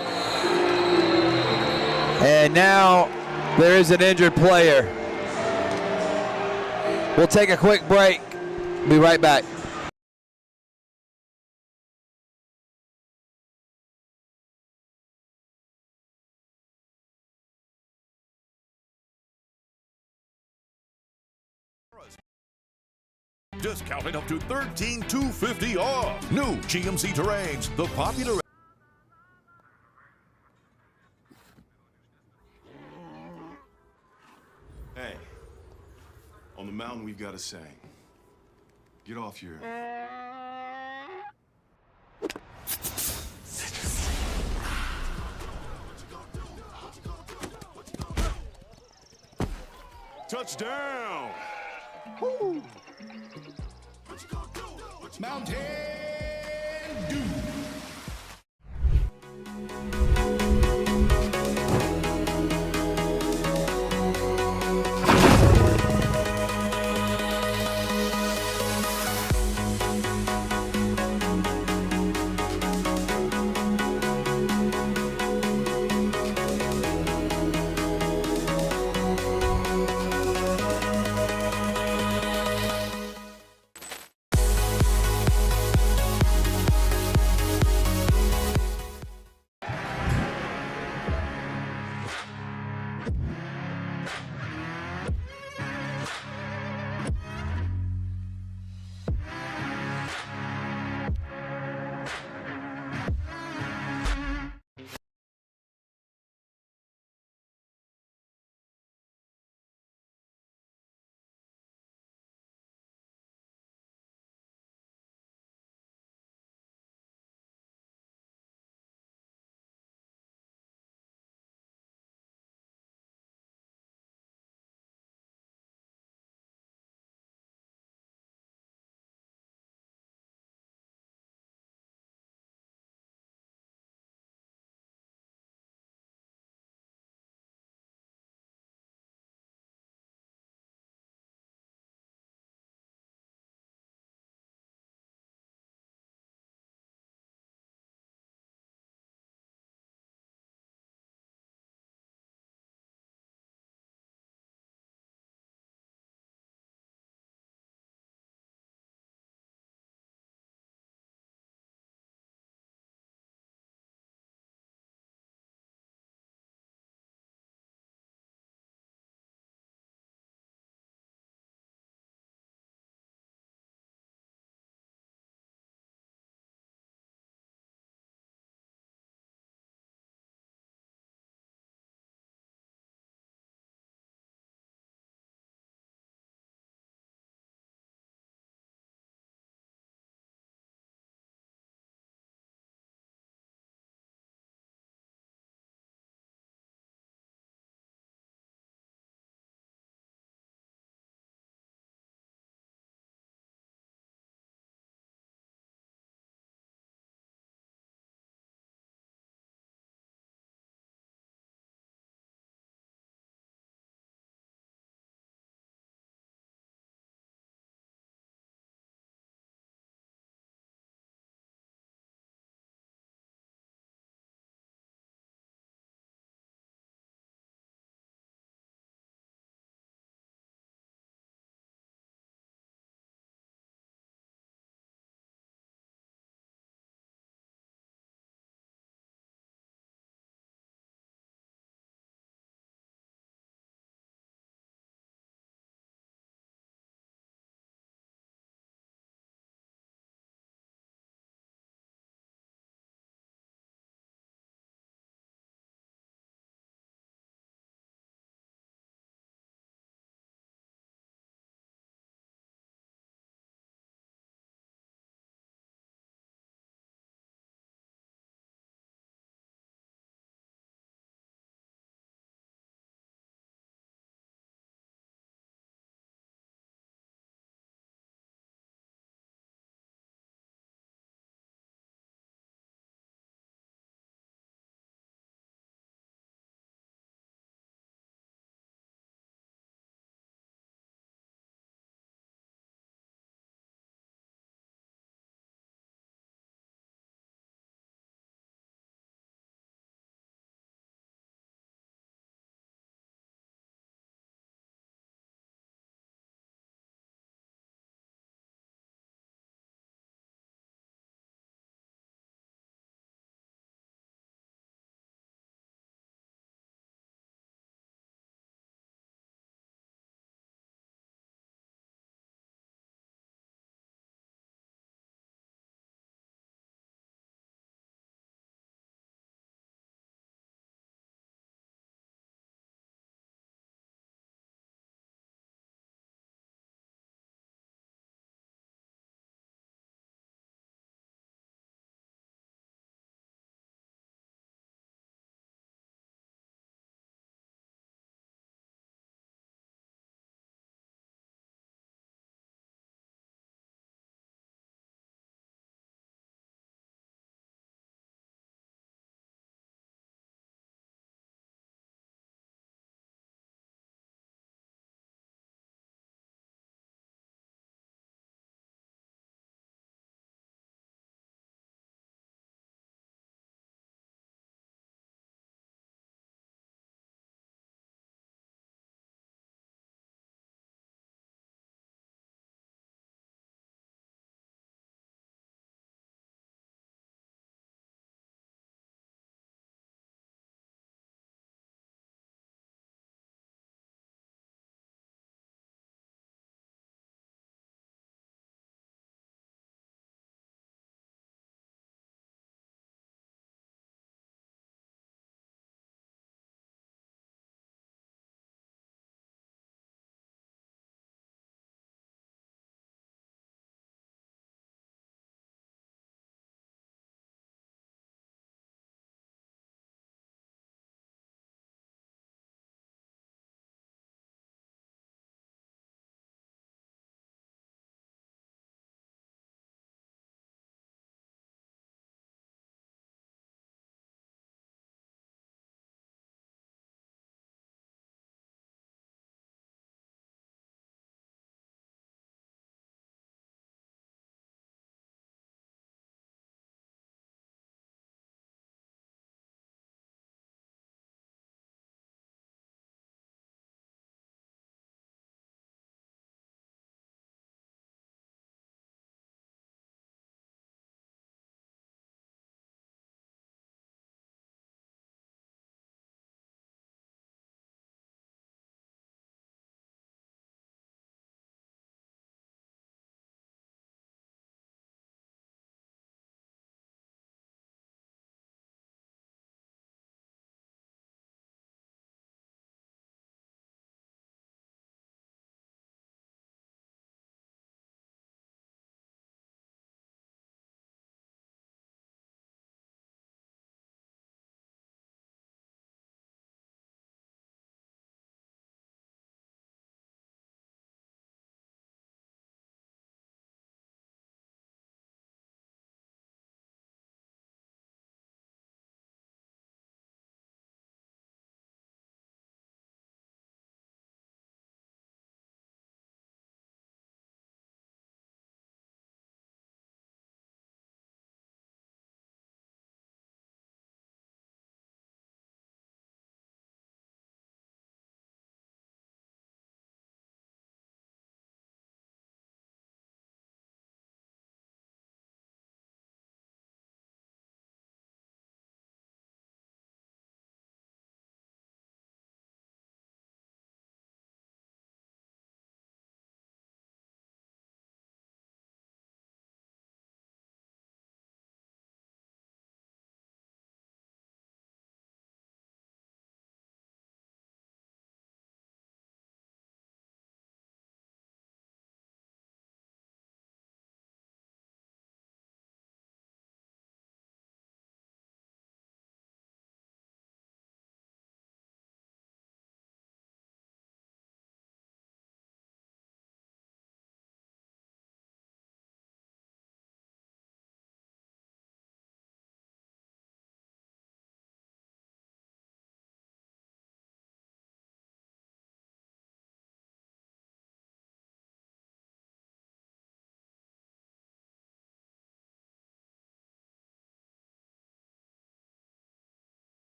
And now there is an injured player. We'll take a quick break. Be right back. Discounted up to $13,250 off. New GMC Terrains, the popular. Hey, on the mountain we've got a saying. Get off your... Touchdown! Woo! Mountain Dew.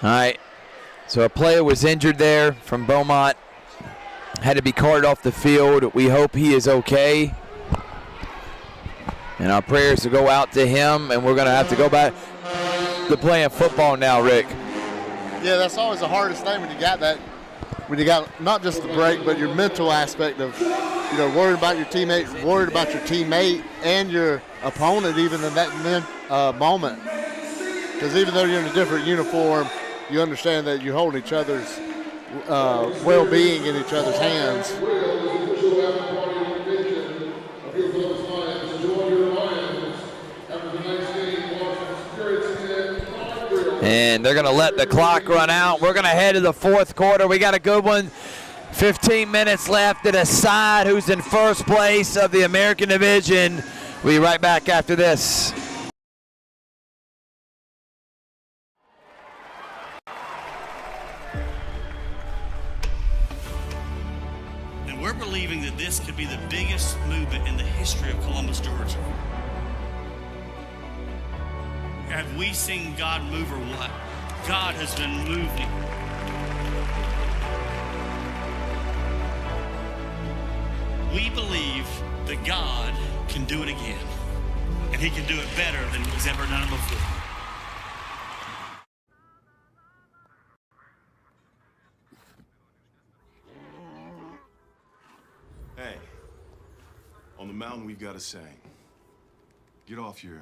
All right, so a player was injured there from Beaumont. Had to be carted off the field. We hope he is okay. And our prayers to go out to him, and we're going to have to go back to playing football now, Rick. Yeah, that's always the hardest thing when you got that, when you got not just the break, but your mental aspect of, you know, worried about your teammate, worried about your teammate and your opponent even in that moment. Because even though you're in a different uniform, you understand that you hold each other's well-being in each other's hands. And they're going to let the clock run out. We're going to head to the fourth quarter. We got a good one. 15 minutes left to decide who's in first place of the American Division. We'll be right back after this. And we're believing that this could be the biggest movement in the history of Columbus, Georgia. Have we seen God move or what? God has been moving. We believe that God can do it again. And he can do it better than he's ever done it before. Hey, on the mountain we've got a saying. Get off your...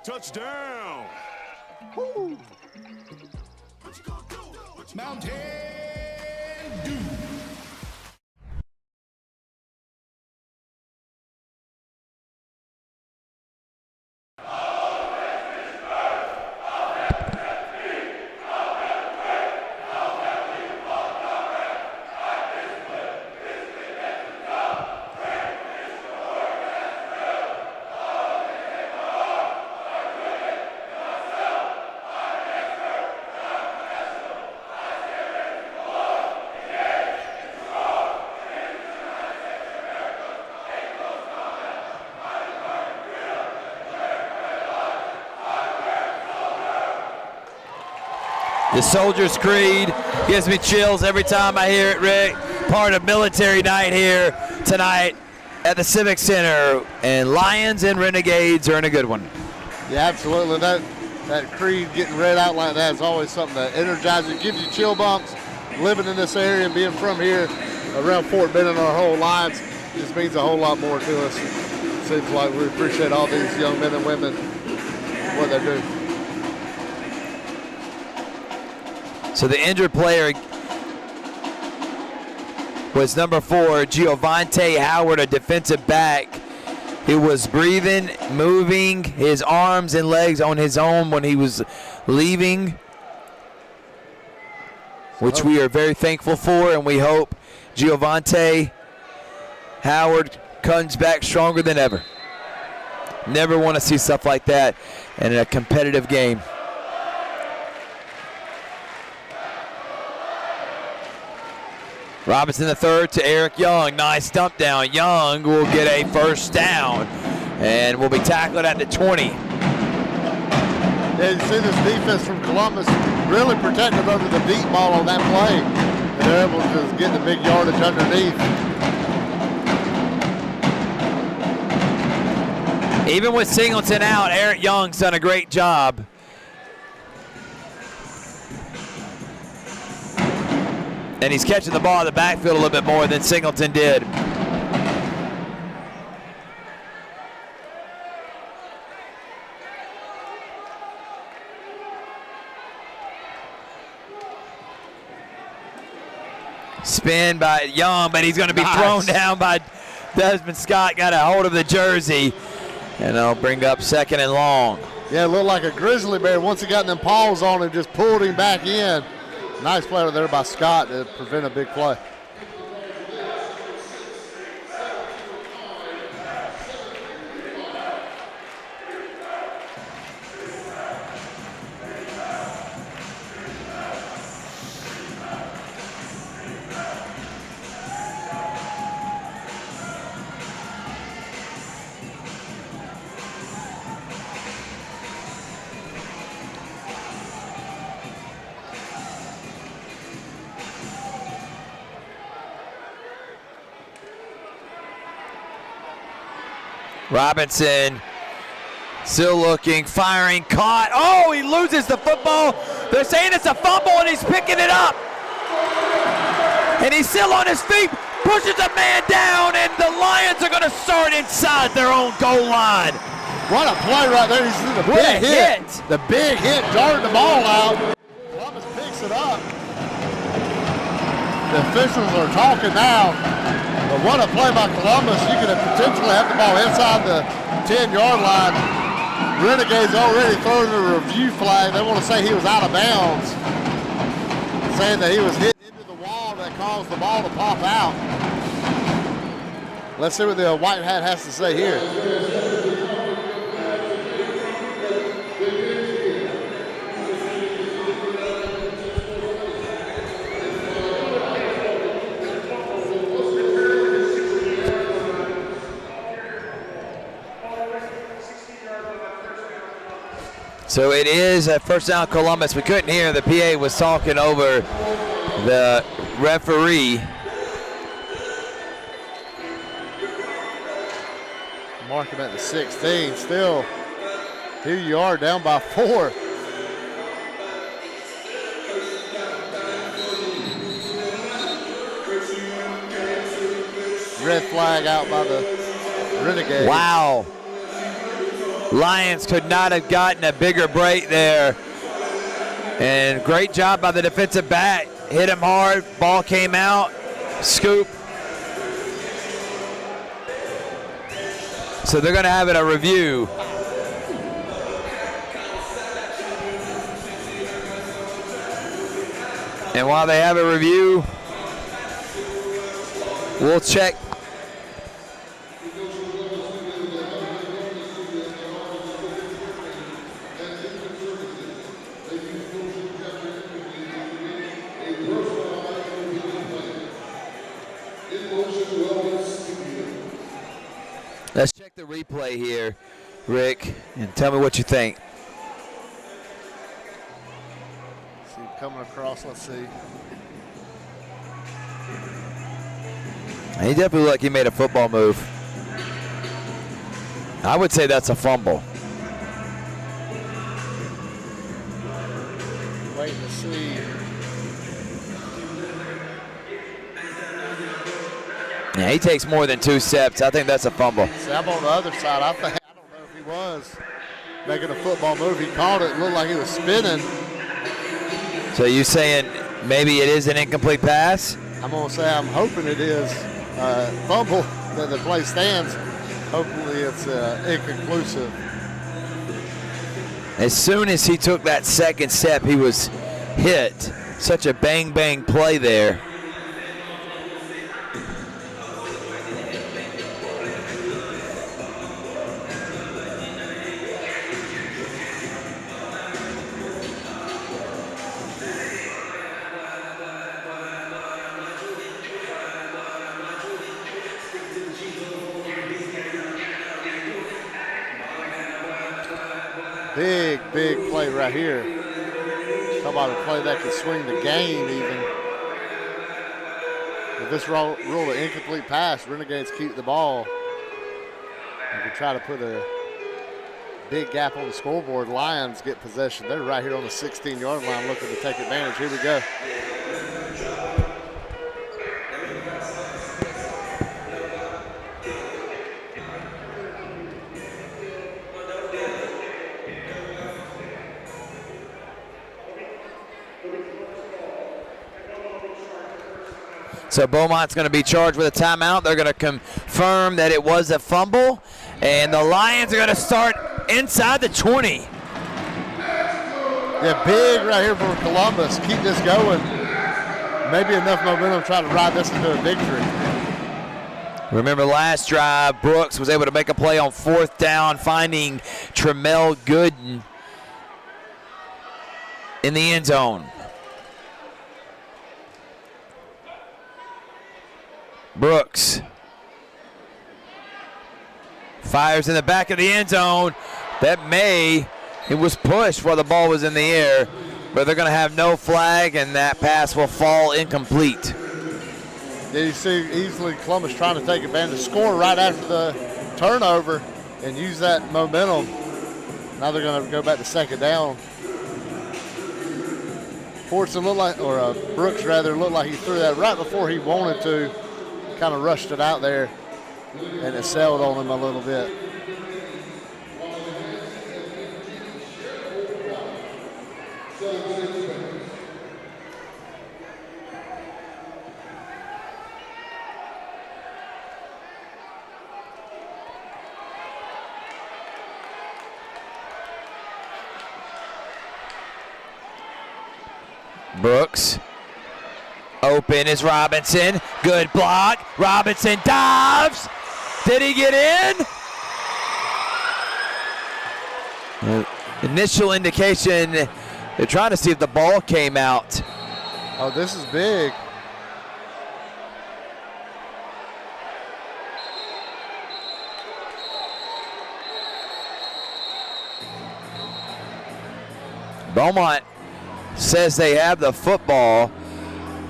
Touchdown! Woo. Mountain Dew. The Soldier's Creed gives me chills every time I hear it, Rick. Part of military night here tonight at the Civic Center. And Lions and Renegades are in a good one. Yeah, absolutely. That creed getting read out like that is always something that energizes, gives you chill bumps. Living in this area and being from here around Fort Benning our whole lives just means a whole lot more to us. It seems like we appreciate all these young men and women, what they do. So the injured player was number 4, Giovante Howard, a defensive back. He was breathing, moving his arms and legs on his own when he was leaving, which we are very thankful for, and we hope Giovante Howard comes back stronger than ever. Never want to see stuff like that in a competitive game. Robinson the third to Eric Young. Nice dump down. Young will get a first down and will be tackled at the 20. Yeah, you see this defense from Columbus really protective over the deep ball on that play. And they're able to just get the big yardage underneath. Even with Singleton out, Eric Young's done a great job. And he's catching the ball in the backfield a little bit more than Singleton did. Spin by Young, but he's going to be thrown down by Desmond Scott. Got a hold of the jersey, and they'll bring up second and long. Yeah, it looked like a grizzly bear. Once he got them paws on him, just pulled him back in. Nice play there by Scott to prevent a big play. Robinson still looking, firing, caught. Oh, he loses the football. They're saying it's a fumble, and he's picking it up. And he's still on his feet, pushes a man down, and the Lions are going to start inside their own goal line. What a play right there. You see the big hit. The big hit darted the ball out. Columbus picks it up. The officials are talking now. But what a play by Columbus. You could have potentially have the ball inside the 10-yard line. Renegades already throwing a review flag. They want to say he was out of bounds, saying that he was hit into the wall that caused the ball to pop out. Let's see what the white hat has to say here. So it is a first down Columbus. We couldn't hear. The PA was talking over the referee. Mark him at the 16. Still, here you are down by 4. Red flag out by the Renegades. Wow. Lions could not have gotten a bigger break there. And great job by the defensive back. Hit him hard, ball came out, scoop. So they're gonna have it a review. And while they have a review, we'll check. Let's check the replay here, Rick, and tell me what you think. See him coming across, let's see. He definitely looked like he made a football move. I would say that's a fumble. Waiting to see. Yeah, he takes more than 2 steps. I think that's a fumble. See, I'm on the other side. I don't know if he was making a football move. He called it. It looked like he was spinning. So you saying maybe it is an incomplete pass? I'm going to say I'm hoping it is fumble that the play stands. Hopefully it's inconclusive. As soon as he took that second step, he was hit. Such a bang-bang play there. Big play right here. Talk about a play that could swing the game even. If this rule an incomplete pass, Renegades keep the ball. And can try to put a big gap on the scoreboard. Lions get possession. They're right here on the 16-yard line looking to take advantage. Here we go. So Beaumont's going to be charged with a timeout. They're going to confirm that it was a fumble. And the Lions are going to start inside the 20. Yeah, big right here for Columbus. Keep this going. Maybe enough momentum to try to ride this into a victory. Remember last drive, Brooks was able to make a play on 4th down, finding Tremel Gooden in the end zone. Brooks fires in the back of the end zone. It was pushed while the ball was in the air, but they're going to have no flag, and that pass will fall incomplete. Did you see easily Columbus trying to take advantage, score right after the turnover, and use that momentum. Now they're going to go back to second down. Fortson looked like, or Brooks rather, looked like he threw that right before he wanted to. Kind of rushed it out there, and it sailed on him a little bit. Brooks. Open is Robinson. Good block. Robinson dives. Did he get in? Initial indication, they're trying to see if the ball came out. Oh, this is big. Beaumont says they have the football,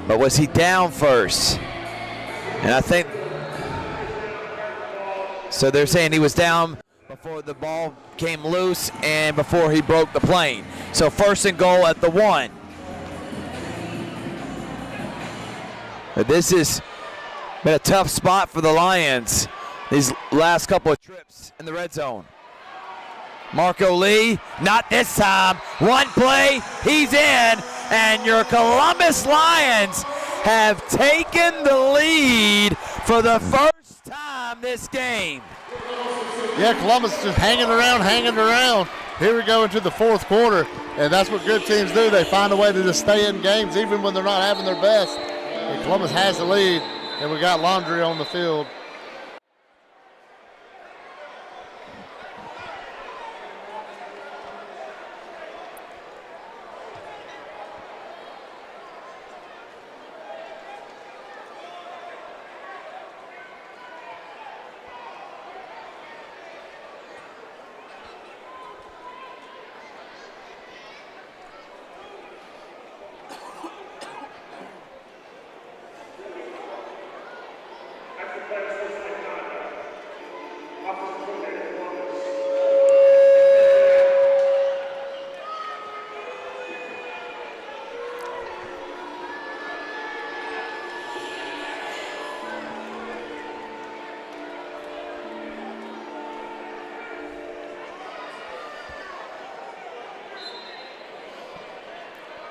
but was he down first? And I think, so they're saying he was down before the ball came loose and before he broke the plane. So 1st and goal at the 1. But this has been a tough spot for the Lions these last couple of trips in the red zone. Marco Lee, not this time. One play, he's in, and your Columbus Lions have taken the lead for the first time this game. Yeah, Columbus just hanging around. Here we go into the 4th quarter, and that's what good teams do. They find a way to just stay in games even when they're not having their best. And Columbus has the lead, and we got Laundry on the field.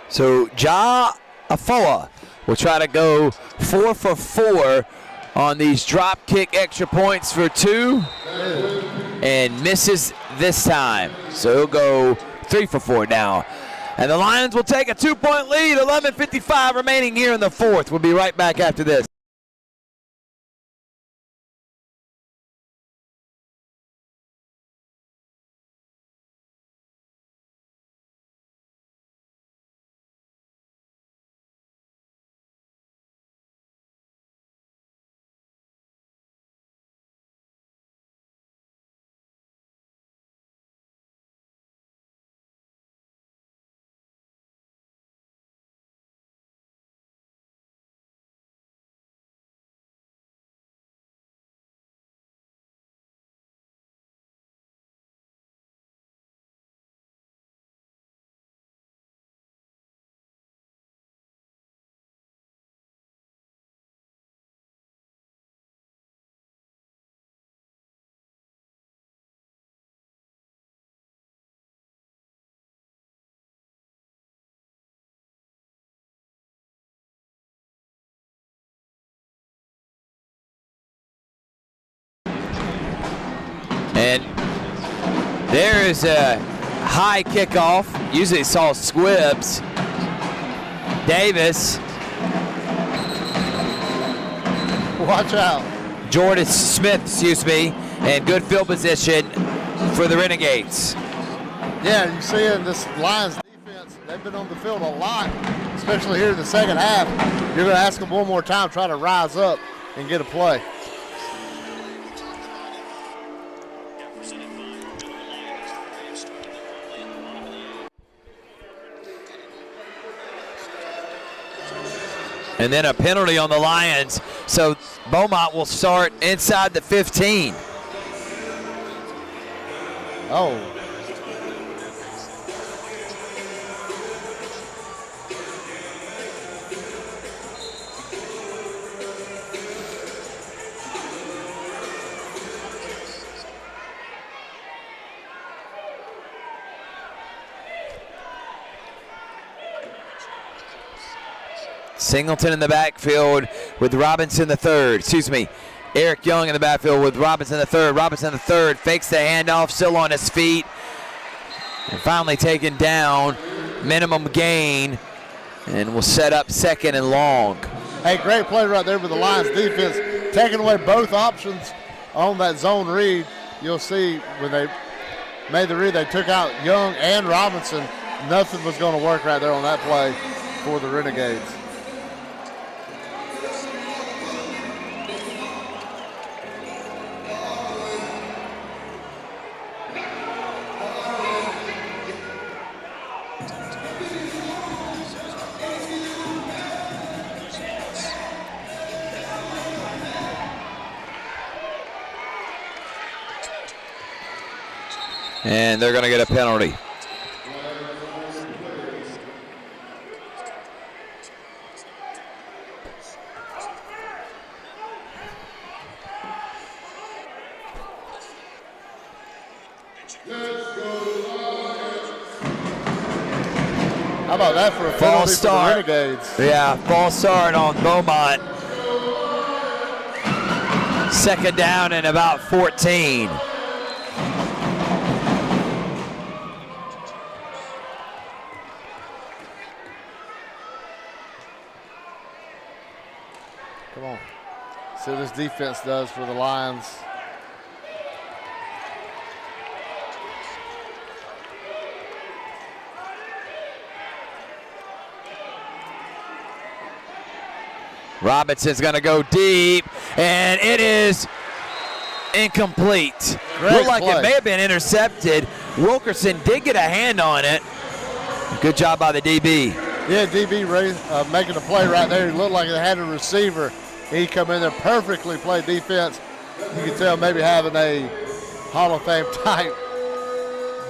So Ja Afoa will try to go 4 for 4 on these drop kick extra points for 2 and misses this time. So he'll go 3 for 4 now. And the Lions will take a 2-point lead, 11:55 remaining here in the 4th. We'll be right back after this. And there is a high kickoff. Usually saw squibs. Davis. Watch out. Jordan Smith, excuse me, and good field position for the Renegades. Yeah, you see in this Lions defense, they've been on the field a lot, especially here in the second half. You're going to ask them one more time, try to rise up and get a play. And then a penalty on the Lions. So Beaumont will start inside the 15. Oh. Singleton in the backfield with Robinson the third. Excuse me. Eric Young in the backfield with Robinson the third. Robinson the third fakes the handoff, still on his feet. And finally taken down. Minimum gain. And will set up second and long. Hey, great play right there with the Lions defense. Taking away both options on that zone read. You'll see when they made the read, they took out Young and Robinson. Nothing was going to work right there on that play for the Renegades. And they're going to get a penalty. How about that for a False penalty for the start. Renegades? Yeah, false start on Beaumont. Second down and about 14. Come on. See what this defense does for the Lions. Robinson's going to go deep, and it is incomplete. Great Looked like play. it may have been intercepted. Wilkerson did get a hand on it. Good job by the DB. Yeah, DB making a play right there. It looked like it had a receiver. He come in there, perfectly played defense. You can tell maybe having a Hall of Fame type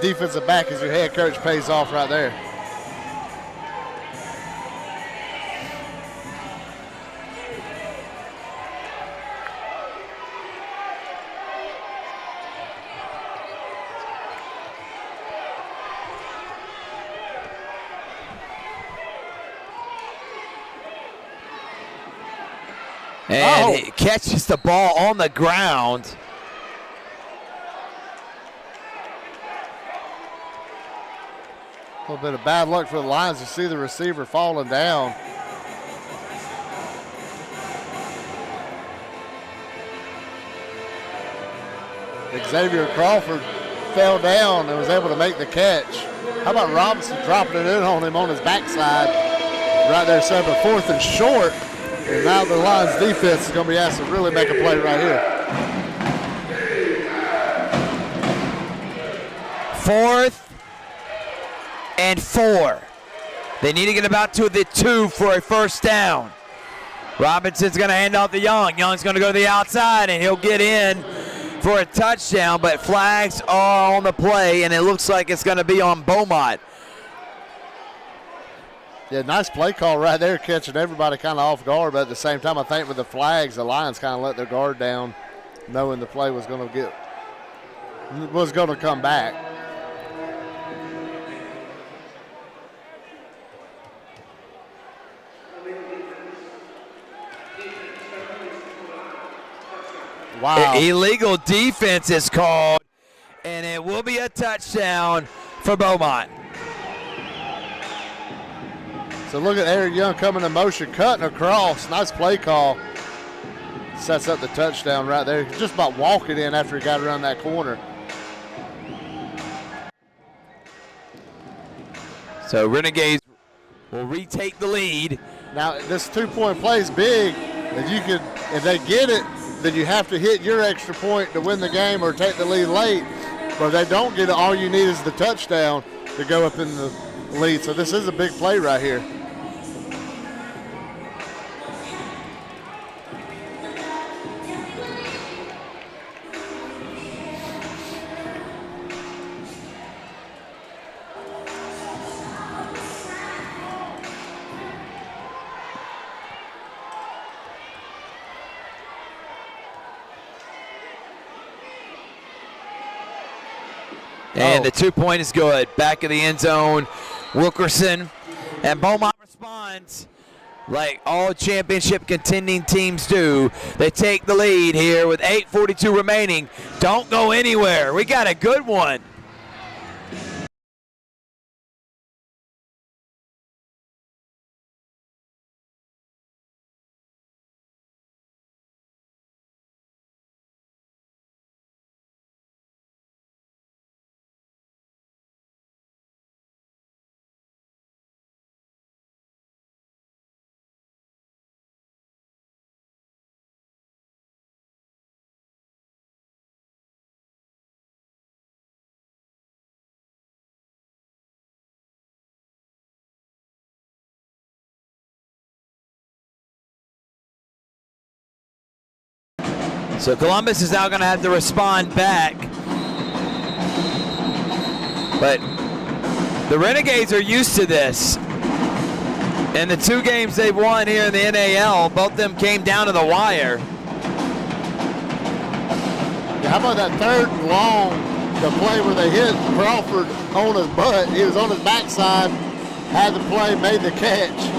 defensive back as your head coach pays off right there. And he catches the ball on the ground. A little bit of bad luck for the Lions to see the receiver falling down. Xavier Crawford fell down and was able to make the catch. How about Robinson dropping it in on him on his backside? Right there, set up a 4th and short. And now the Lions defense is going to be asked to really make a play right here. 4th and 4. They need to get about to the 2 for a first down. Robinson's going to hand off to Young. Young's going to go to the outside, and he'll get in for a touchdown, but flags are on the play, and it looks like it's going to be on Beaumont. Yeah, nice play call right there, catching everybody kind of off guard, but at the same time, I think with the flags, the Lions kind of let their guard down, knowing the play was going to come back. Wow. Illegal defense is called, and it will be a touchdown for Beaumont. So look at Eric Young coming in motion, cutting across. Nice play call. Sets up the touchdown right there. Just about walking in after he got around that corner. So Renegades will retake the lead. Now this 2-point play is big. If they get it, then you have to hit your extra point to win the game or take the lead late. But if they don't get it, all you need is the touchdown to go up in the lead. So this is a big play right here. And the 2-point is good. Back of the end zone, Wilkerson. And Beaumont responds like all championship contending teams do. They take the lead here with 8:42 remaining. Don't go anywhere. We got a good one. So Columbus is now going to have to respond back. But the Renegades are used to this. And the 2 games they've won here in the NAL, both of them came down to the wire. Yeah, how about that 3rd and long, the play where they hit Crawford on his butt? He was on his backside, had the play, made the catch.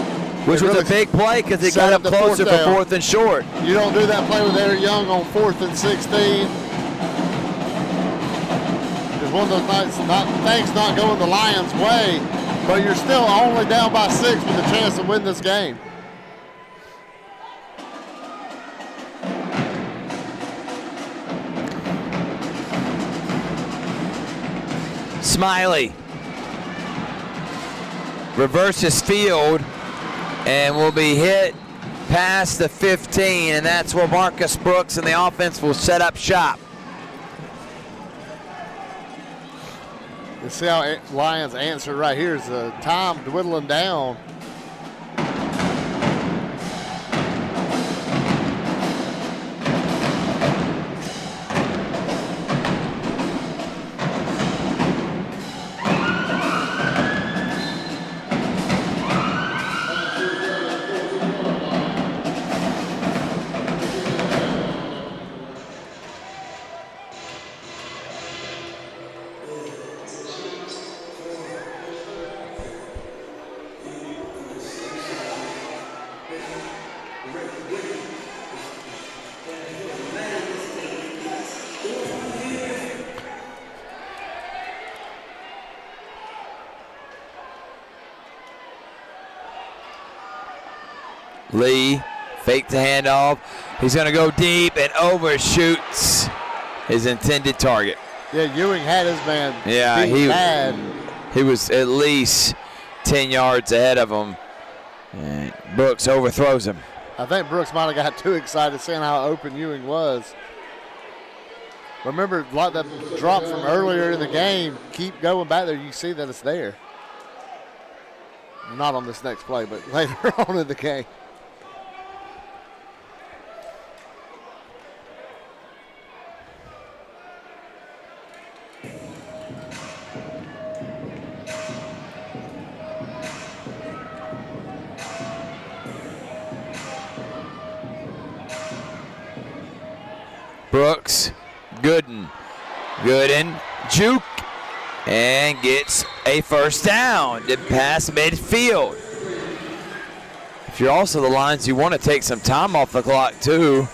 Which was a big play because it got up closer for 4th and short. You don't do that play with Eric Young on 4th and 16. It's one of those nights, things not going the Lions' way, but you're still only down by 6 with a chance to win this game. Smiley reverses field and will be hit past the 15, and that's where Marcus Brooks and the offense will set up shop. You see how Lions answer right here is the time dwindling down. Lee faked the handoff. He's going to go deep and overshoots his intended target. Yeah, Ewing had his man. Yeah, he was at least 10 yards ahead of him. And Brooks overthrows him. I think Brooks might have got too excited seeing how open Ewing was. Remember, like that drop from earlier in the game, keep going back there, you see that it's there. Not on this next play, but later on in the game. Brooks, Gooden, juke, and gets a first down to pass midfield. If you're also the Lions, you want to take some time off the clock too.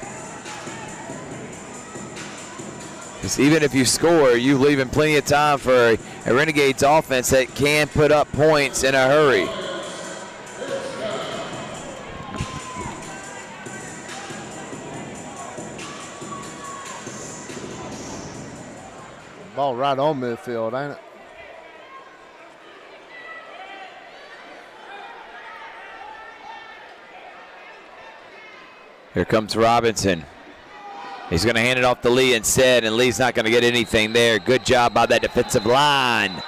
Because even if you score, you're leaving plenty of time for a Renegades offense that can put up points in a hurry. Ball right on midfield, ain't it? Here comes Robinson. He's going to hand it off to Lee instead, and Lee's not going to get anything there. Good job by that defensive line.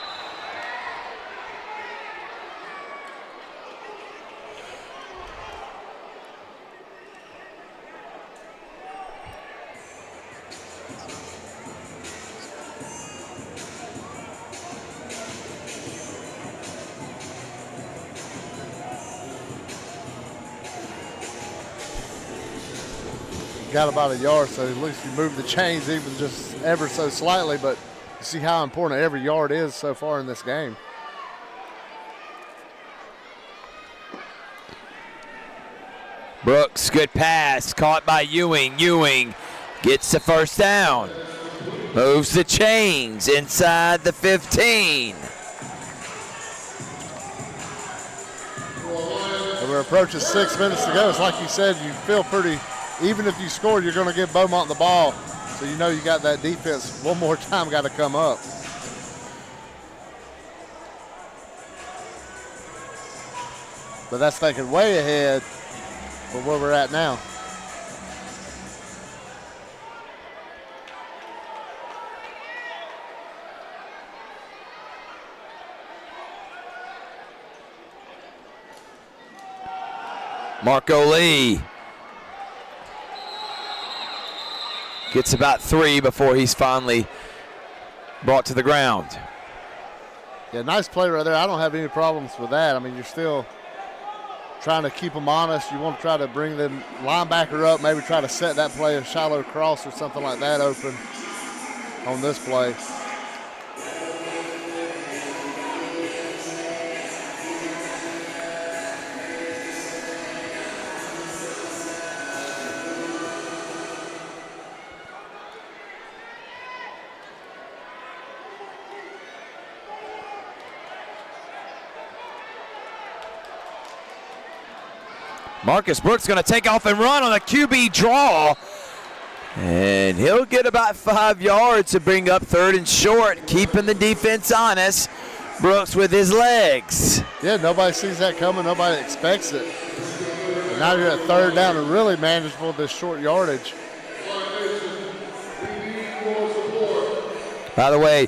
Got about a yard, so at least you move the chains even just ever so slightly, but You see how important every yard is so far in this game. Brooks, good pass, caught by Ewing. Ewing gets the first down. Moves the chains inside the 15. And we're approaching 6 minutes to go. It's like you said, you feel pretty, even if you score, you're going to give Beaumont the ball. So you know you got that defense one more time got to come up. But that's thinking way ahead for where we're at now. Marco Lee gets about 3 before he's finally brought to the ground. Yeah, nice play right there. I don't have any problems with that. I mean, you're still trying to keep them honest. You want to try to bring the linebacker up, maybe try to set that play, a shallow cross or something like that open on this play. Marcus Brooks going to take off and run on a QB draw. And he'll get about 5 yards to bring up 3rd and short, keeping the defense honest. Brooks with his legs. Yeah, nobody sees that coming. Nobody expects it. And now you're at 3rd down and really manageable this short yardage. By the way,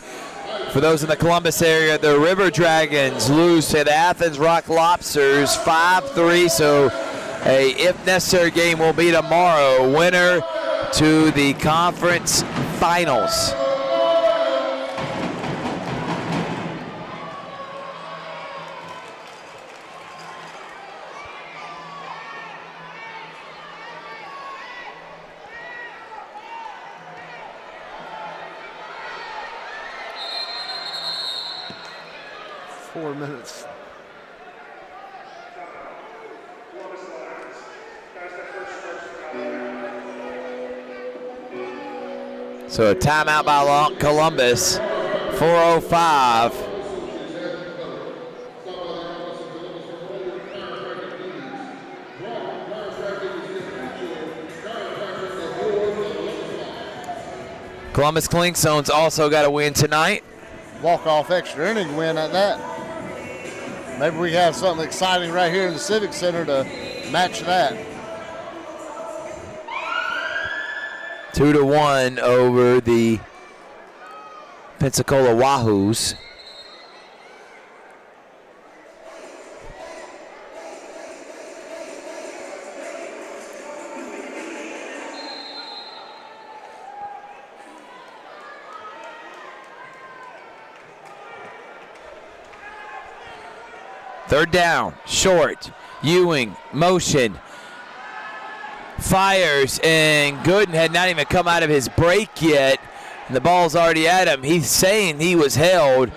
for those in the Columbus area, the River Dragons lose to the Athens Rock Lobsters 5-3. So a, if necessary, game will be tomorrow. Winner to the conference finals. Four minutes. So a timeout by Columbus, 4:05. Columbus Clinkstones also got a win tonight. Walk-off extra inning win at that. Maybe we have something exciting right here in the Civic Center to match that. 2-1 over the Pensacola Wahoos. Third down, short, Ewing, motion, fires, and Gooden had not even come out of his break yet, and the ball's already at him. He's saying he was held,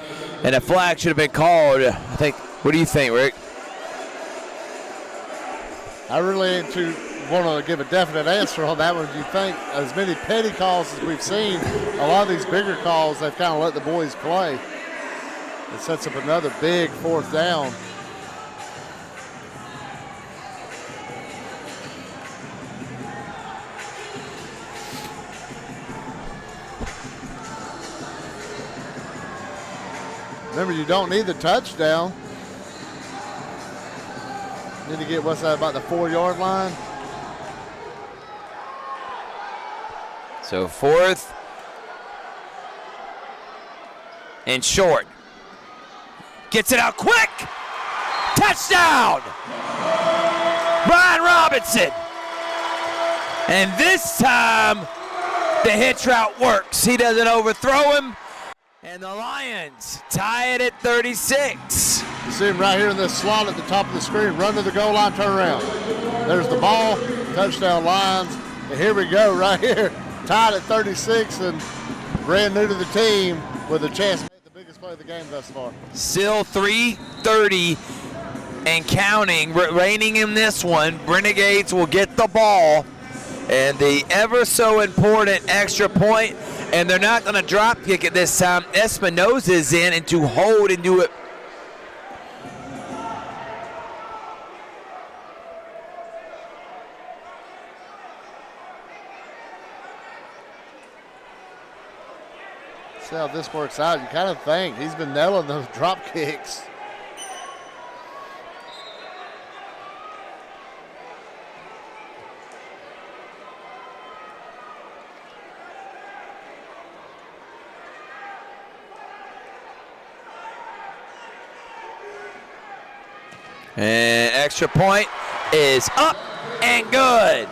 and a flag should have been called. I think, what do you think, Rick? I really ain't too want to give a definite answer on that one. You think as many petty calls as we've seen, a lot of these bigger calls, they've kind of let the boys play. It sets up another big 4th down. Remember, you don't need the touchdown. Need to get, what's that, about the 4-yard line? So 4th and short. Gets it out quick. Touchdown! Brian Robinson. And this time, the hitch route works. He doesn't overthrow him. And the Lions tie it at 36. You see him right here in this slot at the top of the screen. Run to the goal line, turn around. There's the ball, touchdown Lions. And here we go right here. Tied at 36 and brand new to the team. with a chance to make the biggest play of the game thus far. Still 3:30 and counting, reigning in this one. Renegades will get the ball and the ever so important extra point, and they're not going to drop kick it this time. Espinoza is in and to hold and do it. See how this works out. You kind of think he's been nailing those drop kicks. And extra point is up and good.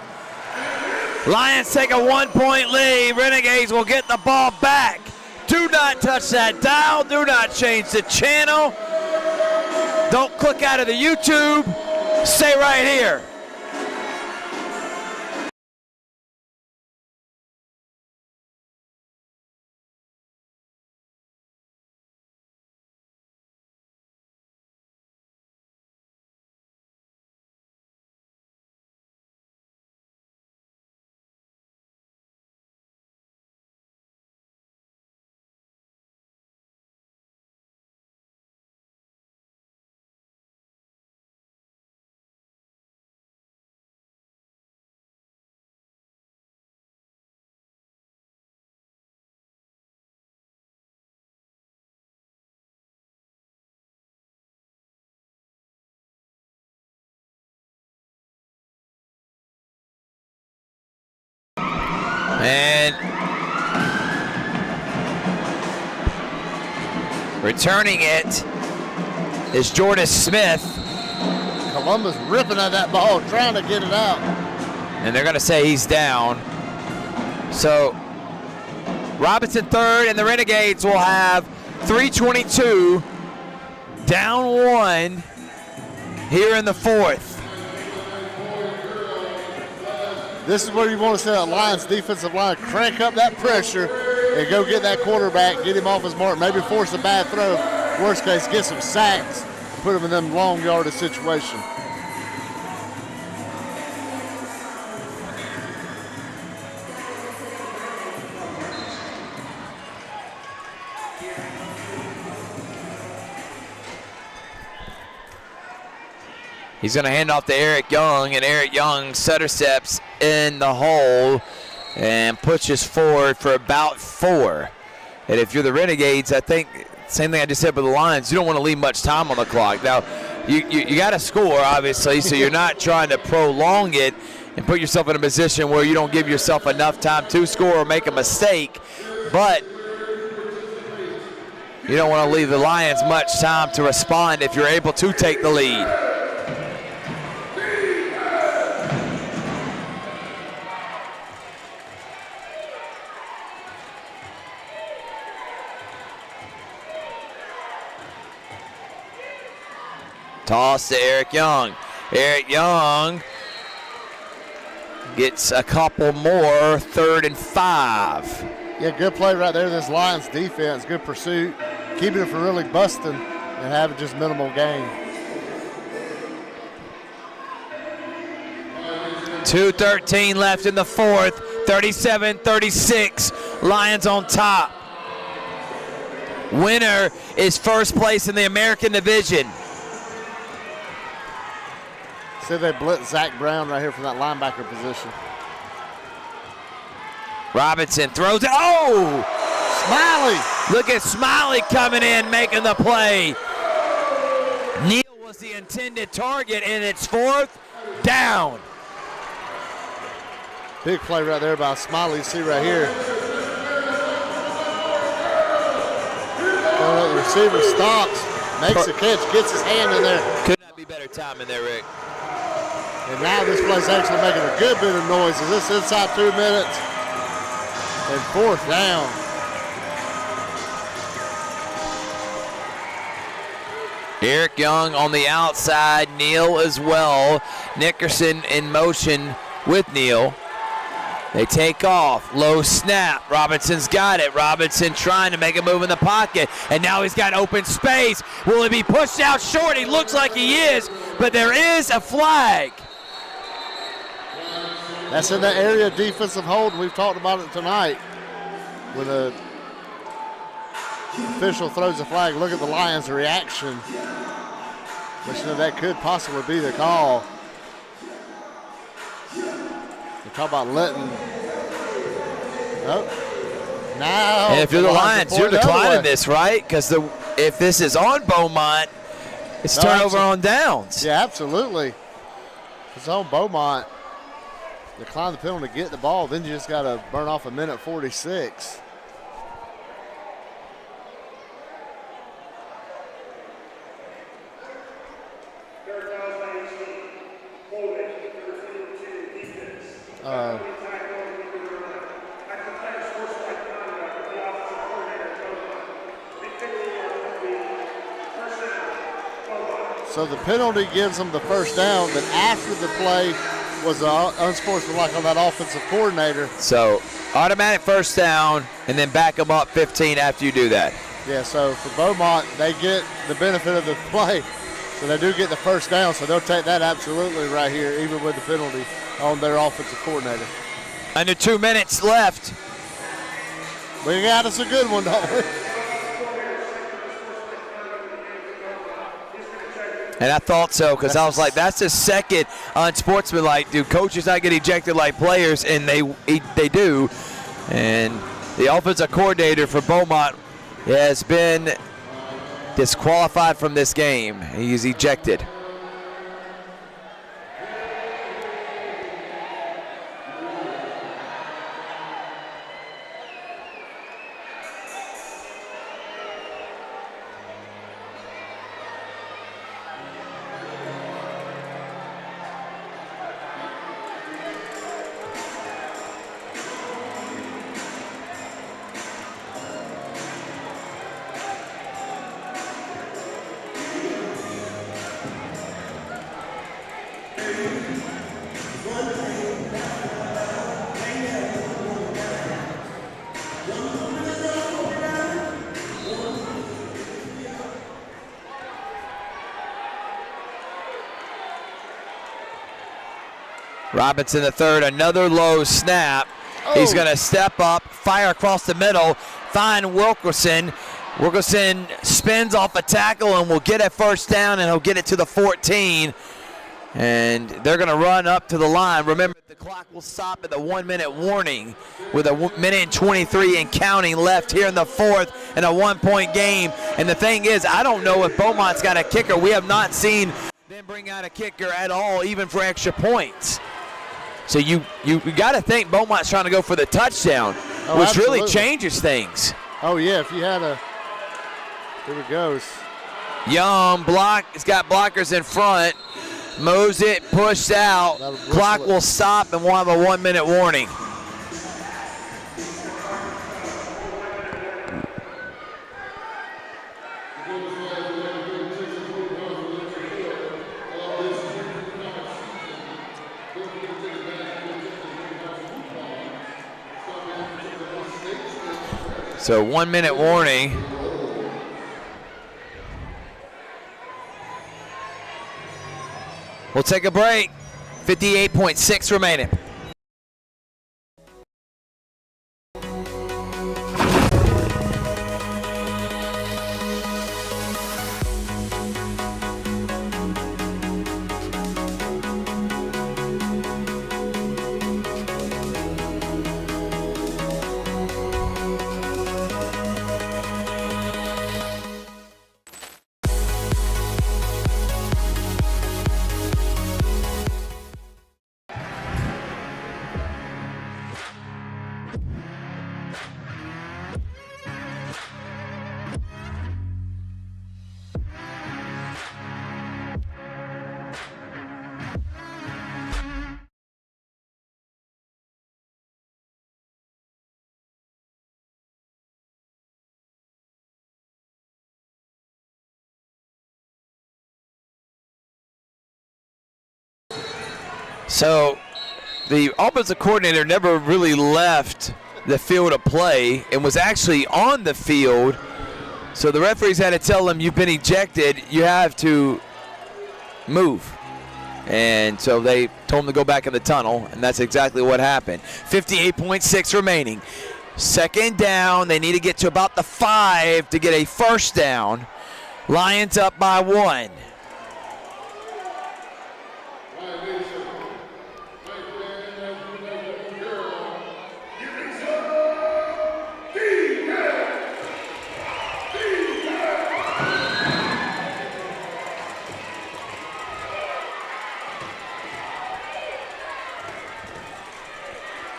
Lions take a 1-point lead. Renegades will get the ball back. Do not touch that dial. Do not change the channel. Don't click out of the YouTube. Stay right here. And returning it is Jordan Smith. Columbus ripping at that ball, trying to get it out. And they're going to say he's down. So Robinson third, and the Renegades will have 3:22, down 1 here in the fourth. This is where you want to see that Lions defensive line crank up that pressure and go get that quarterback, get him off his mark, maybe force a bad throw. Worst case, get some sacks, put him in them long yardage situation. He's going to hand off to Eric Young, and Eric Young steps in the hole and pushes forward for about 4. And if you're the Renegades, I think, same thing I just said with the Lions, you don't want to leave much time on the clock. Now, you got to score, obviously, so you're not trying to prolong it and put yourself in a position where you don't give yourself enough time to score or make a mistake. But you don't want to leave the Lions much time to respond if you're able to take the lead. Toss to Eric Young. Eric Young gets a couple more, 3rd and 5. Yeah, good play right there. This Lions defense, good pursuit, keeping it from really busting and having just minimal gain. 2:13 left in the fourth, 37-36, Lions on top. Winner is first place in the American Division. See, they blitz Zach Brown right here from that linebacker position. Robinson throws it. Oh! Smiley! Look at Smiley coming in, making the play. Neal was the intended target, and it's 4th down. Big play right there by Smiley. You see right here. The receiver stops, makes a catch, gets his hand in there. Could not be better timing there, Rick. And now this play's actually making a good bit of noise. Is this inside 2 minutes? And 4th down. Eric Young on the outside, Neal as well. Nickerson in motion with Neal. They take off. Low snap. Robinson's got it. Robinson trying to make a move in the pocket. And now he's got open space. Will he be pushed out short? He looks like he is, but there is a flag. That's in the area of defensive hold. We've talked about it tonight. When the official throws a flag, look at the Lions' reaction. Which, you know, that could possibly be the call. You talk about letting. Oh. Now. And if you're the Lions, you're declining this, right? Because if this is on Beaumont, it's turnover on downs. Yeah, absolutely. If it's on Beaumont, decline the penalty to get the ball, then you just got to burn off a minute 46. So the penalty gives them the first down, but after the play was unsportsmanlike on that offensive coordinator. So automatic first down, and then back them up 15 after you do that. Yeah, so for Beaumont, they get the benefit of the play, so they do get the first down, so they'll take that absolutely right here, even with the penalty on their offensive coordinator. Under 2 minutes left. We got us a good one, don't we? And I thought so, because I was like, that's the second unsportsmanlike. Do coaches not get ejected like players? And they do. And the offensive coordinator for Beaumont has been disqualified from this game. He's ejected. Robinson the third, another low snap. Oh. He's going to step up, fire across the middle, find Wilkerson. Wilkerson spins off a tackle and will get a first down, and he'll get it to the 14. And they're going to run up to the line. Remember, the clock will stop at the 1 minute warning with a minute and 23 and counting left here in the fourth in a 1 point game. And the thing is, I don't know if Beaumont's got a kicker. We have not seen them bring out a kicker at all, even for extra points. So you got to think Beaumont's trying to go for the touchdown, which absolutely. really changes things. Oh, yeah, if you had a – here it goes. Young block. It's got blockers in front. Mows it, pushed out. Clock will stop, and we'll have a 1 minute warning. So 1 minute warning. We'll take a break. 58.6 remaining. So the offensive coordinator never really left the field of play and was actually on the field. So the referees had to tell him, you've been ejected, you have to move. And so they told him to go back in the tunnel, and that's exactly what happened. 58.6 remaining. Second down, they need to get to about the 5 to get a first down. Lions up by 1.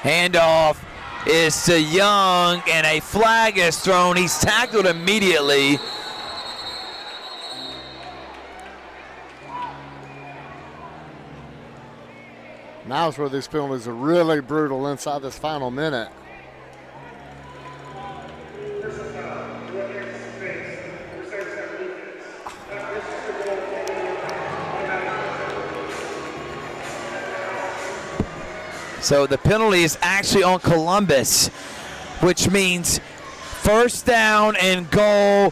Handoff is to Young, and a flag is thrown. He's tackled immediately. Now's where these penalties are really brutal inside this final minute. So the penalty is actually on Columbus, which means first down and goal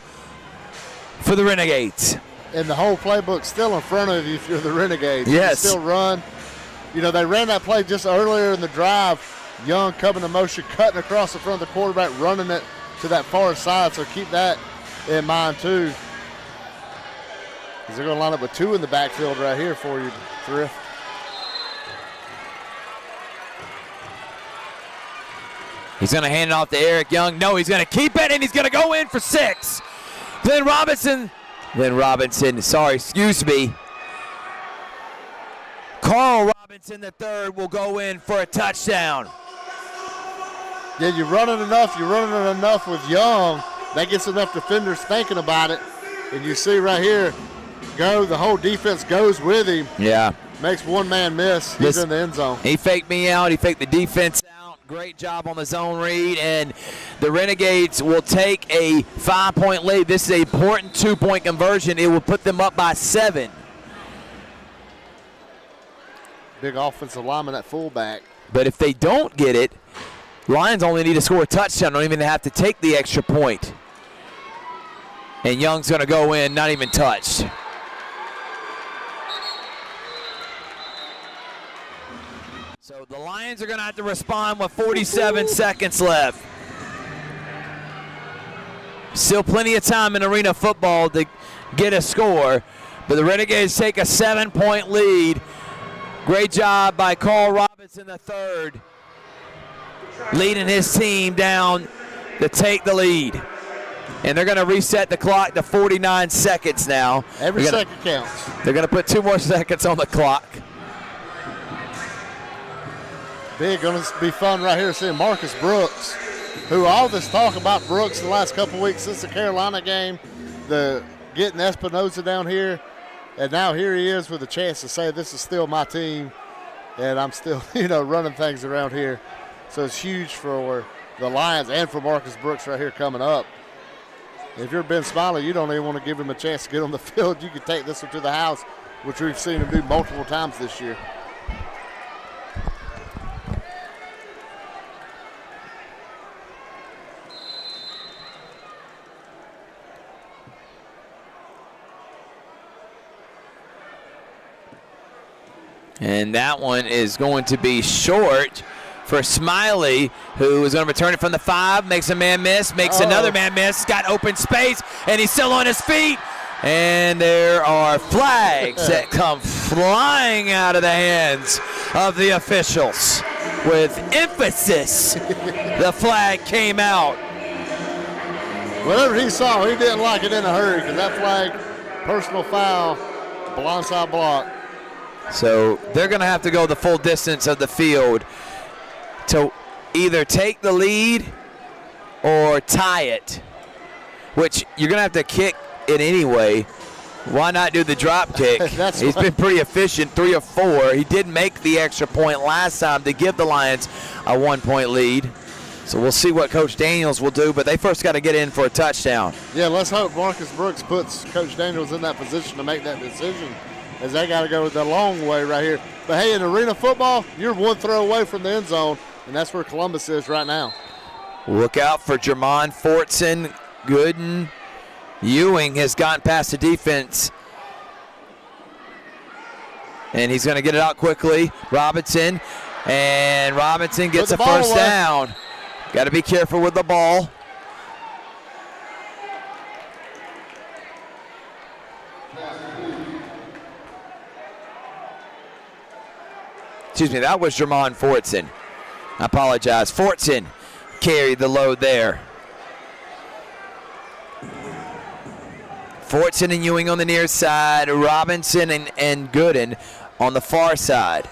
for the Renegades. And the whole playbook's still in front of you if you're the Renegades. Yes. You can still run. You know, they ran that play just earlier in the drive. Young coming to motion, cutting across the front of the quarterback, running it to that far side. So keep that in mind, too. Because they're going to line up with 2 in the backfield right here for you, Thrift. He's going to hand it off to Eric Young. No, he's going to keep it, and he's going to go in for 6. Glenn Robinson, excuse me. Carl Robinson III will go in for a touchdown. Yeah, you're running enough with Young. That gets enough defenders thinking about it. And you see right here, the whole defense goes with him. Yeah. Makes one man miss. He's in the end zone. He faked me out. He faked the defense out. Great job on the zone read, and the Renegades will take a 5-point lead. This is an important 2-point conversion. It will put them up by 7. Big offensive lineman at fullback. But if they don't get it, Lions only need to score a touchdown. Don't even have to take the extra point. And Young's going to go in, not even touched. So the Lions are going to have to respond with 47 seconds left. Still plenty of time in arena football to get a score, but the Renegades take a 7-point lead. Great job by Carl Robinson III, leading his team down to take the lead. And they're going to reset the clock to 49 seconds now. Every second counts. They're going to put 2 more seconds on the clock. Big, going to be fun right here seeing Marcus Brooks, who all this talk about Brooks the last couple weeks since the Carolina game, the getting Espinoza down here, and now here he is with a chance to say this is still my team, and I'm still, running things around here. So it's huge for the Lions and for Marcus Brooks right here coming up. If you're Ben Smiley, you don't even want to give him a chance to get on the field. You can take this one to the house, which we've seen him do multiple times this year. And that one is going to be short for Smiley, who is going to return it from the 5, makes a man miss, makes another man miss, got open space, and he's still on his feet. And there are flags that come flying out of the hands of the officials. With emphasis, the flag came out. Whatever he saw, he didn't like it in a hurry, because that flag, personal foul, blindside block. So they're going to have to go the full distance of the field to either take the lead or tie it, which you're going to have to kick it anyway. Why not do the drop kick? He's been pretty efficient, 3 of 4. He did make the extra point last time to give the Lions a 1-point lead. So we'll see what Coach Daniels will do, but they first got to get in for a touchdown. Yeah, let's hope Marcus Brooks puts Coach Daniels in that position to make that decision. as they got to go the long way right here. But, hey, in arena football, you're one throw away from the end zone, and that's where Columbus is right now. Look out for Jermon Fortson. Gooden. Ewing has gotten past the defense. And he's going to get it out quickly. Robinson. And Robinson gets a first down. Got to be careful with the ball. Excuse me, that was Jermon Fortson. I apologize. Fortson carried the load there. Fortson and Ewing on the near side. Robinson and Gooden on the far side.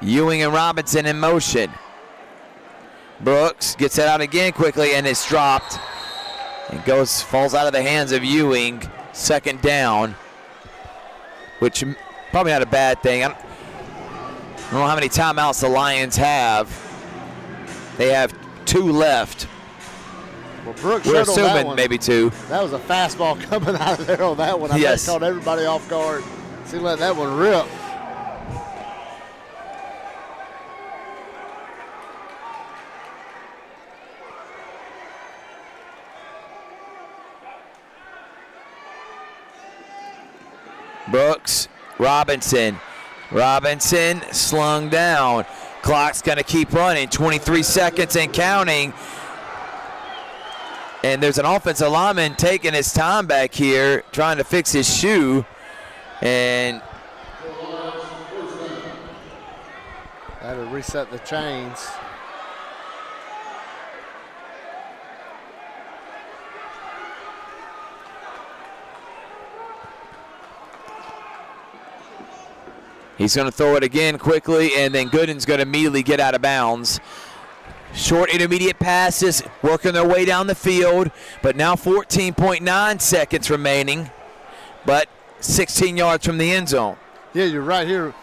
Ewing and Robinson in motion. Brooks gets it out again quickly, and it's dropped. It falls out of the hands of Ewing. Second down, which probably not a bad thing. I don't know how many timeouts the Lions have. They have 2 left. Well, Brooks We're showed on that assuming one. maybe 2. That was a fastball coming out of there on that one. I Yes. think caught everybody off guard. See, let that one rip. Brooks, Robinson slung down. Clock's going to keep running. 23 seconds and counting. And there's an offensive lineman taking his time back here, trying to fix his shoe. And that'll reset the chains. he's going to throw it again quickly, and then Gooden's going to immediately get out of bounds. Short intermediate passes working their way down the field, but now 14.9 seconds remaining, but 16 yards from the end zone. Yeah, you're right here.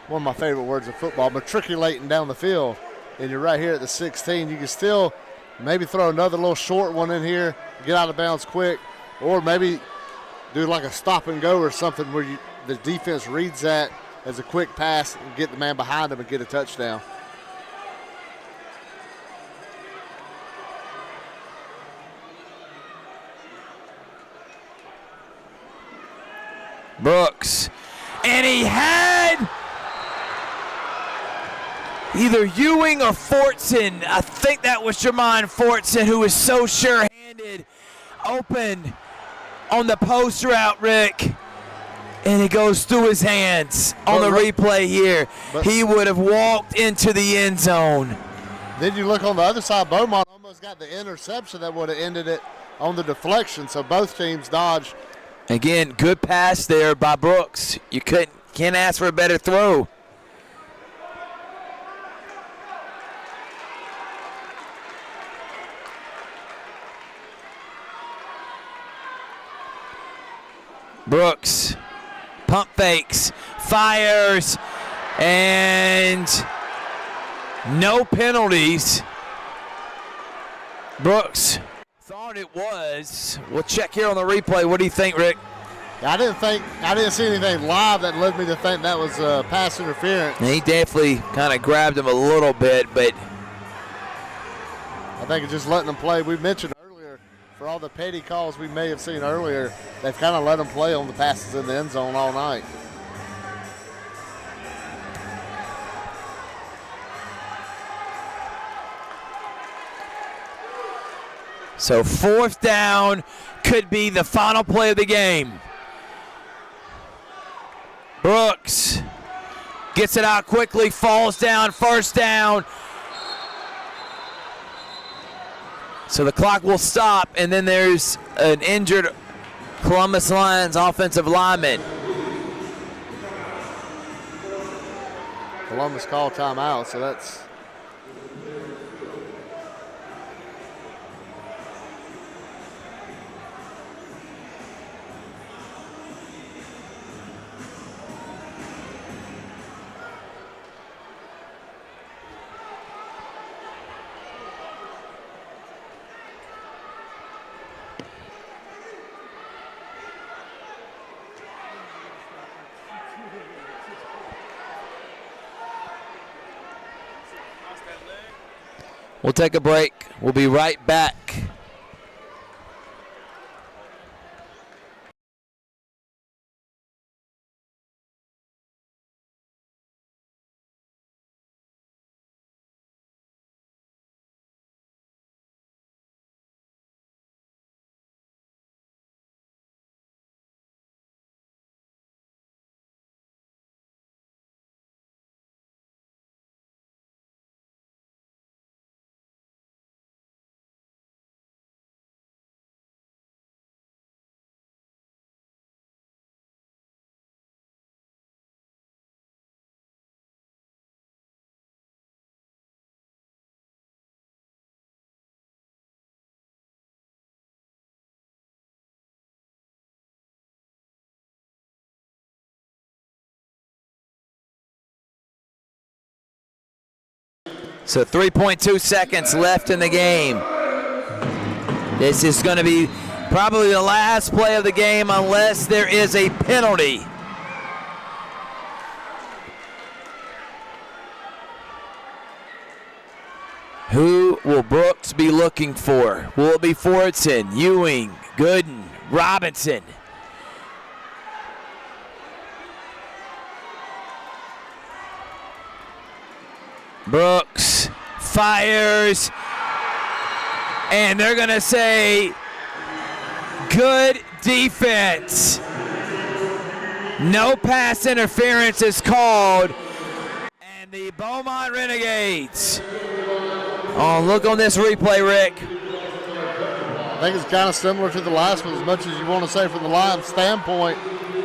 One of my favorite words of football, matriculating down the field. And you're right here at the 16. You can still maybe throw another little short one in here, get out of bounds quick, or maybe do like a stop and go or something where the defense reads that as a quick pass and get the man behind him and get a touchdown. Brooks, and he had either Ewing or Fortson. I think that was Jermon Fortson, who was so sure-handed, open on the post route, Rick. And it goes through his hands on the replay here. He would have walked into the end zone. Then you look on the other side, Beaumont almost got the interception that would have ended it on the deflection. So both teams dodged. Again, good pass there by Brooks. You can't ask for a better throw. Brooks, pump fakes, fires, and no penalties. Brooks thought it was. We'll check here on the replay. What do you think, Rick? I didn't see anything live that led me to think that was pass interference. And he definitely kind of grabbed him a little bit, but I think it's just letting them play. We mentioned earlier, for all the petty calls we may have seen earlier, they've kind of let them play on the passes in the end zone all night. so 4th down could be the final play of the game. Brooks gets it out quickly, falls down, 1st down. So the clock will stop, and then there's an injured Columbus Lions offensive lineman. Columbus called timeout, so that's... We'll take a break. We'll be right back. So 3.2 seconds left in the game. This is going to be probably the last play of the game unless there is a penalty. Who will Brooks be looking for? Will it be Fortson, Ewing, Gooden, Robinson? Brooks fires, and they're going to say, good defense. No pass interference is called, and the Beaumont Renegades. Oh, look on this replay, Rick. I think it's kind of similar to the last one, as much as you want to say from the Lions' standpoint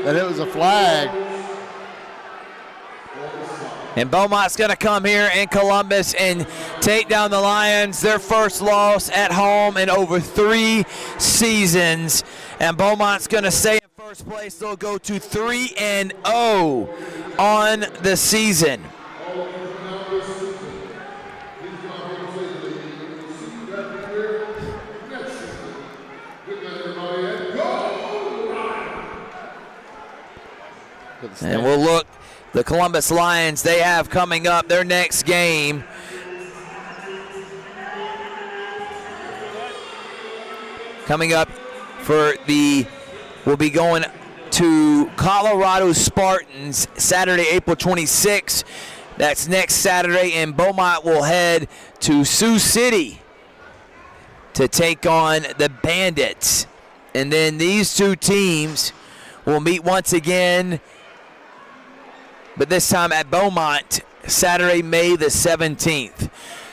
that it was a flag. And Beaumont's going to come here in Columbus and take down the Lions, their first loss at home in over 3 seasons. And Beaumont's going to stay in first place. They'll go to 3-0 on the season. And we'll look. The Columbus Lions, they have coming up their next game. Coming up we'll be going to Colorado Spartans Saturday, April 26th. That's next Saturday, and Beaumont will head to Sioux City to take on the Bandits. And then these two teams will meet once again, but this time at Beaumont, Saturday, May the 17th.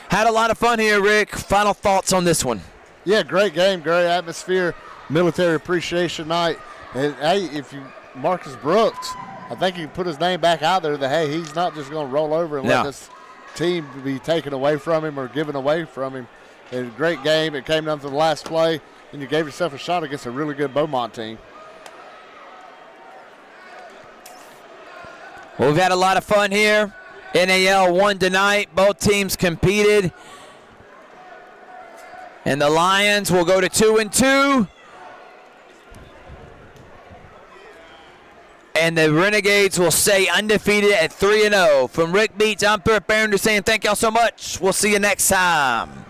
Had a lot of fun here, Rick. Final thoughts on this one? Yeah, great game, great atmosphere, military appreciation night. And, hey, if you Marcus Brooks, I think you can put his name back out there that, hey, he's not just going to roll over and let this team be taken away from him or given away from him. It was a great game. It came down to the last play, and you gave yourself a shot against a really good Beaumont team. Well, we've had a lot of fun here. NAL won tonight. Both teams competed. And the Lions will go to 2-2. And the Renegades will stay undefeated at 3-0. From Rick Beach, I'm Thurip Barrender saying thank y'all so much. We'll see you next time.